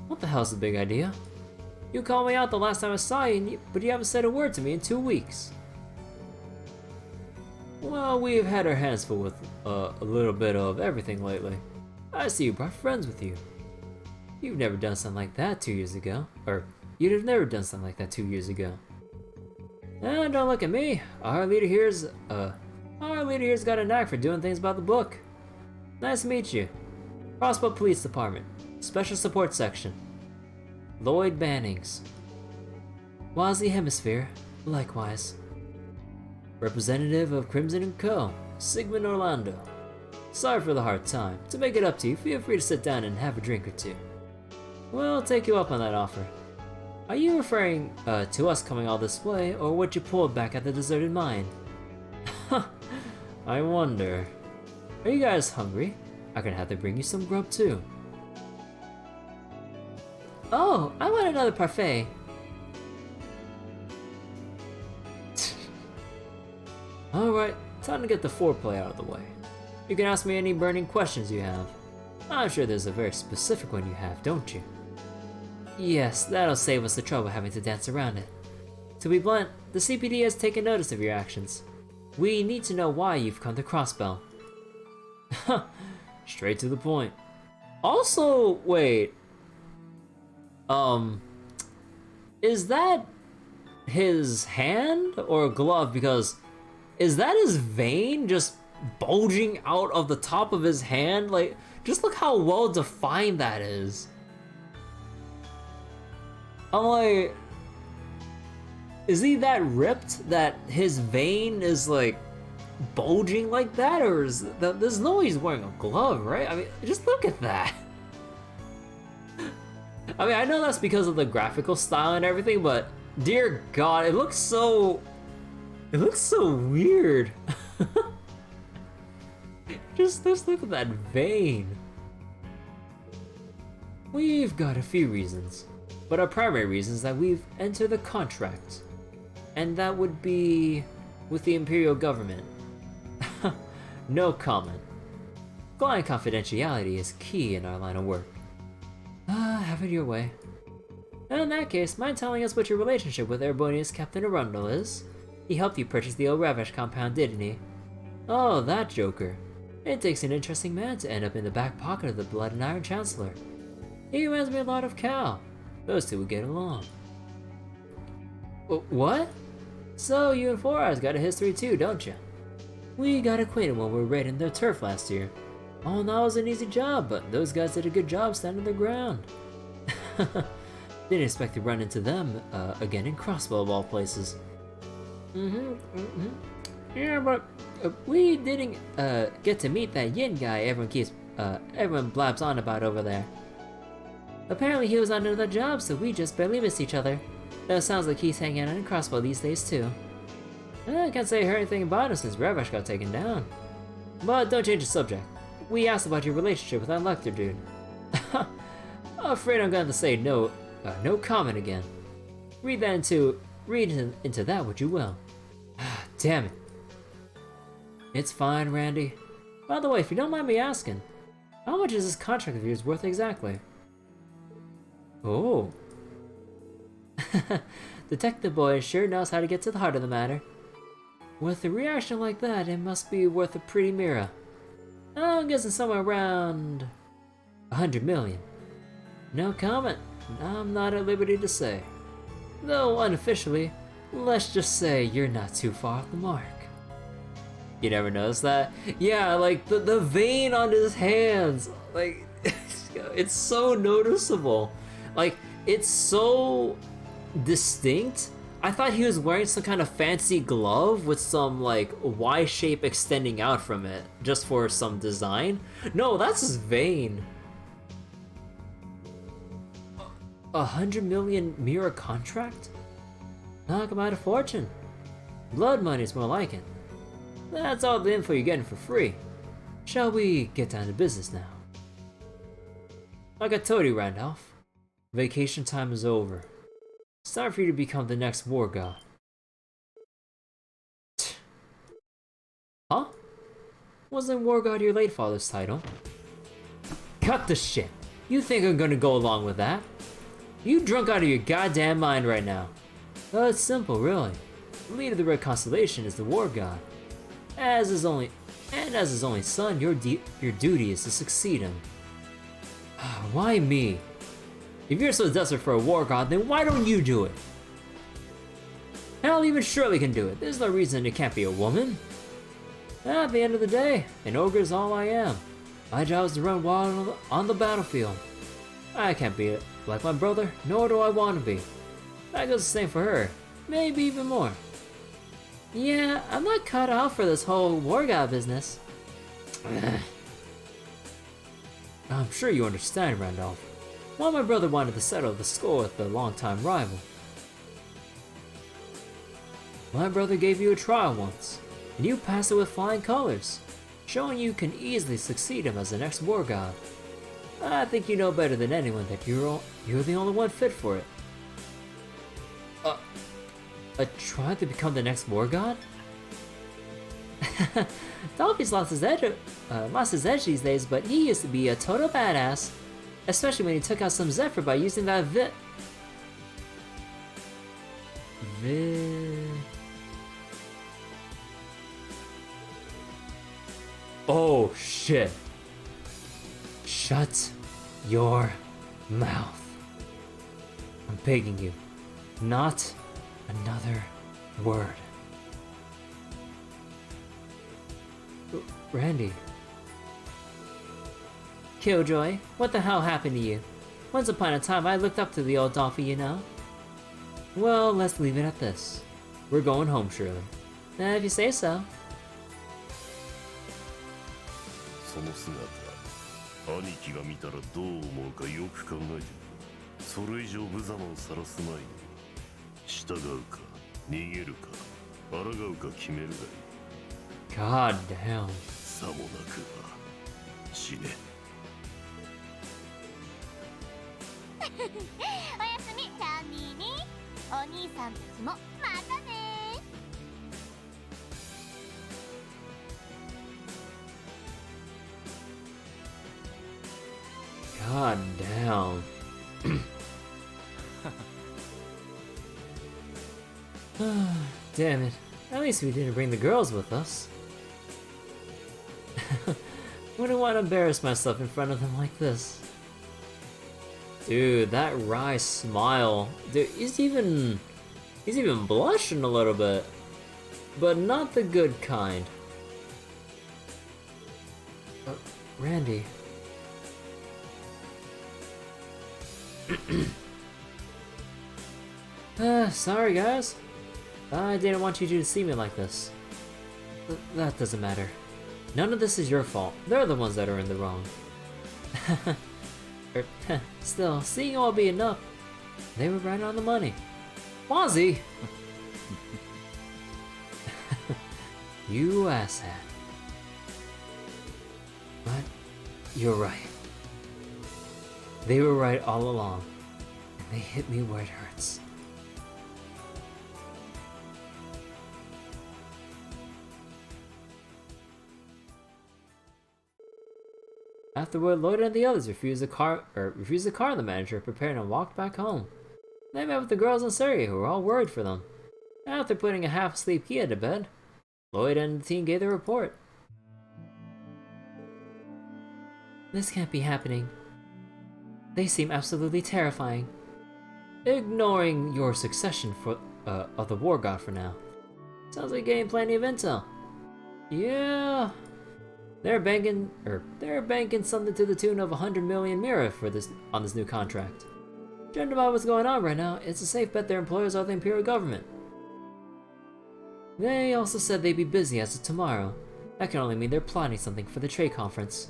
What the hell's the big idea? You called me out the last time I saw you, but you haven't said a word to me in 2 weeks. Well, we've had our hands full with a little bit of everything lately. I see you brought friends with you. You've never done something like that 2 years ago. Or, you'd have never done something like that 2 years ago. And don't look at me. Our leader here's got a knack for doing things about the book. Nice to meet you. Crossbell Police Department. Special Support Section. Lloyd Bannings. Wazzy Hemisphere. Likewise. Representative of Crimson & Co. Sigmund Orlando. Sorry for the hard time. To make it up to you, feel free to sit down and have a drink or two. We'll take you up on that offer. Are you referring to us coming all this way, or what you pulled back at the deserted mine? I wonder. Are you guys hungry? I could have to bring you some grub too. Oh, I want another parfait. Alright, time to get the foreplay out of the way. You can ask me any burning questions you have. I'm sure there's a very specific one you have, don't you? Yes, that'll save us the trouble having to dance around it. To be blunt, the CPD has taken notice of your actions. We need to know why you've come to Crossbell. Straight to the point. Also, wait. Is that his hand or glove? Because is that his vein just bulging out of the top of his hand? Like, just look how well defined that is. I'm like, is he that ripped that his vein is like bulging like that? Or is that, there's no way he's wearing a glove, right? I mean, just look at that. I mean, I know that's because of the graphical style and everything, but dear God, it looks so weird. Just look at that vein. We've got a few reasons, but our primary reason is that we've entered the contract, and that would be with the Imperial government. No comment. Client confidentiality is key in our line of work. Have it your way. And in that case, mind telling us what your relationship with Erebonia's Captain Arundel is? He helped you purchase the old Ravesh compound, didn't he? Oh, that joker. It takes an interesting man to end up in the back pocket of the Blood and Iron Chancellor. He reminds me a lot of Cal. Those two would get along. What? So you and Four Eyes got a history too, don't you? We got acquainted when we were raiding their turf last year. Oh, that was an easy job, but those guys did a good job standing their ground. Didn't expect to run into them again in Crossbell of all places. Yeah, but we didn't get to meet that Yin guy everyone blabs on about over there. Apparently he was on another job, so we just barely missed each other. Though sounds like he's hanging out in Crossbell these days too. I can't say I heard anything about him since Ravesh got taken down. But don't change the subject. We asked about your relationship with that Lecter dude. I'm afraid I'm going to say no comment again. Read into that what you will. Damn it. It's fine, Randy. By the way, if you don't mind me asking, how much is this contract of yours worth exactly? Oh. Detective boy sure knows how to get to the heart of the matter. With a reaction like that, it must be worth a pretty mirror. I'm guessing somewhere around 100 million. No comment. I'm not at liberty to say. Though unofficially, let's just say you're not too far off the mark. You never noticed that? Yeah, like the vein on his hands, like it's so noticeable. Like it's so distinct. I thought he was wearing some kind of fancy glove with some like Y shape extending out from it just for some design. No, that's his vein. 100 million mirror contract? Talk about a fortune. Blood money's more like it. That's all the info you're getting for free. Shall we get down to business now? Like I told you, Randolph, vacation time is over. It's time for you to become the next war god. Huh? Wasn't war god your late father's title? Cut the shit! You think I'm gonna go along with that? You drunk out of your goddamn mind right now. Oh, it's simple, really. The leader of the Red Constellation is the War God. As his only son, your duty is to succeed him. Why me? If you're so desperate for a War God, then why don't you do it? Hell, even Shirley can do it. There's no reason it can't be a woman. At the end of the day, an ogre is all I am. My job is to run wild on the battlefield. I can't be it like my brother, nor do I want to be. That goes the same for her, maybe even more. Yeah, I'm not cut out for this whole War God business. I'm sure you understand, Randolph. Why my brother wanted to settle the score with the longtime rival. My brother gave you a trial once, and you passed it with flying colors, showing you can easily succeed him as the next War God. I think you know better than anyone that you're the only one fit for it. Trying to become the next War God? Dolphy's lost his edge these days, but he used to be a total badass. Especially when he took out some Zephyr by using that Oh shit. Shut your mouth. I'm begging you. Not another word. Randy. Killjoy, what the hell happened to you? Once upon a time I looked up to the old Dolphy, you know? Well, let's leave it at this. We're going home, Shirley. If you say so. その姿、兄貴が見たらどう思うかよく考えてみろ。それ以上無様を晒す前に、従うか、逃げるか、抗うか決めるがいい。God damn. さもなくば、死ね。おやすみ、ランニーに。お兄さんたちもまたね。 God damn. Damn it. At least we didn't bring the girls with us. Wouldn't want to embarrass myself in front of them like this. Dude, that wry smile. Dude, he's even blushing a little bit. But not the good kind. Randy. Sorry guys. I didn't want you to see me like this. That doesn't matter. None of this is your fault. They're the ones that are in the wrong. Still, seeing you all beaten up, they were right on the money. Mozzie! You asshat. But you're right. They were right all along, and they hit me where it hurts. Afterward, Lloyd and the others refused the car the manager prepared and walked back home. They met with the girls in Surrey, who were all worried for them. After putting a half-asleep Kia to bed, Lloyd and the team gave their report. This can't be happening. They seem absolutely terrifying. Ignoring your succession of the War God for now. Sounds like getting plenty of intel. Yeah. They're banking something to the tune of 100 million Mira on this new contract. Judging by what's going on right now, it's a safe bet their employers are the Imperial government. They also said they'd be busy as of tomorrow. That can only mean they're plotting something for the trade conference.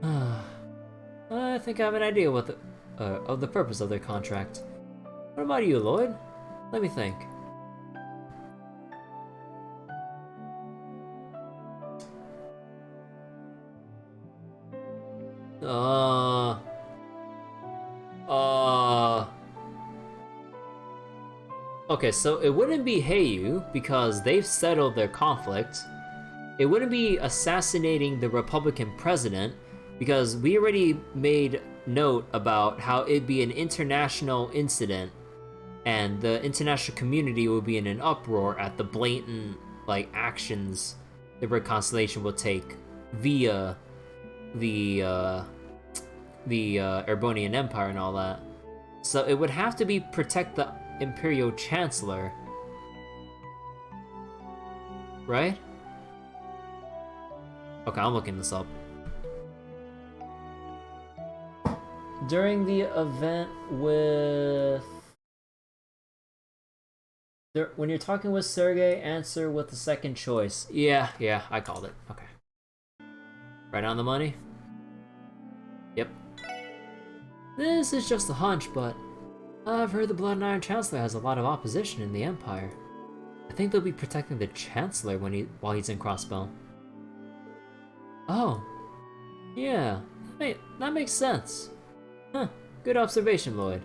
I think I have an idea of the purpose of their contract. What about you, Lloyd? Let me think. Okay, so it wouldn't be Heiyu because they've settled their conflict. It wouldn't be assassinating the Republican president because we already made note about how it'd be an international incident, and the international community will be in an uproar at the blatant like actions the Red Constellation will take via the Erbonian Empire and all that. So it would have to be protect the Imperial Chancellor, right? Okay, I'm looking this up. During the event with... When you're talking with Sergei, answer with the second choice. Yeah, I called it. Okay. Right on the money? Yep. This is just a hunch, but I've heard the Blood and Iron Chancellor has a lot of opposition in the Empire. I think they'll be protecting the Chancellor while he's in Crossbell. Oh. Yeah, that makes sense. Huh, good observation, Lloyd.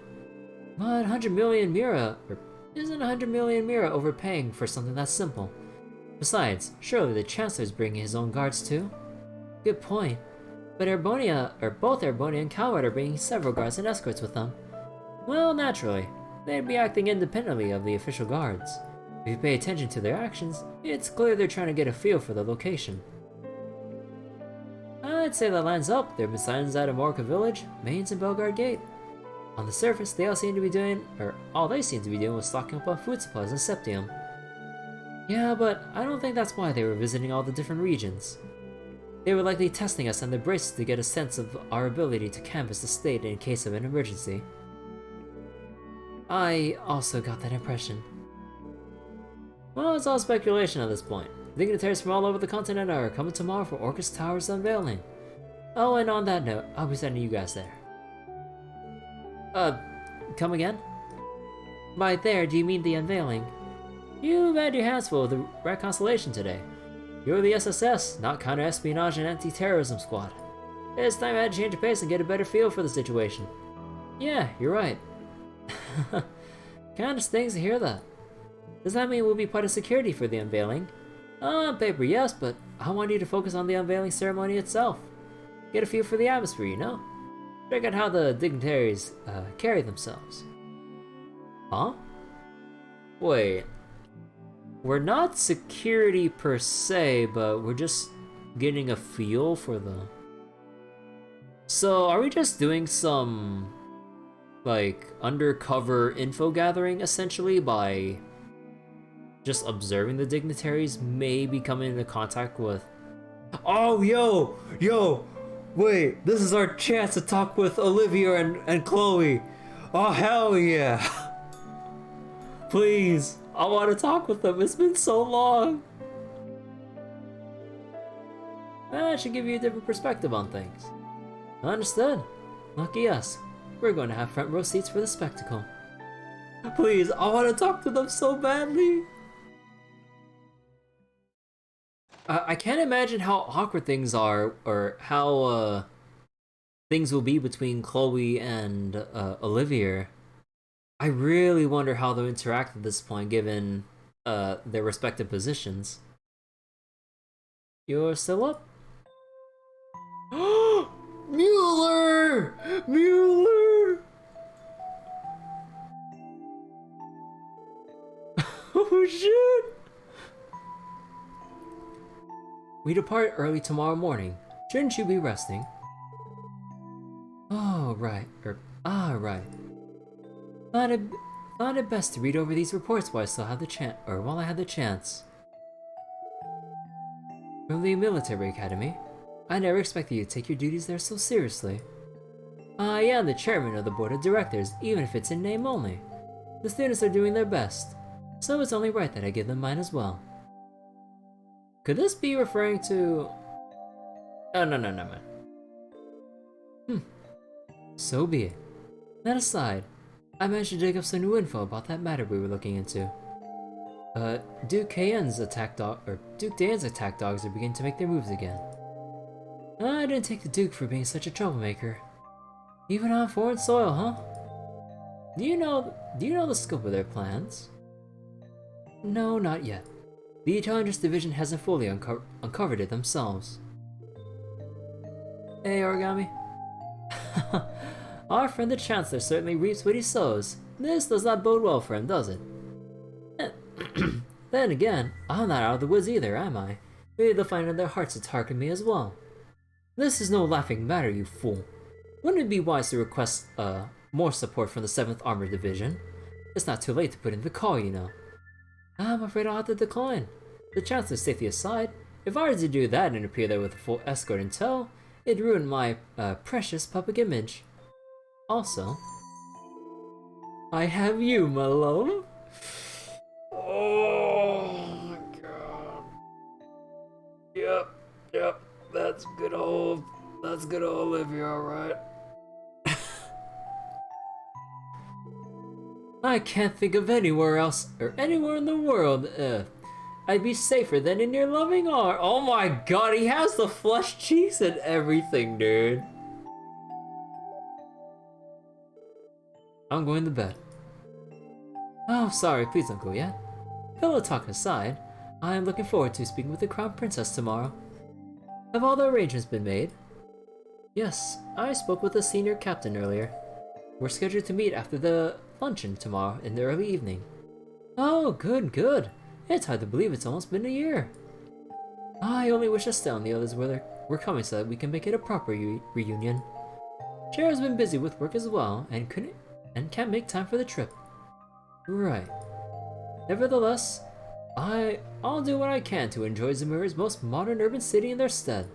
But 100 million Mira, or isn't 100 million Mira overpaying for something that simple? Besides, surely the Chancellor's bringing his own guards too? Good point. But both Erbonia and Calward are bringing several guards and escorts with them. Well, naturally, they'd be acting independently of the official guards. If you pay attention to their actions, it's clear they're trying to get a feel for the location. I'd say that lines up. There have been signs at Amorca Village, Mainz, and Belgard Gate. On the surface, all they seem to be doing was stocking up on food supplies in Septium. Yeah, but I don't think that's why they were visiting all the different regions. They were likely testing us and their braces to get a sense of our ability to canvass the state in case of an emergency. I also got that impression. Well, it's all speculation at this point. Dignitaries from all over the continent are coming tomorrow for Orcus Tower's unveiling. Oh, and on that note, I'll be sending you guys there. Come again? By there, do you mean the unveiling? You've had your hands full with the Red Constellation today. You're the SSS, not Counter-Espionage and Anti-Terrorism Squad. It's time I had to change of pace and get a better feel for the situation. Yeah, you're right. Kinda stings to hear that. Does that mean we'll be part of security for the unveiling? On paper, yes, but I want you to focus on the unveiling ceremony itself. Get a feel for the atmosphere, you know? Check out how the dignitaries carry themselves. Huh? Wait. We're not security per se, but we're just getting a feel for the... So, are we just doing some, like, undercover info gathering, essentially, by just observing the dignitaries, maybe coming into contact with... Oh, yo! Wait, this is our chance to talk with Olivia and Chloe! Oh, hell yeah! Please, I want to talk with them, it's been so long! That should give you a different perspective on things. Understood. Lucky us. We're going to have front row seats for the spectacle. Please, I want to talk to them so badly! I can't imagine how awkward things are, or how things will be between Chloe and Olivia. I really wonder how they'll interact at this point, given their respective positions. You're still up? Mueller! Mueller! Oh shit! We depart early tomorrow morning. Shouldn't you be resting? Oh, right. Right. Thought it best to read over these reports while I had the chance. From the military academy. I never expected you to take your duties there so seriously. I am the chairman of the board of directors, even if it's in name only. The students are doing their best, so it's only right that I give them mine as well. Could this be referring to... Oh, no. So be it. That aside, I managed to dig up some new info about that matter we were looking into. Duke Dayan's attack dogs are beginning to make their moves again. I didn't take the Duke for being such a troublemaker. Even on foreign soil, huh? Do you know the scope of their plans? No, not yet. The Intelligence Division hasn't fully uncovered it themselves. Hey, Origami. Our friend the Chancellor certainly reaps what he sows. This does not bode well for him, does it? Then again, I'm not out of the woods either, am I? Maybe they'll find in their hearts to target me as well. This is no laughing matter, you fool. Wouldn't it be wise to request more support from the 7th Armored Division? It's not too late to put in the call, you know. I'm afraid I'll have to decline. The Chancellor's safety aside, if I were to do that and appear there with a full escort in tow, it'd ruin my precious public image. Also, I have you, my love. Oh my god. Yep, that's good old Olivia, alright. I can't think of anywhere else, or anywhere in the world, I'd be safer than in your loving arms. Oh my god, he has the flushed cheeks and everything, dude. I'm going to bed. Oh, sorry, please don't go yet. Pillow talk aside, I am looking forward to speaking with the Crown Princess tomorrow. Have all the arrangements been made? Yes, I spoke with the senior captain earlier. We're scheduled to meet after the luncheon tomorrow in the early evening. Oh, good. It's hard to believe it's almost been a year. I only wish Estelle and the others were coming so that we can make it a proper reunion. Cher has been busy with work as well and can't make time for the trip. Right. Nevertheless, I'll do what I can to enjoy Zamura's most modern urban city in their stead.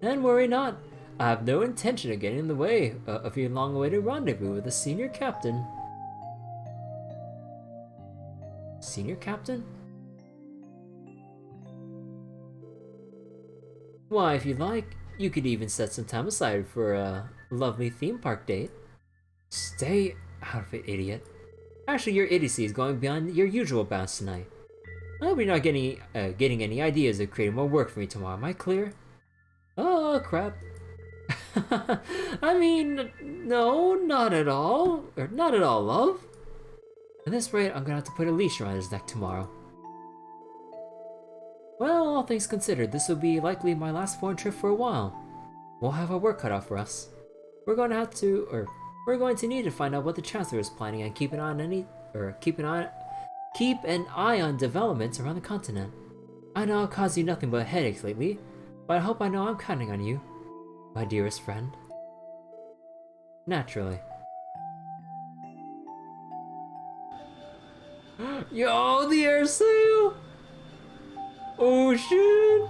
And worry not, I have no intention of getting in the way of your long-awaited rendezvous with the senior captain. Senior captain? Why, if you'd like, you could even set some time aside for a lovely theme park date. Stay out of it, idiot. Actually, your idiocy is going beyond your usual bounds tonight. I hope you're not getting any ideas of creating more work for me tomorrow. Am I clear? Oh, crap. I mean, no, not at all. Or not at all, love. At this rate, I'm gonna have to put a leash around his neck tomorrow. Well, all things considered, this will be likely my last foreign trip for a while. We'll have our work cut out for us. We're going to need to find out what the Chancellor is planning and keep an eye on developments around the continent. I know I've caused you nothing but headaches lately, but I hope I know I'm counting on you, my dearest friend. Naturally. Yo, the air sail! Oh shit!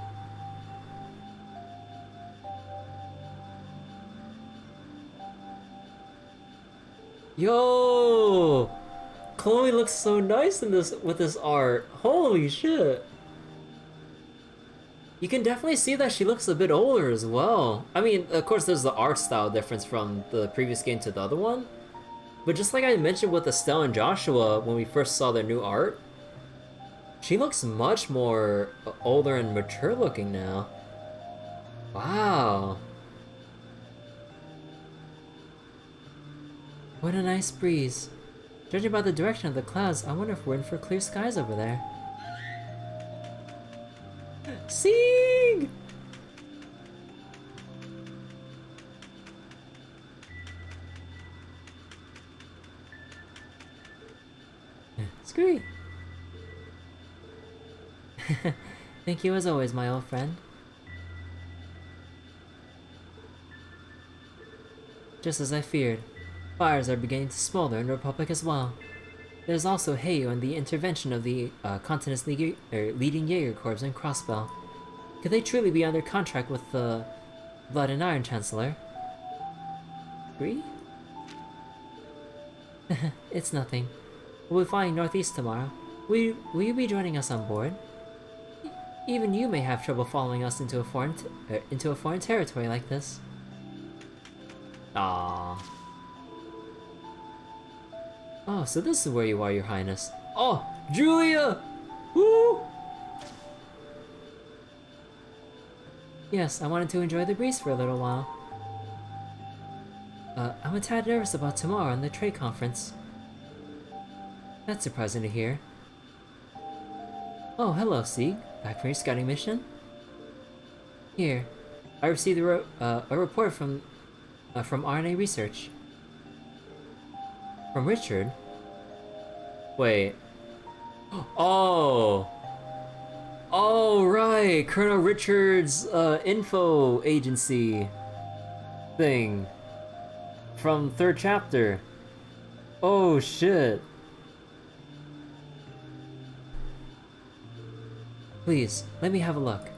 Yo! Chloe looks so nice in this with this art. Holy shit! You can definitely see that she looks a bit older as well. I mean, of course there's the art style difference from the previous game to the other one. But just like I mentioned with Estelle and Joshua when we first saw their new art, she looks much more older and mature looking now. Wow. What a nice breeze. Judging by the direction of the clouds, I wonder if we're in for clear skies over there. Sing! Screw. Thank you as always, my old friend. Just as I feared, fires are beginning to smolder in the Republic as well. There's also Heiau and the intervention of the continent's leading Jaeger Corps in Crossbell. Could they truly be under contract with the Blood and Iron Chancellor? Agree? It's nothing. We'll be flying northeast tomorrow. Will you be joining us on board? Even you may have trouble following us into a foreign territory like this. Ah. Oh, so this is where you are, Your Highness. Oh, Julia! Woo! Yes, I wanted to enjoy the breeze for a little while. I'm a tad nervous about tomorrow and the trade conference. That's surprising to hear. Oh, hello, Sieg. Back from your scouting mission? Here, I received a report from from RNA research. From Richard? Wait. Oh! Oh, right! Colonel Richard's, info agency thing. From 3rd chapter. Oh, shit. Please, let me have a look.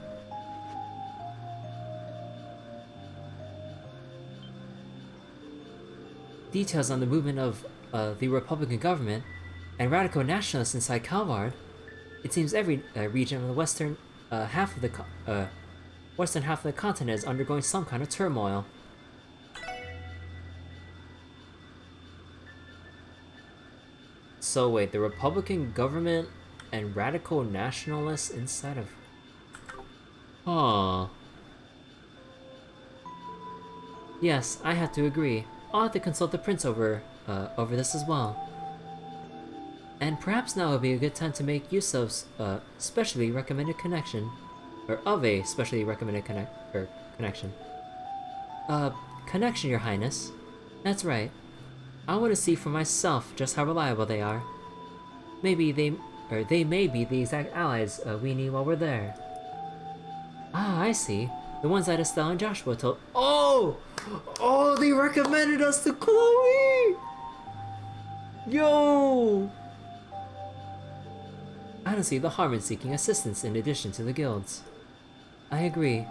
Details on the movement of the Republican government and radical nationalists inside Calvard. It seems every region of the western half of the continent is undergoing some kind of turmoil. So wait, the Republican government and radical nationalists inside of... Huh. Yes, I have to agree. I'll have to consult the prince over this as well. And perhaps now would be a good time to make use of specially recommended connection. Or of a specially recommended connection. Connection, Your Highness. That's right. I want to see for myself just how reliable they are. Maybe they may be the exact allies we need while we're there. Ah, I see. The ones that Estelle and Joshua told— Oh! Oh, they recommended us to Chloe! Yo! I don't see the harm in seeking assistance in addition to the guilds. I agree.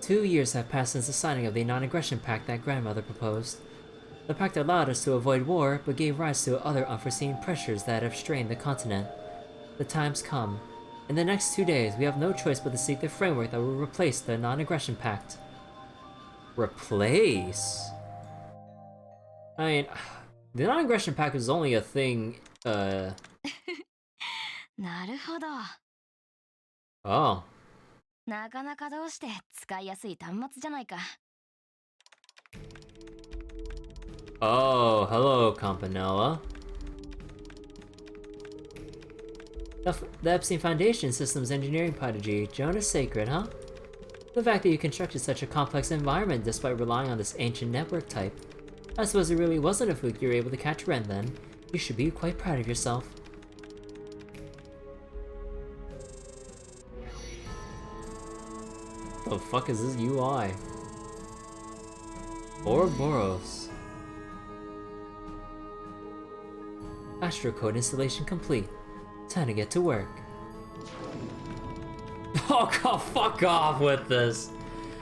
2 years have passed since the signing of the non-aggression pact that grandmother proposed. The pact allowed us to avoid war, but gave rise to other unforeseen pressures that have strained the continent. The time's come. In the next 2 days, we have no choice but to seek the framework that will replace the non-aggression pact. Replace? I mean, the non-aggression pact is only a thing, なるほど。 Oh. なかなかどうして使いやすい端末じゃないか。 Oh, hello, Campanella. The Epstein Foundation Systems Engineering Prodigy, Jonas Sacred, huh? The fact that you constructed such a complex environment despite relying on this ancient network type. I suppose it really wasn't a fluke you were able to catch Ren then. You should be quite proud of yourself. The fuck is this UI? Ouroboros. Astrocode installation complete. Time to get to work. Oh god, fuck off with this!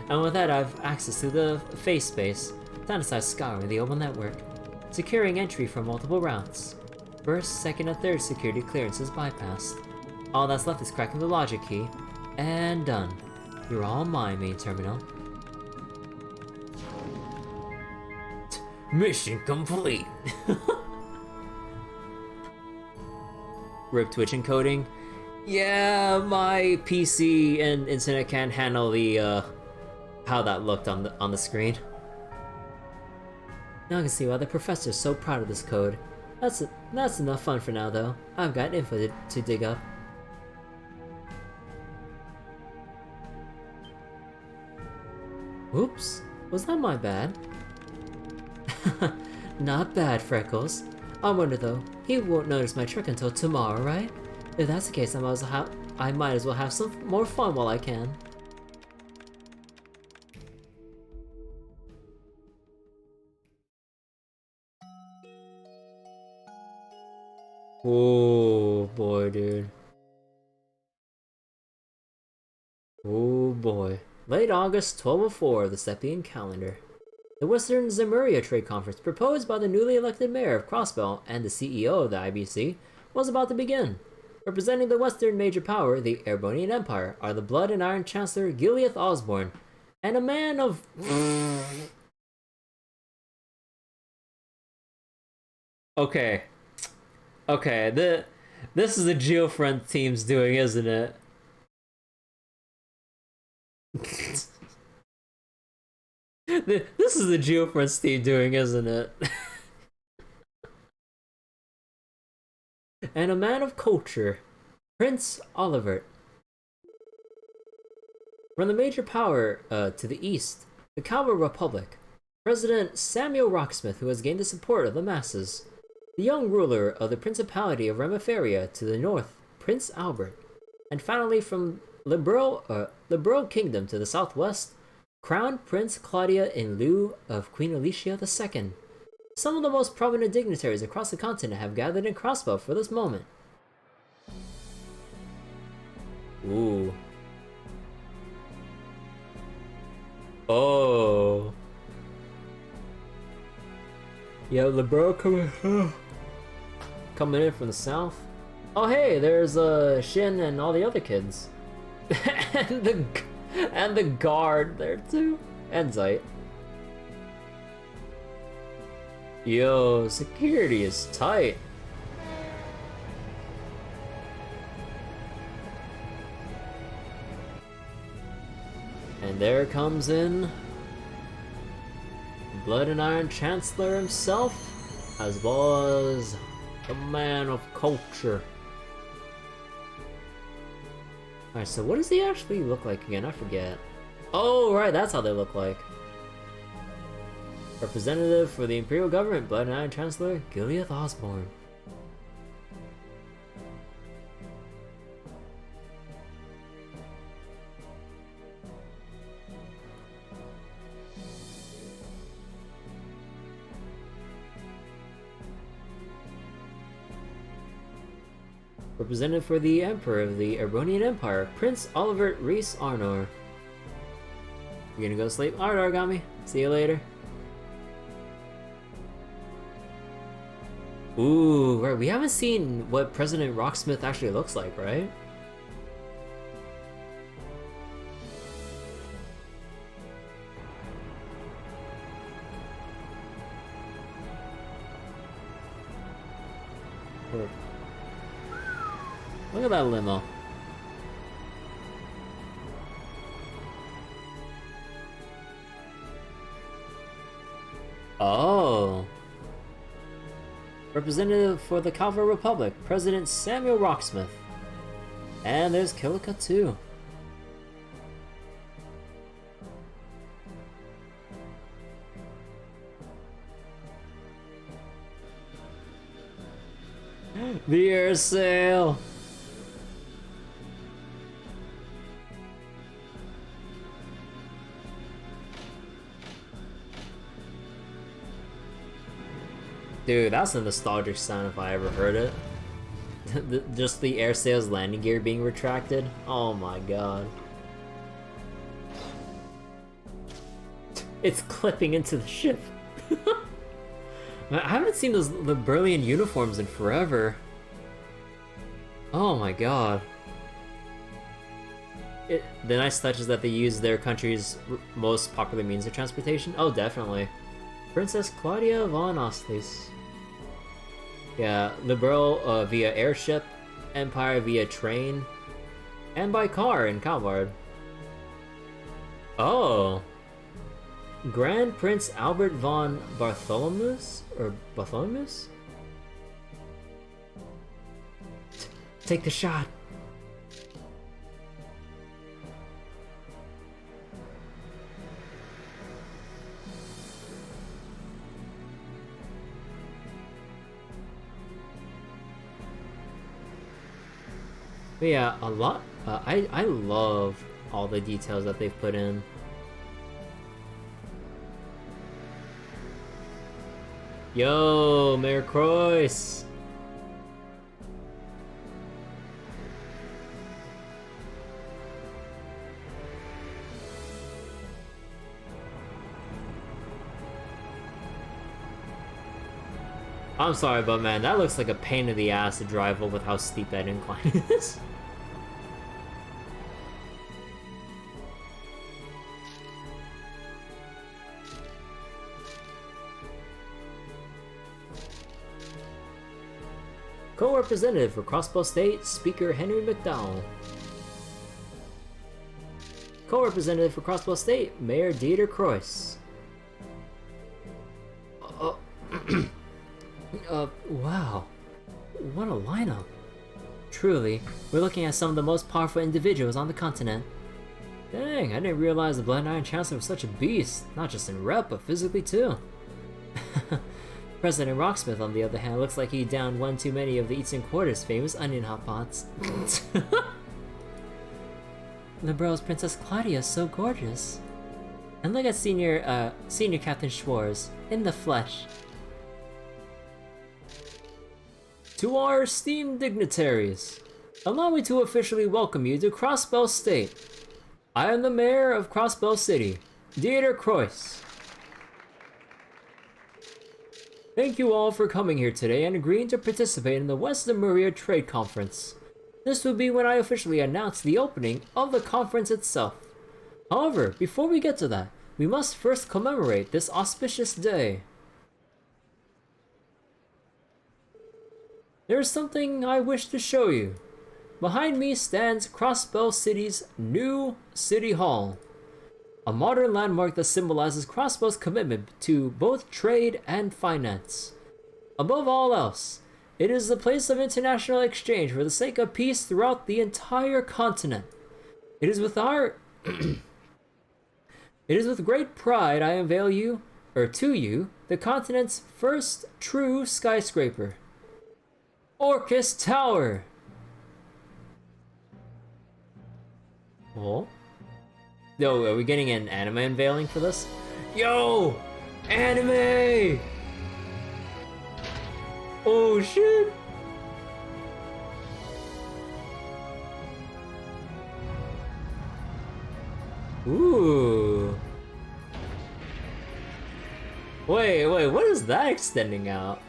And with that, I have access to the face space. Time to start scouring the open network. Securing entry from multiple routes. First, second, and third security clearances bypassed. All that's left is cracking the logic key. And done. You're all mine, main terminal. Mission complete! Rip Twitch encoding. Yeah, my PC and internet can't handle the how that looked on the screen. Now I can see why the professor's so proud of this code. That's enough fun for now, though. I've got info to dig up. Oops, was that my bad? Not bad, Freckles. I wonder though, he won't notice my trick until tomorrow, right? If that's the case, I might as well have some more fun while I can. Oh boy, dude. Oh boy. Late August 1204 of the Septian calendar. The Western Zemuria Trade Conference, proposed by the newly elected mayor of Crossbell and the CEO of the IBC, was about to begin. Representing the Western major power, the Airbonian Empire, are the Blood and Iron Chancellor Gileath Osborne, and a man of... Okay. Okay, this is the Geofriend team's doing, isn't it? This is the Geofriends team doing, isn't it? And a man of culture, Prince Olivert. From the major power to the east, the Calva Republic, President Samuel Rocksmith, who has gained the support of the masses. The young ruler of the Principality of Remiferia to the north, Prince Albert. And finally from Liberal Kingdom to the southwest, Crown Prince Claudia in lieu of Queen Alicia II. Some of the most prominent dignitaries across the continent have gathered in Crossbell for this moment. Ooh. Oh. Yo, LeBron coming in from the south. Oh hey, there's Shin and all the other kids. and the guard there too. And Zeit. Yo, security is tight. And there comes in Blood and Iron Chancellor himself, as well as the man of culture. Alright, so what does he actually look like again? I forget. Oh, right, that's how they look like. Representative for the Imperial Government, Blood and Iron Chancellor, Gilead Osborne. Representative for the Emperor of the Aronian Empire, Prince Oliver Reese Arnor. You gonna go to sleep? Alright, Origami. See you later. Ooh, right. We haven't seen what President Rocksmith actually looks like, right? Look at that limo. Oh. Representative for the Calva Republic, President Samuel Rocksmith. And there's Kilika too. The air sail. Dude, that's a nostalgic sound if I ever heard it. Just the air sail's landing gear being retracted. Oh my god. It's clipping into the ship. I haven't seen the Berlian uniforms in forever. Oh my god. The nice touch is that they use their country's most popular means of transportation. Oh, definitely. Princess Claudia von Ostlis. Yeah, Liberal via airship, Empire via train, and by car in Calvard. Oh! Grand Prince Albert von Bartholomeus? Or Bartholomeus? Take the shot! But yeah, a lot. I love all the details that they've put in. Yo, Mayor Croix. I'm sorry, but man, that looks like a pain in the ass to drive with how steep that incline is. Co-representative for Crossbell State, Speaker Henry McDowell. Co-representative for Crossbell State, Mayor Dieter Croix. Wow. What a lineup. Truly, we're looking at some of the most powerful individuals on the continent. Dang, I didn't realize the Blood Iron Chancellor was such a beast, not just in rep, but physically too. President Rocksmith, on the other hand, looks like he downed one too many of the Eastern Quarter's famous onion hot pots. The bro's Princess Claudia is so gorgeous. And look at Senior Captain Schwartz, in the flesh. To our esteemed dignitaries, allow me to officially welcome you to Crossbell State. I am the mayor of Crossbell City, Dieter Croix. Thank you all for coming here today and agreeing to participate in the Western Maria Trade Conference. This will be when I officially announce the opening of the conference itself. However, before we get to that, we must first commemorate this auspicious day. There is something I wish to show you. Behind me stands Crossbell City's new City Hall, a modern landmark that symbolizes Crossbell's commitment to both trade and finance. Above all else, it is a place of international exchange for the sake of peace throughout the entire continent. It is with great pride I unveil to you, the continent's first true skyscraper, Orcus Tower. Oh? Yo, are we getting an anime unveiling for this? Yo! Anime! Oh shit! Ooh. Wait, what is that extending out?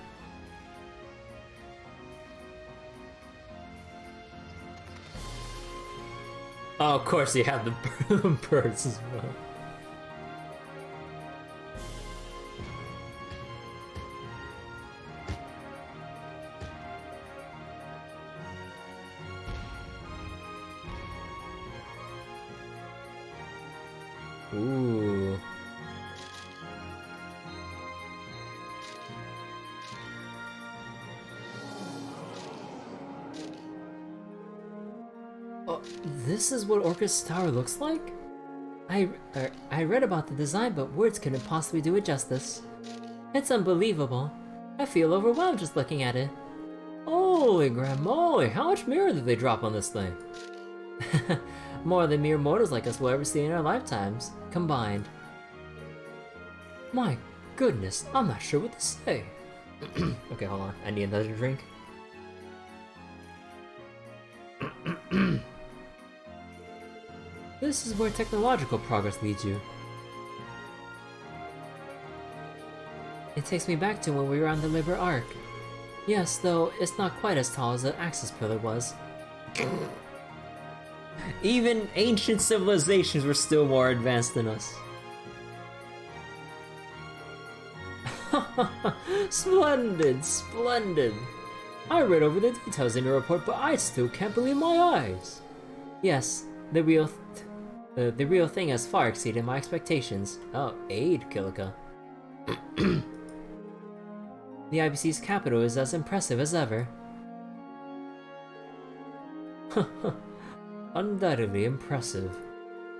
Oh, of course you have the birds as well. Ooh. Oh, this is what Orcus Tower looks like? I read about the design, but words couldn't possibly do it justice. It's unbelievable. I feel overwhelmed just looking at it. Holy gramoly, how much mirror did they drop on this thing? More than mere mortals like us will ever see in our lifetimes, combined. My goodness, I'm not sure what to say. Okay, hold on, I need another drink. This is where technological progress leads you. It takes me back to when we were on the Liber Arc. Yes, though it's not quite as tall as the Axis Pillar was. Even ancient civilizations were still more advanced than us. Splendid, splendid. I read over the details in your report, but I still can't believe my eyes. Yes, the real thing has far exceeded my expectations. Oh, aid, Kilika. The IBC's capital is as impressive as ever. Undoubtedly impressive.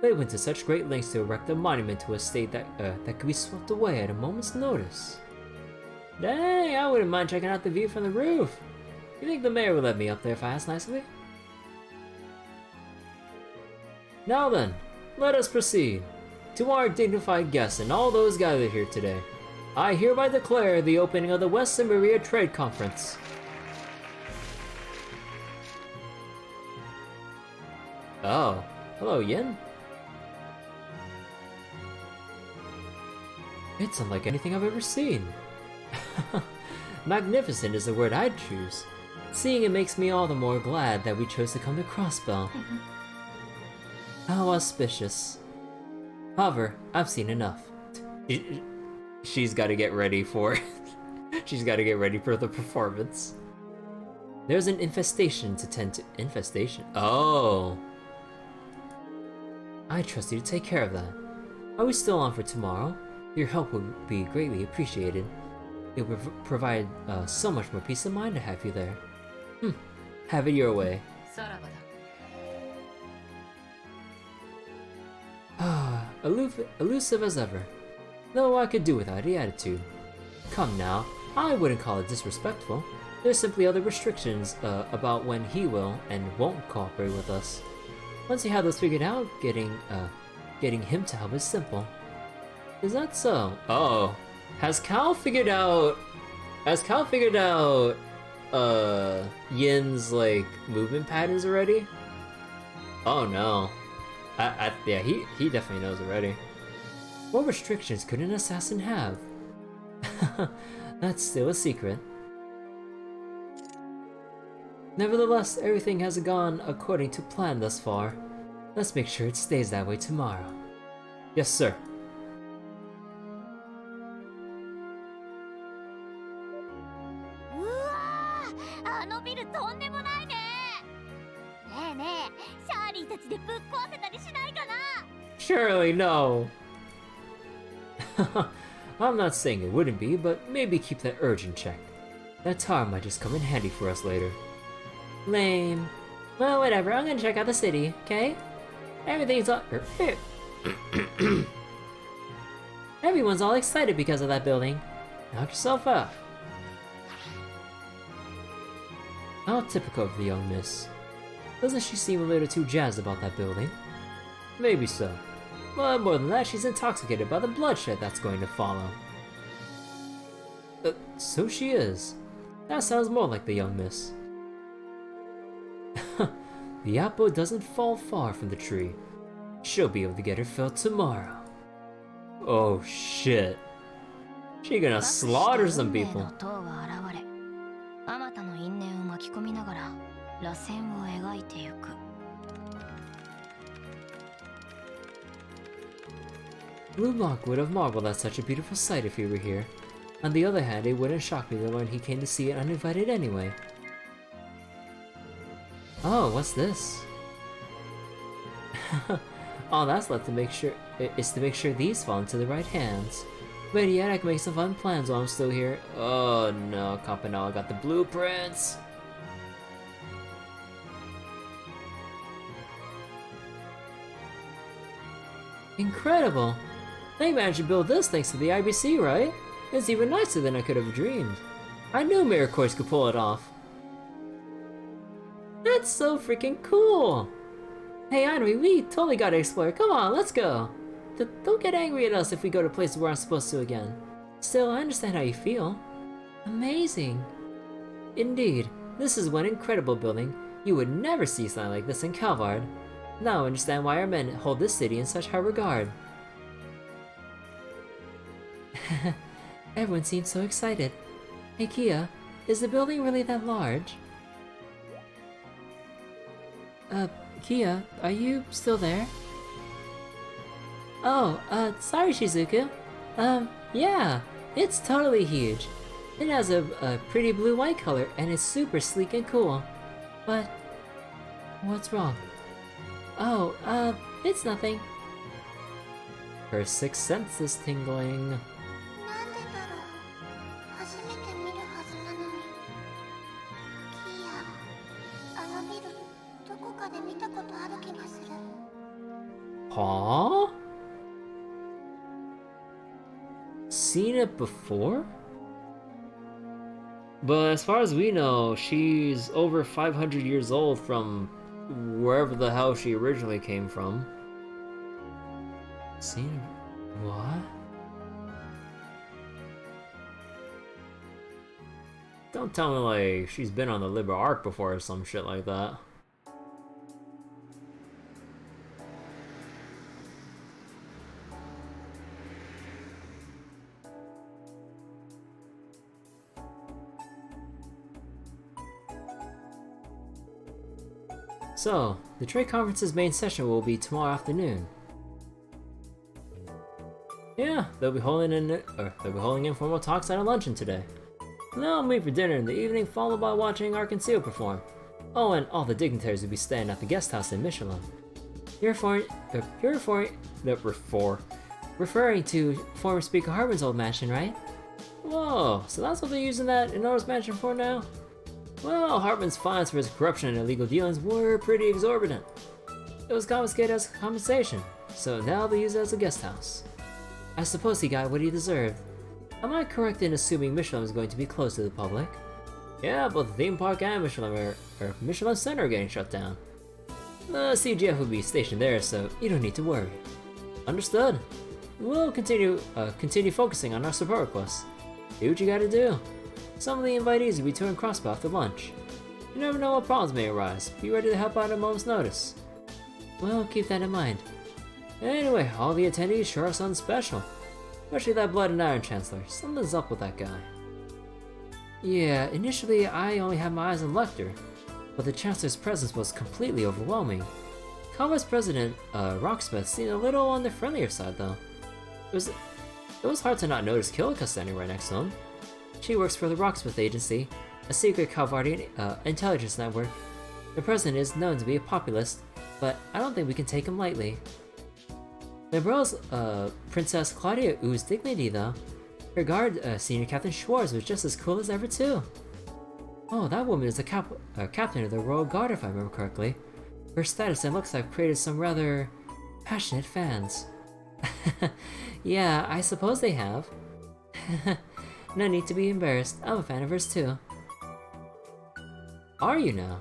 They went to such great lengths to erect a monument to a state that could be swept away at a moment's notice. Dang, I wouldn't mind checking out the view from the roof. You think the mayor would let me up there if I asked nicely? Now then, let us proceed. To our dignified guests and all those gathered here today, I hereby declare the opening of the Western Maria Trade Conference. Oh, hello, Yin. It's unlike anything I've ever seen. Magnificent is the word I'd choose. Seeing it makes me all the more glad that we chose to come to Crossbell. How auspicious. However, I've seen enough. She's got to get ready for she's got to get ready for the performance. There's an infestation to tend to. Infestation? Oh. I trust you to take care of that. Are we still on for tomorrow? Your help would be greatly appreciated. It would provide so much more peace of mind to have you there. Have it your way. Elusive as ever. Though I could do without the attitude. Come now, I wouldn't call it disrespectful. There's simply other restrictions about when he will and won't cooperate with us. Once you have those figured out, getting him to help is simple. Is that so? Oh, has Cal figured out Yin's like movement patterns already? Oh no. Yeah, he definitely knows already. What restrictions could an assassin have? That's still a secret. Nevertheless, everything has gone according to plan thus far. Let's make sure it stays that way tomorrow. Yes, sir. Surely no. I'm not saying it wouldn't be, but maybe keep that urge in check. That tower might just come in handy for us later. Lame. Well, whatever, I'm gonna check out the city, okay? Everything's all... Everyone's all excited because of that building. Knock yourself out. How typical of the young miss. Doesn't she seem a little too jazzed about that building? Maybe so. But more than that, she's intoxicated by the bloodshed that's going to follow. So she is. That sounds more like the young miss. The apple doesn't fall far from the tree. She'll be able to get her fill tomorrow. Oh shit. She gonna slaughter some people. Blue Blanc would have marveled at such a beautiful sight if he were here. On the other hand, it wouldn't shock me to learn he came to see it uninvited anyway. Oh, what's this? All that's left to make sure is to make sure these fall into the right hands. But yet I can make some fun plans while I'm still here. Oh no, Campanella got the blueprints! Incredible! They managed to build this thanks to the IBC, right? It's even nicer than I could have dreamed. I knew Miracois could pull it off. That's so freaking cool! Hey Henry, we totally gotta explore. Come on, let's go! Don't get angry at us if we go to places where I'm supposed to again. Still, I understand how you feel. Amazing! Indeed, this is one incredible building. You would never see something like this in Calvard. Now I understand why our men hold this city in such high regard. Everyone seems so excited. Hey Kia, is the building really that large? Kia, are you still there? Oh, sorry Shizuku. Yeah, it's totally huge. It has a pretty blue-white color and it's super sleek and cool. But, what's wrong? Oh, it's nothing. Her sixth sense is tingling. Huh? Seen it before? But as far as we know, she's over 500 years old from wherever the hell she originally came from. Seen it? What? Don't tell me like she's been on the Liber Arc before or some shit like that. So, the trade conference's main session will be tomorrow afternoon. Yeah, they'll be holding informal talks at a luncheon today. And they'll meet for dinner in the evening, followed by watching Arc and Seal perform. Oh, and all the dignitaries will be staying at the guest house in Michelin. Referring to former Speaker Hartman's old mansion, right? Whoa, so that's what they're using that enormous mansion for now? Well, Hartman's fines for his corruption and illegal dealings were pretty exorbitant. It was confiscated as compensation. so now I'll be used as a guest house. I suppose he got what he deserved. Am I correct in assuming Michelin is going to be closed to the public? Yeah, both the theme park and Michelin Center are getting shut down. The CGF will be stationed there, so you don't need to worry. Understood. We'll continue focusing on our support requests. Do what you gotta do. Some of the invitees will be touring Crossbell after lunch. You never know what problems may arise. Be ready to help out at a moment's notice. Well, keep that in mind. Anyway, all the attendees sure are something special. Especially that Blood and Iron Chancellor. Something's up with that guy. Yeah, initially I only had my eyes on Lecter, but the Chancellor's presence was completely overwhelming. Commerce President Rocksmith seemed a little on the friendlier side though. It was hard to not notice Kilika standing right next to him. She works for the Rocksmith Agency, a secret Calvardian intelligence network. The president is known to be a populist, but I don't think we can take him lightly. Liberal's Princess Claudia oozed dignity though. Her guard, Senior Captain Schwartz, was just as cool as ever too. Oh, that woman is the captain of the Royal Guard if I remember correctly. Her status and looks have created some rather passionate fans. Yeah, I suppose they have. No need to be embarrassed, I'm a fan of hers too. Are you now?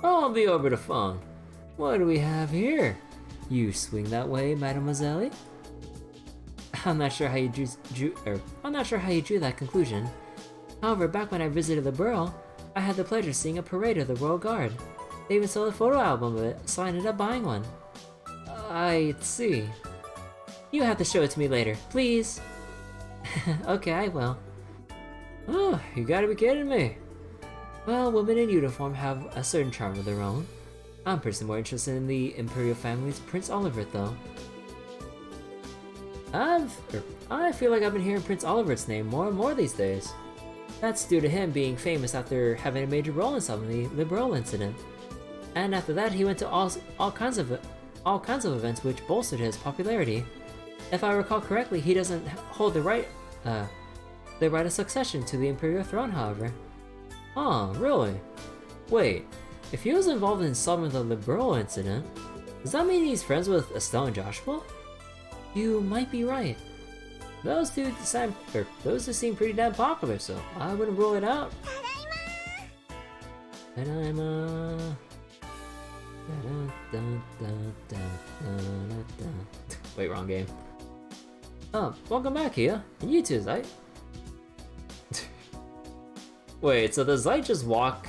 Oh, I'll be over the phone. What do we have here? You swing that way, mademoiselle? I'm not sure how you drew that conclusion. However, back when I visited the borough, I had the pleasure of seeing a parade of the Royal Guard. They even sold a photo album of it, so I ended up buying one. I see. You have to show it to me later, please. Okay, I will. Oh, you gotta be kidding me. Well, women in uniform have a certain charm of their own. I'm personally more interested in the Imperial family's Prince Olivert, though. I feel like I've been hearing Prince Olivert's name more and more these days. That's due to him being famous after having a major role in some of the Liberal incident. And after that, he went to all kinds of events which bolstered his popularity. If I recall correctly, he doesn't hold the right of succession to the Imperial throne, however. Oh, really? Wait, if he was involved in some of the Liberal incident, does that mean he's friends with Estelle and Joshua? You might be right. Those two seem pretty damn popular, so I wouldn't rule it out. Tadaima. Wait, wrong game. Oh, welcome back here. And you too, Zeit. Wait, so does Zeit just walk?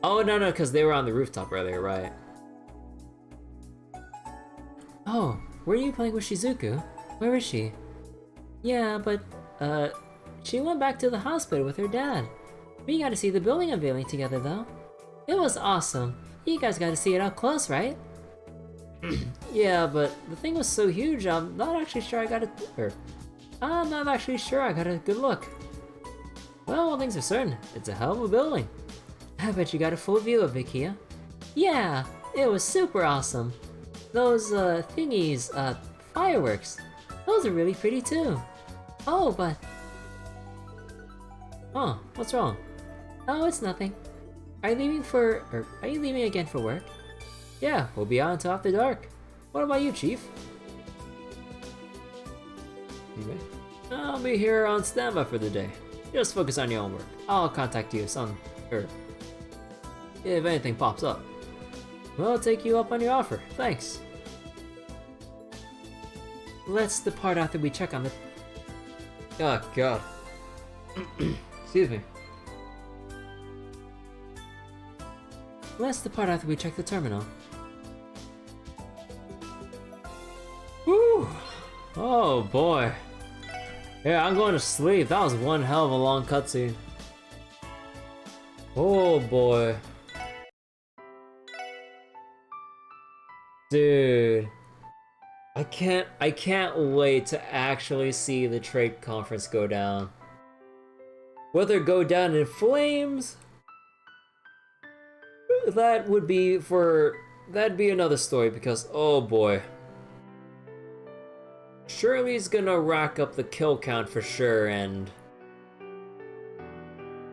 Oh, no, because they were on the rooftop earlier, right? Oh, were you playing with Shizuku? Where is she? Yeah, but, she went back to the hospital with her dad. We got to see the building unveiling together, though. It was awesome. You guys got to see it up close, right? Yeah, but the thing was so huge, I'm not actually sure I got a good look. Well, one thing's for certain, it's a hell of a building. I bet you got a full view of it, Kia. Yeah, it was super awesome. Those, fireworks, those are really pretty too. Oh, but... Oh, what's wrong? Oh, it's nothing. Are you leaving again for work? Yeah, we'll be out until after dark. What about you, Chief? I'll be here on standby for the day. Just focus on your own work. I'll contact you if anything pops up. Well, I'll take you up on your offer. Thanks. Let's depart after we check on the... Oh, God. Excuse me. Let's depart after we check the terminal. Woo! Oh, boy. Yeah, I'm going to sleep. That was one hell of a long cutscene. Oh, boy. Dude. I can't wait to actually see the trade conference go down. Whether it go down in flames, that'd be another story because, oh boy. Shirley's gonna rack up the kill count for sure and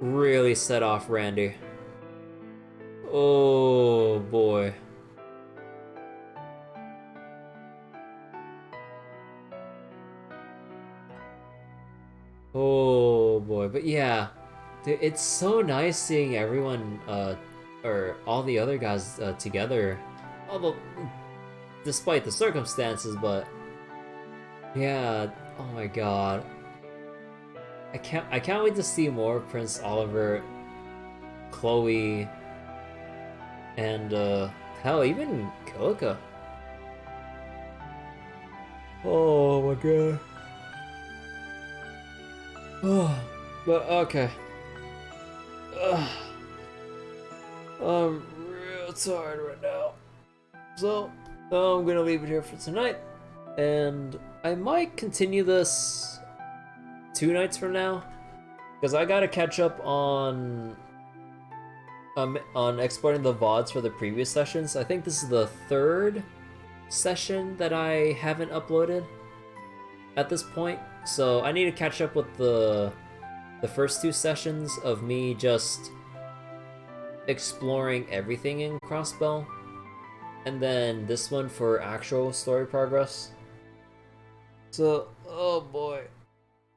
really set off Randy. Oh boy. Oh boy, but yeah, dude, it's so nice seeing everyone, or all the other guys together, although despite the circumstances. But yeah, oh my god, I can't wait to see more Prince Oliver, Chloe, and hell, even Kilika. Oh my god. Oh, but okay. Ugh. I'm real tired right now. So, I'm gonna leave it here for tonight. And I might continue this 2 nights from now. Because I gotta catch up on exporting the VODs for the previous sessions. I think this is the 3rd session that I haven't uploaded at this point. So I need to catch up with the first 2 sessions of me just exploring everything in Crossbell, and then this one for actual story progress. So, oh boy.